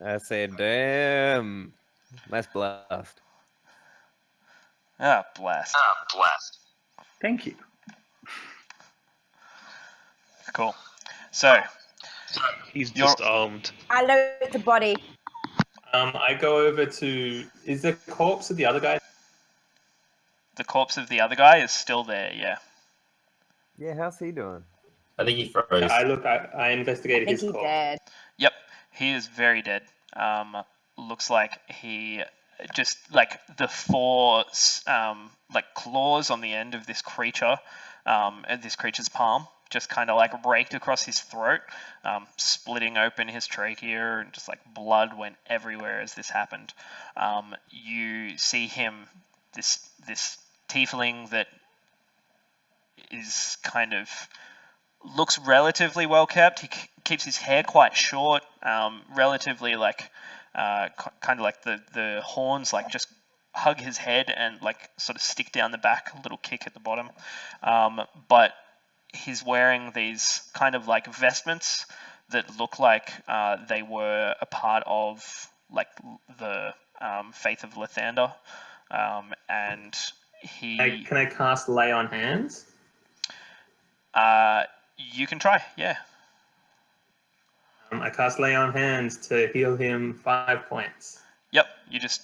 I say, damn. Nice blast. Ah, blast. Thank you. Cool. So, He's just armed. I loot the body. I go over to... Is the corpse of the other guy? the corpse of the other guy is still there, yeah. Yeah, how's he doing? I think he froze. I investigated I think his he corpse. dead. Yep, he is very dead. Looks like he just like the four like claws on the end of this creature, this creature's palm, just kind of like raked across his throat, splitting open his trachea, and just like blood went everywhere as this happened. You see him, this tiefling that is kind of looks relatively well kept. He keeps his hair quite short, relatively like kind of like the horns like just hug his head and like sort of stick down the back, a little kick at the bottom. But he's wearing these kind of like vestments that look like they were a part of like the faith of Lathander, and he. Can I cast Lay on Hands? You can try, yeah. I cast Lay on Hands to heal him 5 points. Yep, you just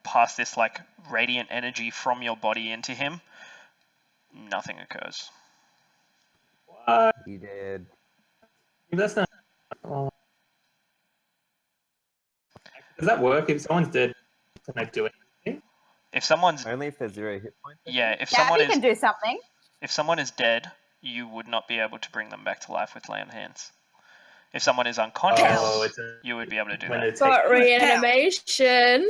pass this like radiant energy from your body into him. Nothing occurs. What? He did. That's not... Oh. Does that work? If someone's dead, can I do anything? If someone's Only if there's 0 hit points. yeah, if Yeah, someone you can do something. if someone is dead, you would not be able to bring them back to life with lay on hands. If someone is unconscious, you would be able to do that. But reanimation.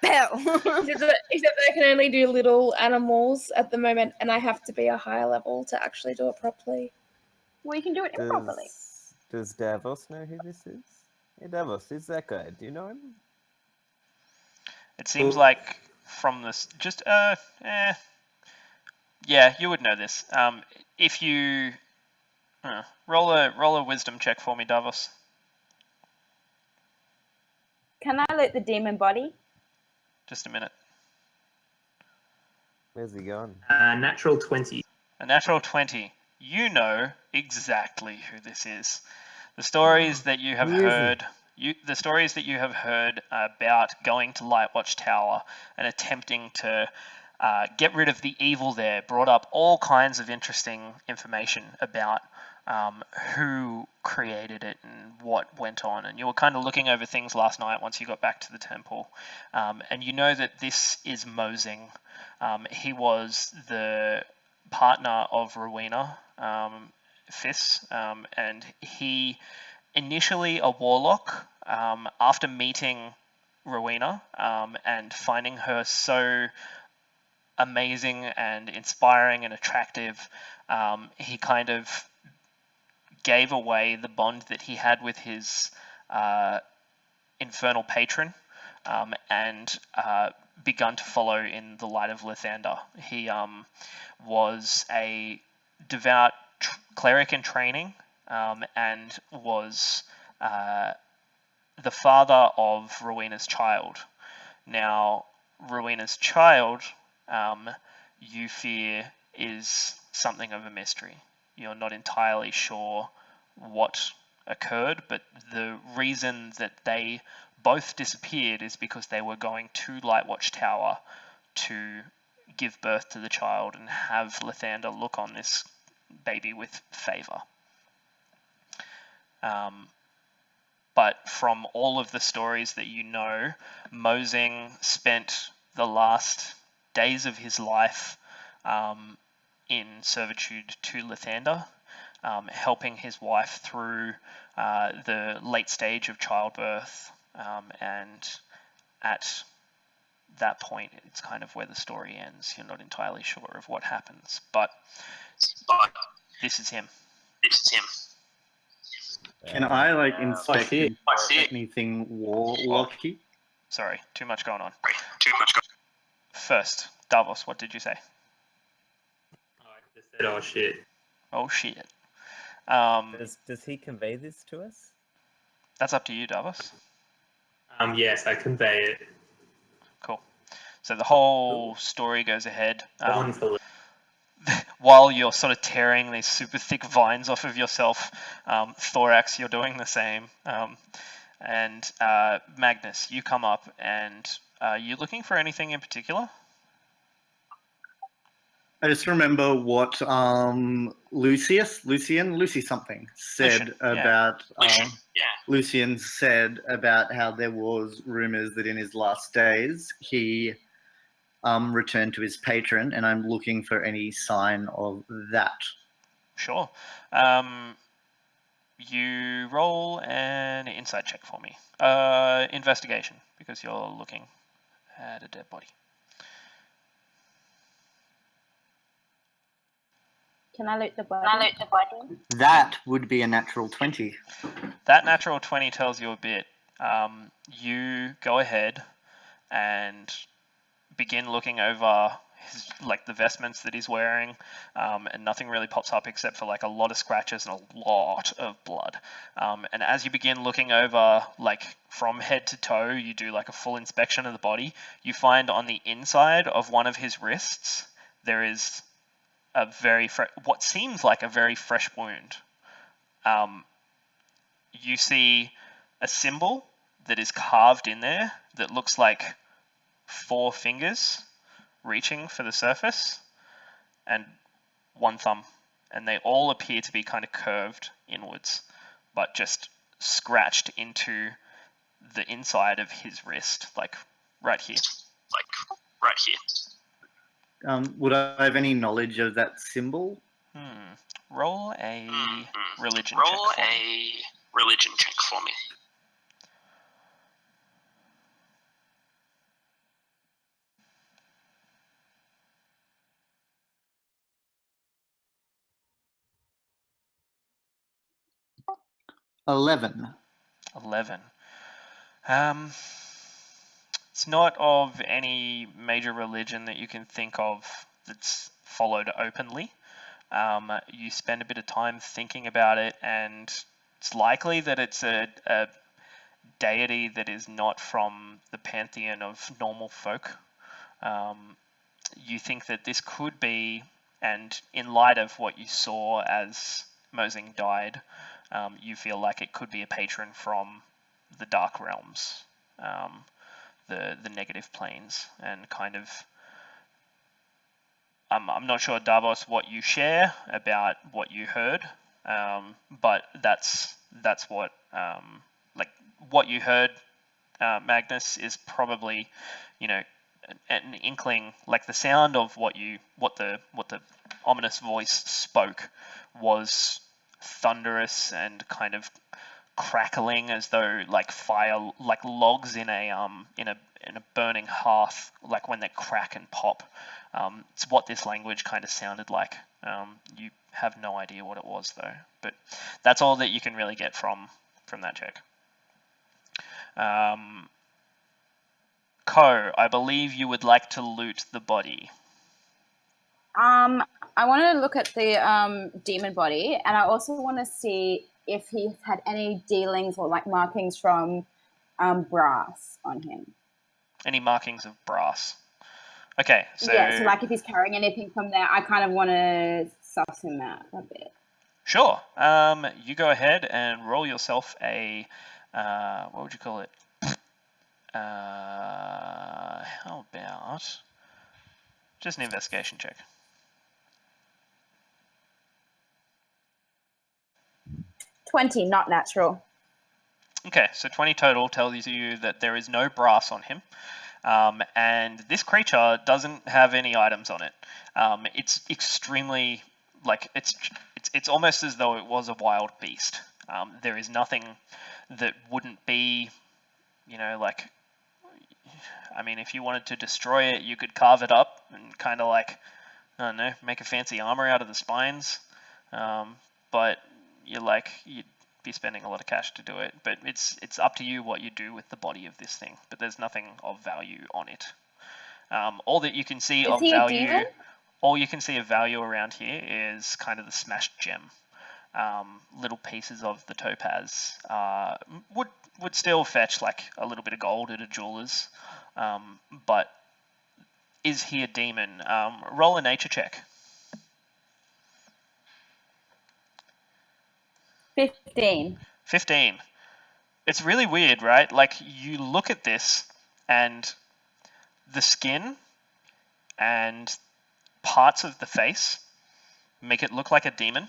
Except I can only do little animals at the moment, and I have to be a higher level to actually do it properly. Well, you can do it improperly. Does Davos know who this is? Hey, Davos, who's that guy? Do you know him? It seems like from this, yeah, you would know this. If you roll a wisdom check for me, Davos. Can I loot the demon body? Just a minute. Where's he gone? Natural 20. A natural 20. You know exactly who this is. The stories that you have heard, the stories that you have heard about going to Lightwatch Tower and attempting to get rid of the evil there, brought up all kinds of interesting information about who created it and what went on. And you were kind of looking over things last night once you got back to the temple. And you know that this is Mosing. He was the partner of Rowena, Fiss, and he initially a warlock. After meeting Rowena and finding her so amazing and inspiring and attractive, he kind of gave away the bond that he had with his infernal patron and begun to follow in the light of Lathander. He was a devout cleric in training and was the father of Rowena's child. Now, Rowena's child, you fear, is something of a mystery. You're not entirely sure what occurred, but the reason that they both disappeared is because they were going to Lightwatch Tower to give birth to the child and have Lathander look on this baby with favour. But from all of the stories that you know, Mosing spent the last days of his life in servitude to Lathander, helping his wife through the late stage of childbirth, and at that point, it's kind of where the story ends. You're not entirely sure of what happens, but this is him. Can I inspect anything warlocky? Sorry, too much going on. First, Davos, what did you say? I just said, oh shit. Oh shit. Does he convey this to us? That's up to you, Davos. Yes, I convey it. Cool. So the whole story goes ahead. One for While you're sort of tearing these super thick vines off of yourself, Thorax, you're doing the same. And Magnus, you come up, and you looking for anything in particular? I just remember what Lucy something said about Lucian said about how there was rumors that in his last days he returned to his patron, and I'm looking for any sign of that. Sure. You roll an insight check for me. Investigation, because you're looking at a dead body. Can I loot the body? That would be a natural 20. That natural 20 tells you a bit. You go ahead and begin looking over his, the vestments that he's wearing, and nothing really pops up except for a lot of scratches and a lot of blood. And as you begin looking over, from head to toe, you do a full inspection of the body. You find on the inside of one of his wrists there is a what seems like a very fresh wound. You see a symbol that is carved in there that looks like 4 fingers reaching for the surface and 1 thumb, and they all appear to be kind of curved inwards, but just scratched into the inside of his wrist, right here. Would I have any knowledge of that symbol? Roll a religion check for me. 11. 11. It's not of any major religion that you can think of that's followed openly. You spend a bit of time thinking about it, and it's likely that it's a deity that is not from the pantheon of normal folk. You think that this could be, and in light of what you saw as Mosing died, you feel like it could be a patron from the Dark Realms, the negative planes, and kind of. I'm not sure, Davos, what you share about what you heard, but that's what like what you heard, Magnus, is probably, an inkling, like the sound of what the ominous voice spoke was thunderous and kind of crackling, as though like fire, like logs in a burning hearth, like when they crack and pop. It's what this language kind of sounded like. You have no idea what it was though, but that's all that you can really get from that check. Ko, I believe you would like to loot the body. I want to look at the demon body, and I also want to see if he had any dealings or like markings from brass on him. Any markings of brass? Okay, so yeah, so like if he's carrying anything from there, I kind of want to suss him out a bit. Sure. You go ahead and roll yourself a what would you call it? How about just an investigation check? 20, not natural. Okay, so 20 total tells you that there is no brass on him, and this creature doesn't have any items on it. It's extremely, like, it's almost as though it was a wild beast. There is nothing that wouldn't be, like, I mean, if you wanted to destroy it, you could carve it up and kind of like, I don't know, make a fancy armor out of the spines. But you'd be spending a lot of cash to do it. But it's up to you what you do with the body of this thing. But there's nothing of value on it. All that you can see of value, all you can see of value around here is kind of the smashed gem. Little pieces of the topaz would still fetch like a little bit of gold at a jeweler's. But is he a demon? Roll a nature check. 15. 15. It's really weird, right? Like, you look at this, and the skin and parts of the face make it look like a demon,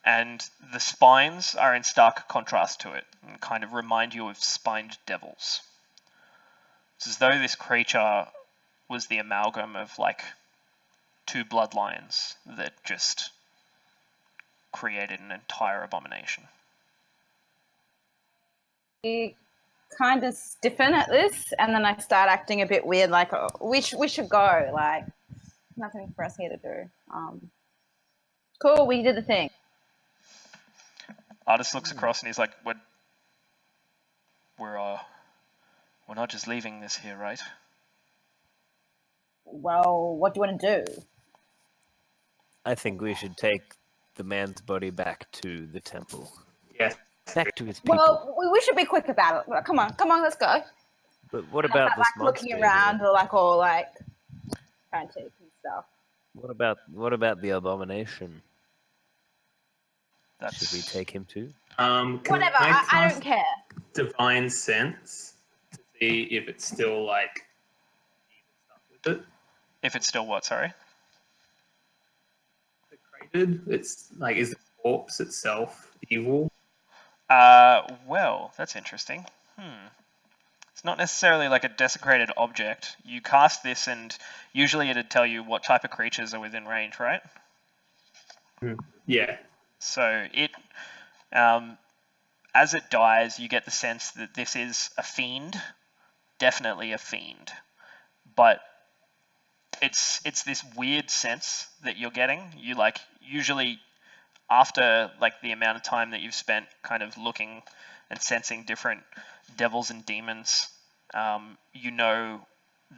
and the spines are in stark contrast to it and kind of remind you of spined devils. It's as though this creature was the amalgam of like two bloodlines that just created an entire abomination. You kind of stiffen at this, and then I start acting a bit weird, like, oh, we should go, like, nothing for us here to do. Cool, we did the thing. Artist looks across and he's like, we're not just leaving this here, right? Well, what do you want to do? I think we should take the man's body back to the temple. Yes. Back to his people. Well, we should be quick about it. Come on, let's go. But what about this like monster looking around here? or like all like frantic and stuff? What about the abomination? That's... Should we take him too? Whatever, I don't care. Divine sense to see if it's still like with it. If it's still what? Sorry. Desecrated. It's like, is the corpse itself evil? Well, that's interesting. It's not necessarily like a desecrated object. You cast this, and usually it'd tell you what type of creatures are within range, right? Yeah. So it, as it dies, you get the sense that this is a fiend, definitely a fiend, but it's this weird sense that you're getting. You like usually after like the amount of time that you've spent kind of looking and sensing different devils and demons, you know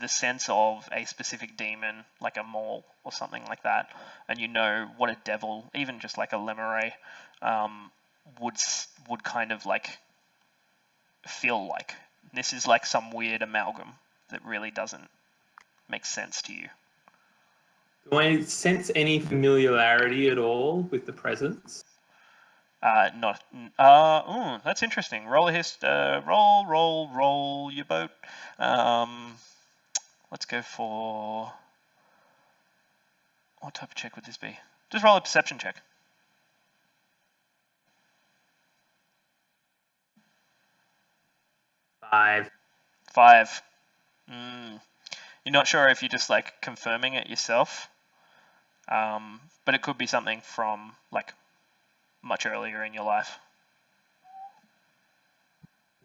the sense of a specific demon, like a mole or something like that, and you know what a devil, even just like a lemure, would kind of like feel like. This is like some weird amalgam that really doesn't make sense to you. Do I sense any familiarity at all with the presence? Not. That's interesting. Roll your boat. Let's go for. What type of check would this be? Just roll a perception check. 5. 5. You're not sure if you're just like confirming it yourself, but it could be something from like much earlier in your life.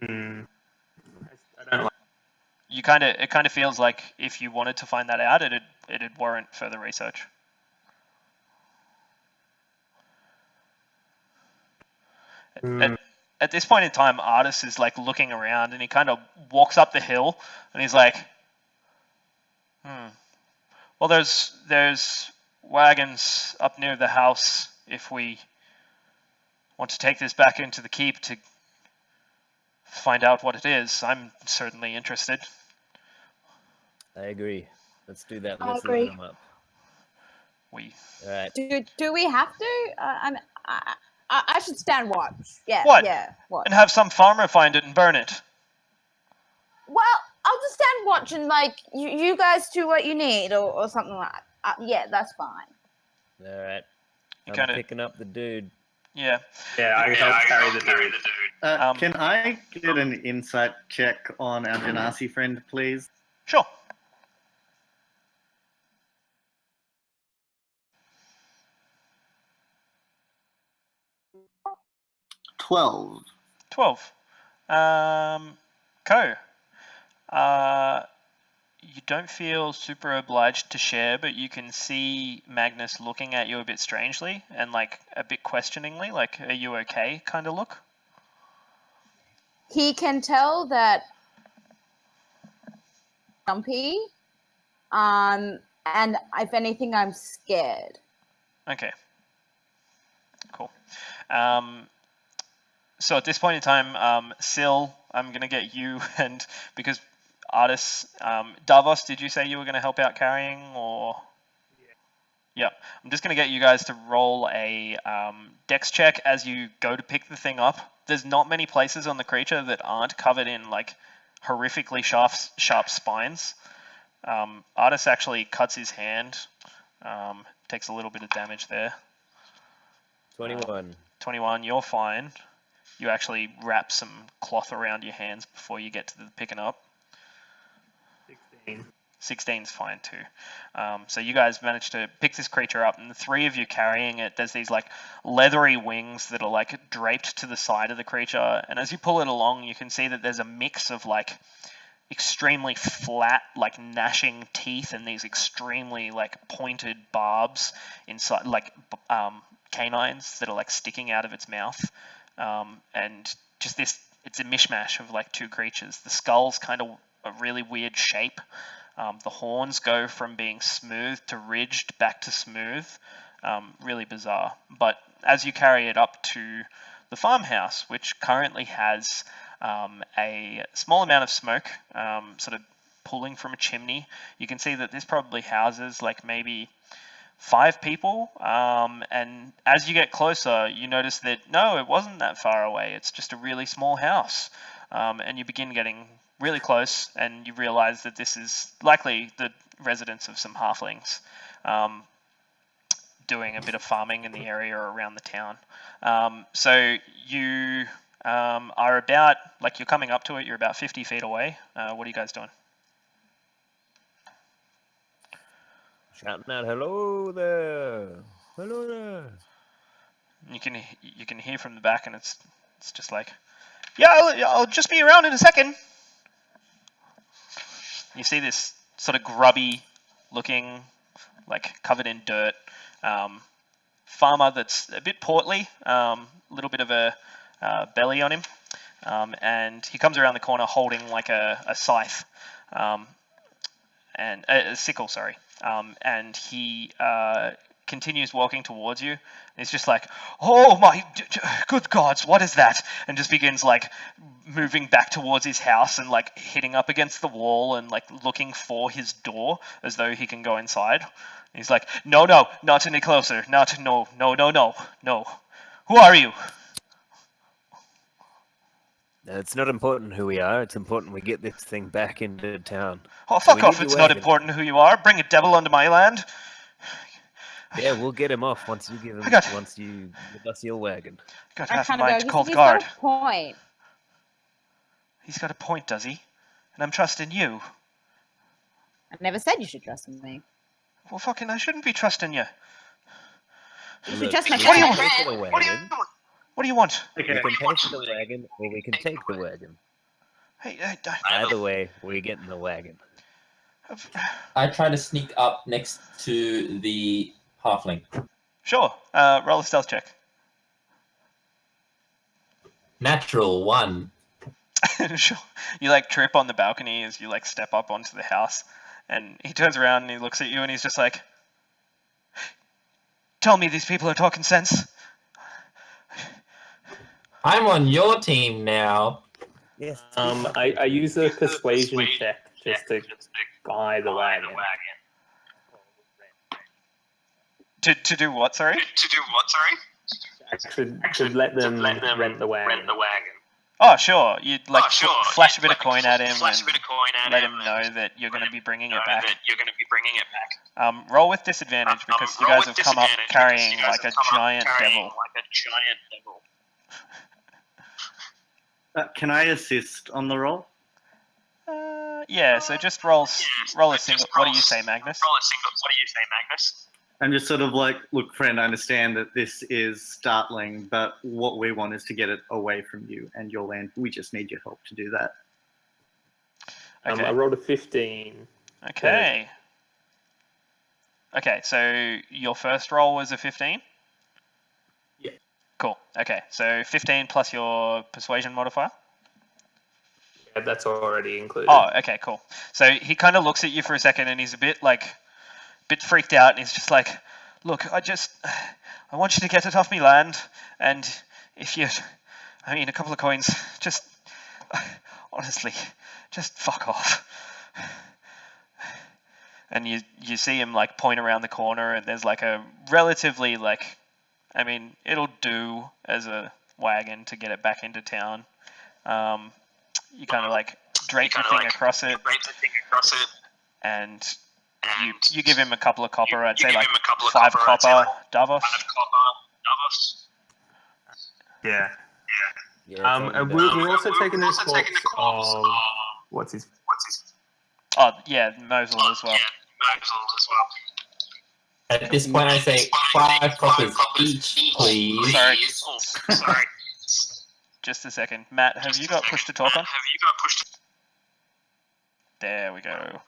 I don't like. It kind of feels like if you wanted to find that out, it'd warrant further research. At this point in time, Artis is like looking around, and he kind of walks up the hill, and he's like, well, there's wagons up near the house if we want to take this back into the keep to find out what it is. I'm certainly interested. I agree. Let's do that. I Let's agree. line them up. All right. Do we have to? I should stand watch. Yeah. What? Yeah. What? And have some farmer find it and burn it. Well, I'll just stand watch and like you guys do what you need or something like that. Yeah, that's fine. All right. I'm kinda, picking up the dude. Yeah. Yeah, I help carry the dude. Can I get an insight check on our Genasi friend, please? Sure. $12. 12. You don't feel super obliged to share, but you can see Magnus looking at you a bit strangely and like a bit questioningly, like, are you okay kind of look? He can tell that jumpy, and if anything, I'm scared. Okay. Cool. So at this point in time, Sil, I'm going to get you, and because Artis, Davos, did you say you were going to help out carrying, or? Yeah. I'm just going to get you guys to roll a dex check as you go to pick the thing up. There's not many places on the creature that aren't covered in like horrifically sharp spines. Artis actually cuts his hand, takes a little bit of damage there. 21. 21, you're fine. You actually wrap some cloth around your hands before you get to the picking up. 16. 16's fine too. So you guys managed to pick this creature up, and the three of you carrying it, there's these like leathery wings that are like draped to the side of the creature, and as you pull it along, you can see that there's a mix of like extremely flat, like gnashing teeth and these extremely like pointed barbs inside, like canines that are like sticking out of its mouth, and just this, it's a mishmash of like two creatures. The skull's kind of a really weird shape. The horns go from being smooth to ridged back to smooth. Really bizarre. But as you carry it up to the farmhouse, which currently has a small amount of smoke sort of pulling from a chimney, you can see that this probably houses like maybe 5 people. And as you get closer, you notice that no, it wasn't that far away. It's just a really small house. And you begin getting really close, and you realize that this is likely the residence of some halflings doing a bit of farming in the area or around the town. So you are about, like, you're coming up to it, you're about 50 feet away. What are you guys doing? Shouting out, hello there. Hello there. You can hear from the back, and it's just like, yeah, I'll just be around in a second. You see this sort of grubby looking, like covered in dirt, farmer that's a bit portly, a little bit of a belly on him, and he comes around the corner holding like a scythe, and a sickle, sorry, and he continues walking towards you. And he's just like, "Oh my good gods, what is that?" And just begins like moving back towards his house and like hitting up against the wall and like looking for his door as though he can go inside. And he's like, "No, not any closer, no. Who are you?" It's not important who we are. It's important we get this thing back into town. Oh, fuck off! It's not important who you are. Bring a devil onto my land. Yeah, we'll get him off once you give us your wagon. Got half a mind to call the guard. He's got a point. He's got a point, does he? And I'm trusting you. I never said you should trust me. Well, fucking, I shouldn't be trusting you. You should trust my What do you friend. want? What do you want? Okay. We can pay for the wagon, or we can take the wagon. Hey, either way, we get in the wagon. I try to sneak up next to the halfling. Sure. Roll a stealth check. Natural 1. Sure. You like trip on the balcony as you like step up onto the house, and he turns around and he looks at you and he's just like, "Tell me these people are talking sense." I'm on your team now. Yes. I use a persuasion check just to guide the wagon. To do what? Sorry. To let them rent the wagon. Oh, sure. You'd like flash a bit of coin at him and let him know that you're going to be bringing it back. Roll with disadvantage because you guys have come up carrying like a giant devil. Can I assist on the roll? Yeah, so just roll a single. What do you say, Magnus? I'm just sort of like, look, friend, I understand that this is startling, but what we want is to get it away from you and your land. We just need your help to do that. Okay. I rolled a 15. Okay. Okay, so your first roll was a 15? Yeah. Cool. Okay, so 15 plus your persuasion modifier? Yeah, that's already included. Oh, okay, cool. So he kind of looks at you for a second and he's a bit freaked out, and he's just like, "Look, I want you to get it off me land, and if you, a couple of coins, just, honestly, just fuck off." And you see him like point around the corner, and there's like a relatively it'll do as a wagon to get it back into town. You kind of like drape the thing across it, and you give him a couple of copper. I'd say like 5 copper, Davos. Yeah. We're also taking this of what's his. Oh yeah, Mosul as well. At this point, I say 5 coppers each, please. Sorry. Just a second, Matt. Have you got push to talk on? There we go.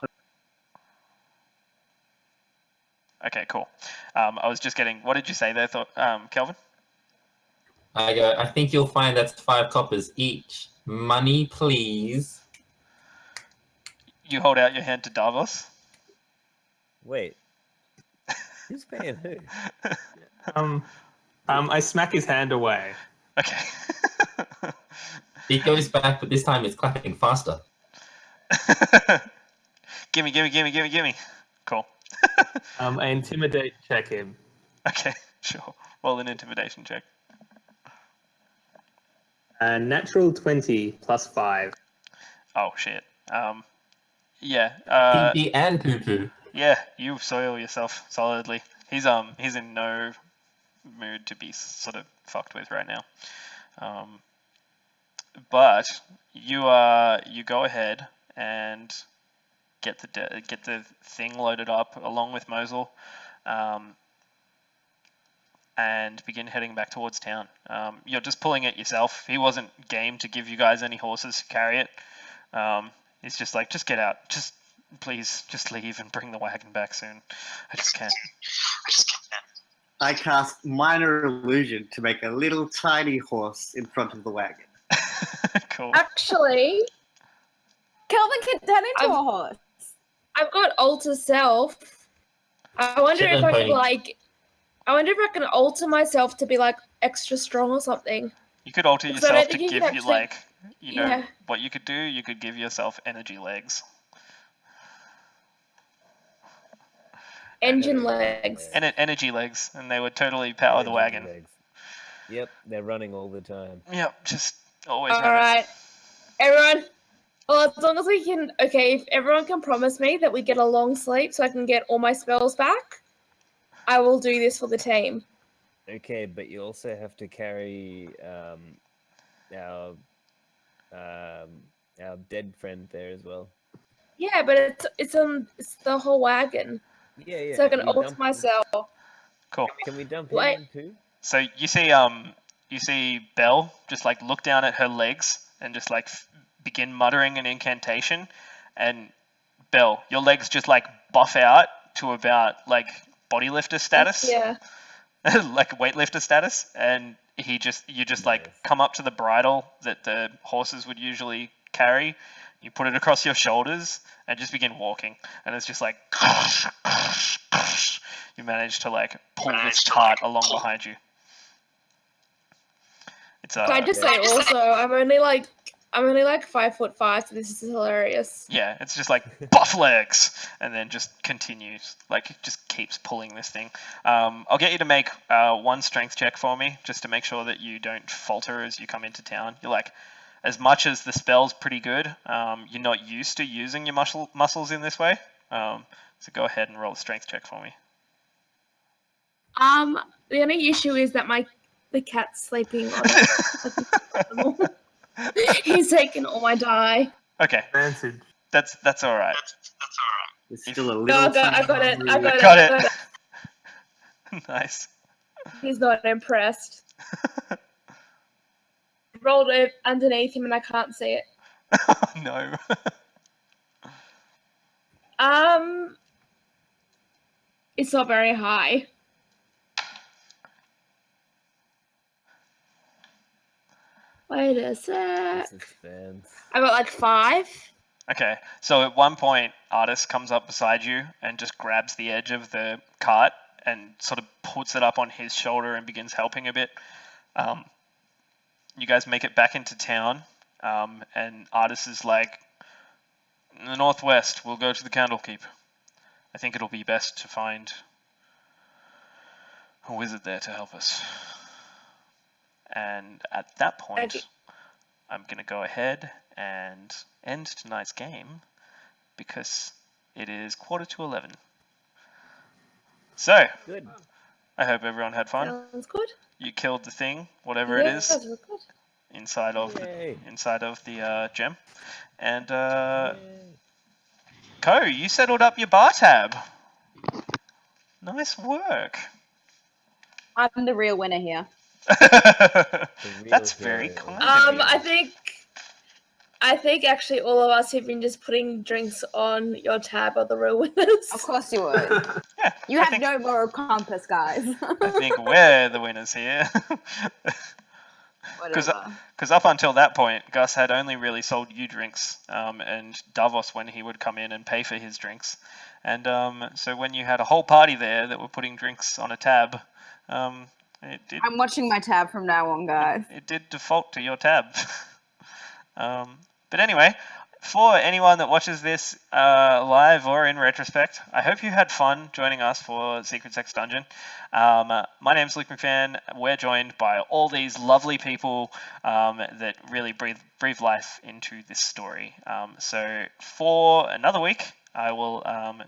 Okay, cool. I was just getting. What did you say there, Kelvin? I go, I think you'll find that's 5 coppers each. Money, please. You hold out your hand to Davos. Wait. Who's paying who? I smack his hand away. Okay. It goes back, but this time it's clapping faster. Gimme. Cool. I intimidate check him. Okay, sure. Roll an intimidation check. Natural 20 plus 5. Oh shit. Yeah. Pee-pee and poo-poo. Yeah, you soil yourself solidly. He's in no mood to be sort of fucked with right now. But you go ahead and get the thing loaded up along with Mosul, and begin heading back towards town. You're just pulling it yourself. He wasn't game to give you guys any horses to carry it. He's just like, just get out. Please, just leave and bring the wagon back soon. I just can't. I cast Minor Illusion to make a little tiny horse in front of the wagon. Cool. Actually, Kelvin can turn into a horse. I've got alter self. I wonder if I could Pony. I wonder if I can alter myself to be like extra strong or something. You could alter Because I don't yourself to think you give can you actually- like, you know, Yeah. what you could do. You could give yourself energy legs. Engine legs. Energy legs, and they would totally power the Energy wagon. legs. Yep, they're running all the time. Yep, just always All running. right, everyone. Well, as long as we can, okay. If everyone can promise me that we get a long sleep, so I can get all my spells back, I will do this for the team. Okay, but you also have to carry our dead friend there as well. Yeah, but it's the whole wagon, Yeah. so I can we alter dump- myself. Cool. Can we dump Wait. him in too? So you see Belle just like look down at her legs and just like begin muttering an incantation, and Belle, your legs just like buff out to about like bodylifter status. Yeah. Like weightlifter status, and you just like Nice. come up to the bridle that the horses would usually carry, you put it across your shoulders and just begin walking, and it's just like you manage to like pull this cart along behind you. It's Can I just say also, I'm only like 5'5", so this is hilarious. yeah, it's just like buff legs, and then just continues, like it just keeps pulling this thing. I'll get you to make one strength check for me, just to make sure that you don't falter as you come into town. You're like, as much as the spell's pretty good, you're not used to using your muscles in this way. So go ahead and roll a strength check for me. The only issue is that the cat's sleeping on it. He's taken all my die. Okay, Advantage. that's all right. It's still a No, little. I got it. Got it. Nice. He's not impressed. Rolled it underneath him and I can't see it. No. It's not very high. Wait a sec. Suspense. I got like 5. Okay, so at one point, Artis comes up beside you and just grabs the edge of the cart and sort of puts it up on his shoulder and begins helping a bit. You guys make it back into town, and Artis is like, in the northwest, we'll go to the Candlekeep. I think it'll be best to find a wizard there to help us. And at that point, I'm going to go ahead and end tonight's game because it is 11:45. So, Good. I hope everyone had fun. Sounds good. You killed the thing, whatever it is, Sounds good. inside of Yay. the gem. And Yay. Co, you settled up your bar tab. Nice work. I'm the real winner here. That's very hero. kind of you. I think actually all of us have been just putting drinks on your tab are the real winners. Of course you would. Yeah, You I have think, no moral compass, guys. I think we're the winners here. Whatever. Because up until that point, Gus had only really sold you drinks, and Davos when he would come in and pay for his drinks. And so when you had a whole party there that were putting drinks on a tab, it did. I'm watching my tab from now on, guys. It did default to your tab. But anyway, for anyone that watches this live or in retrospect, I hope you had fun joining us for Secret Sex Dungeon. My name's Luke McFan. We're joined by all these lovely people that really breathe life into this story. So for another week, I will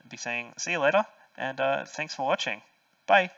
be saying see you later, and thanks for watching. Bye.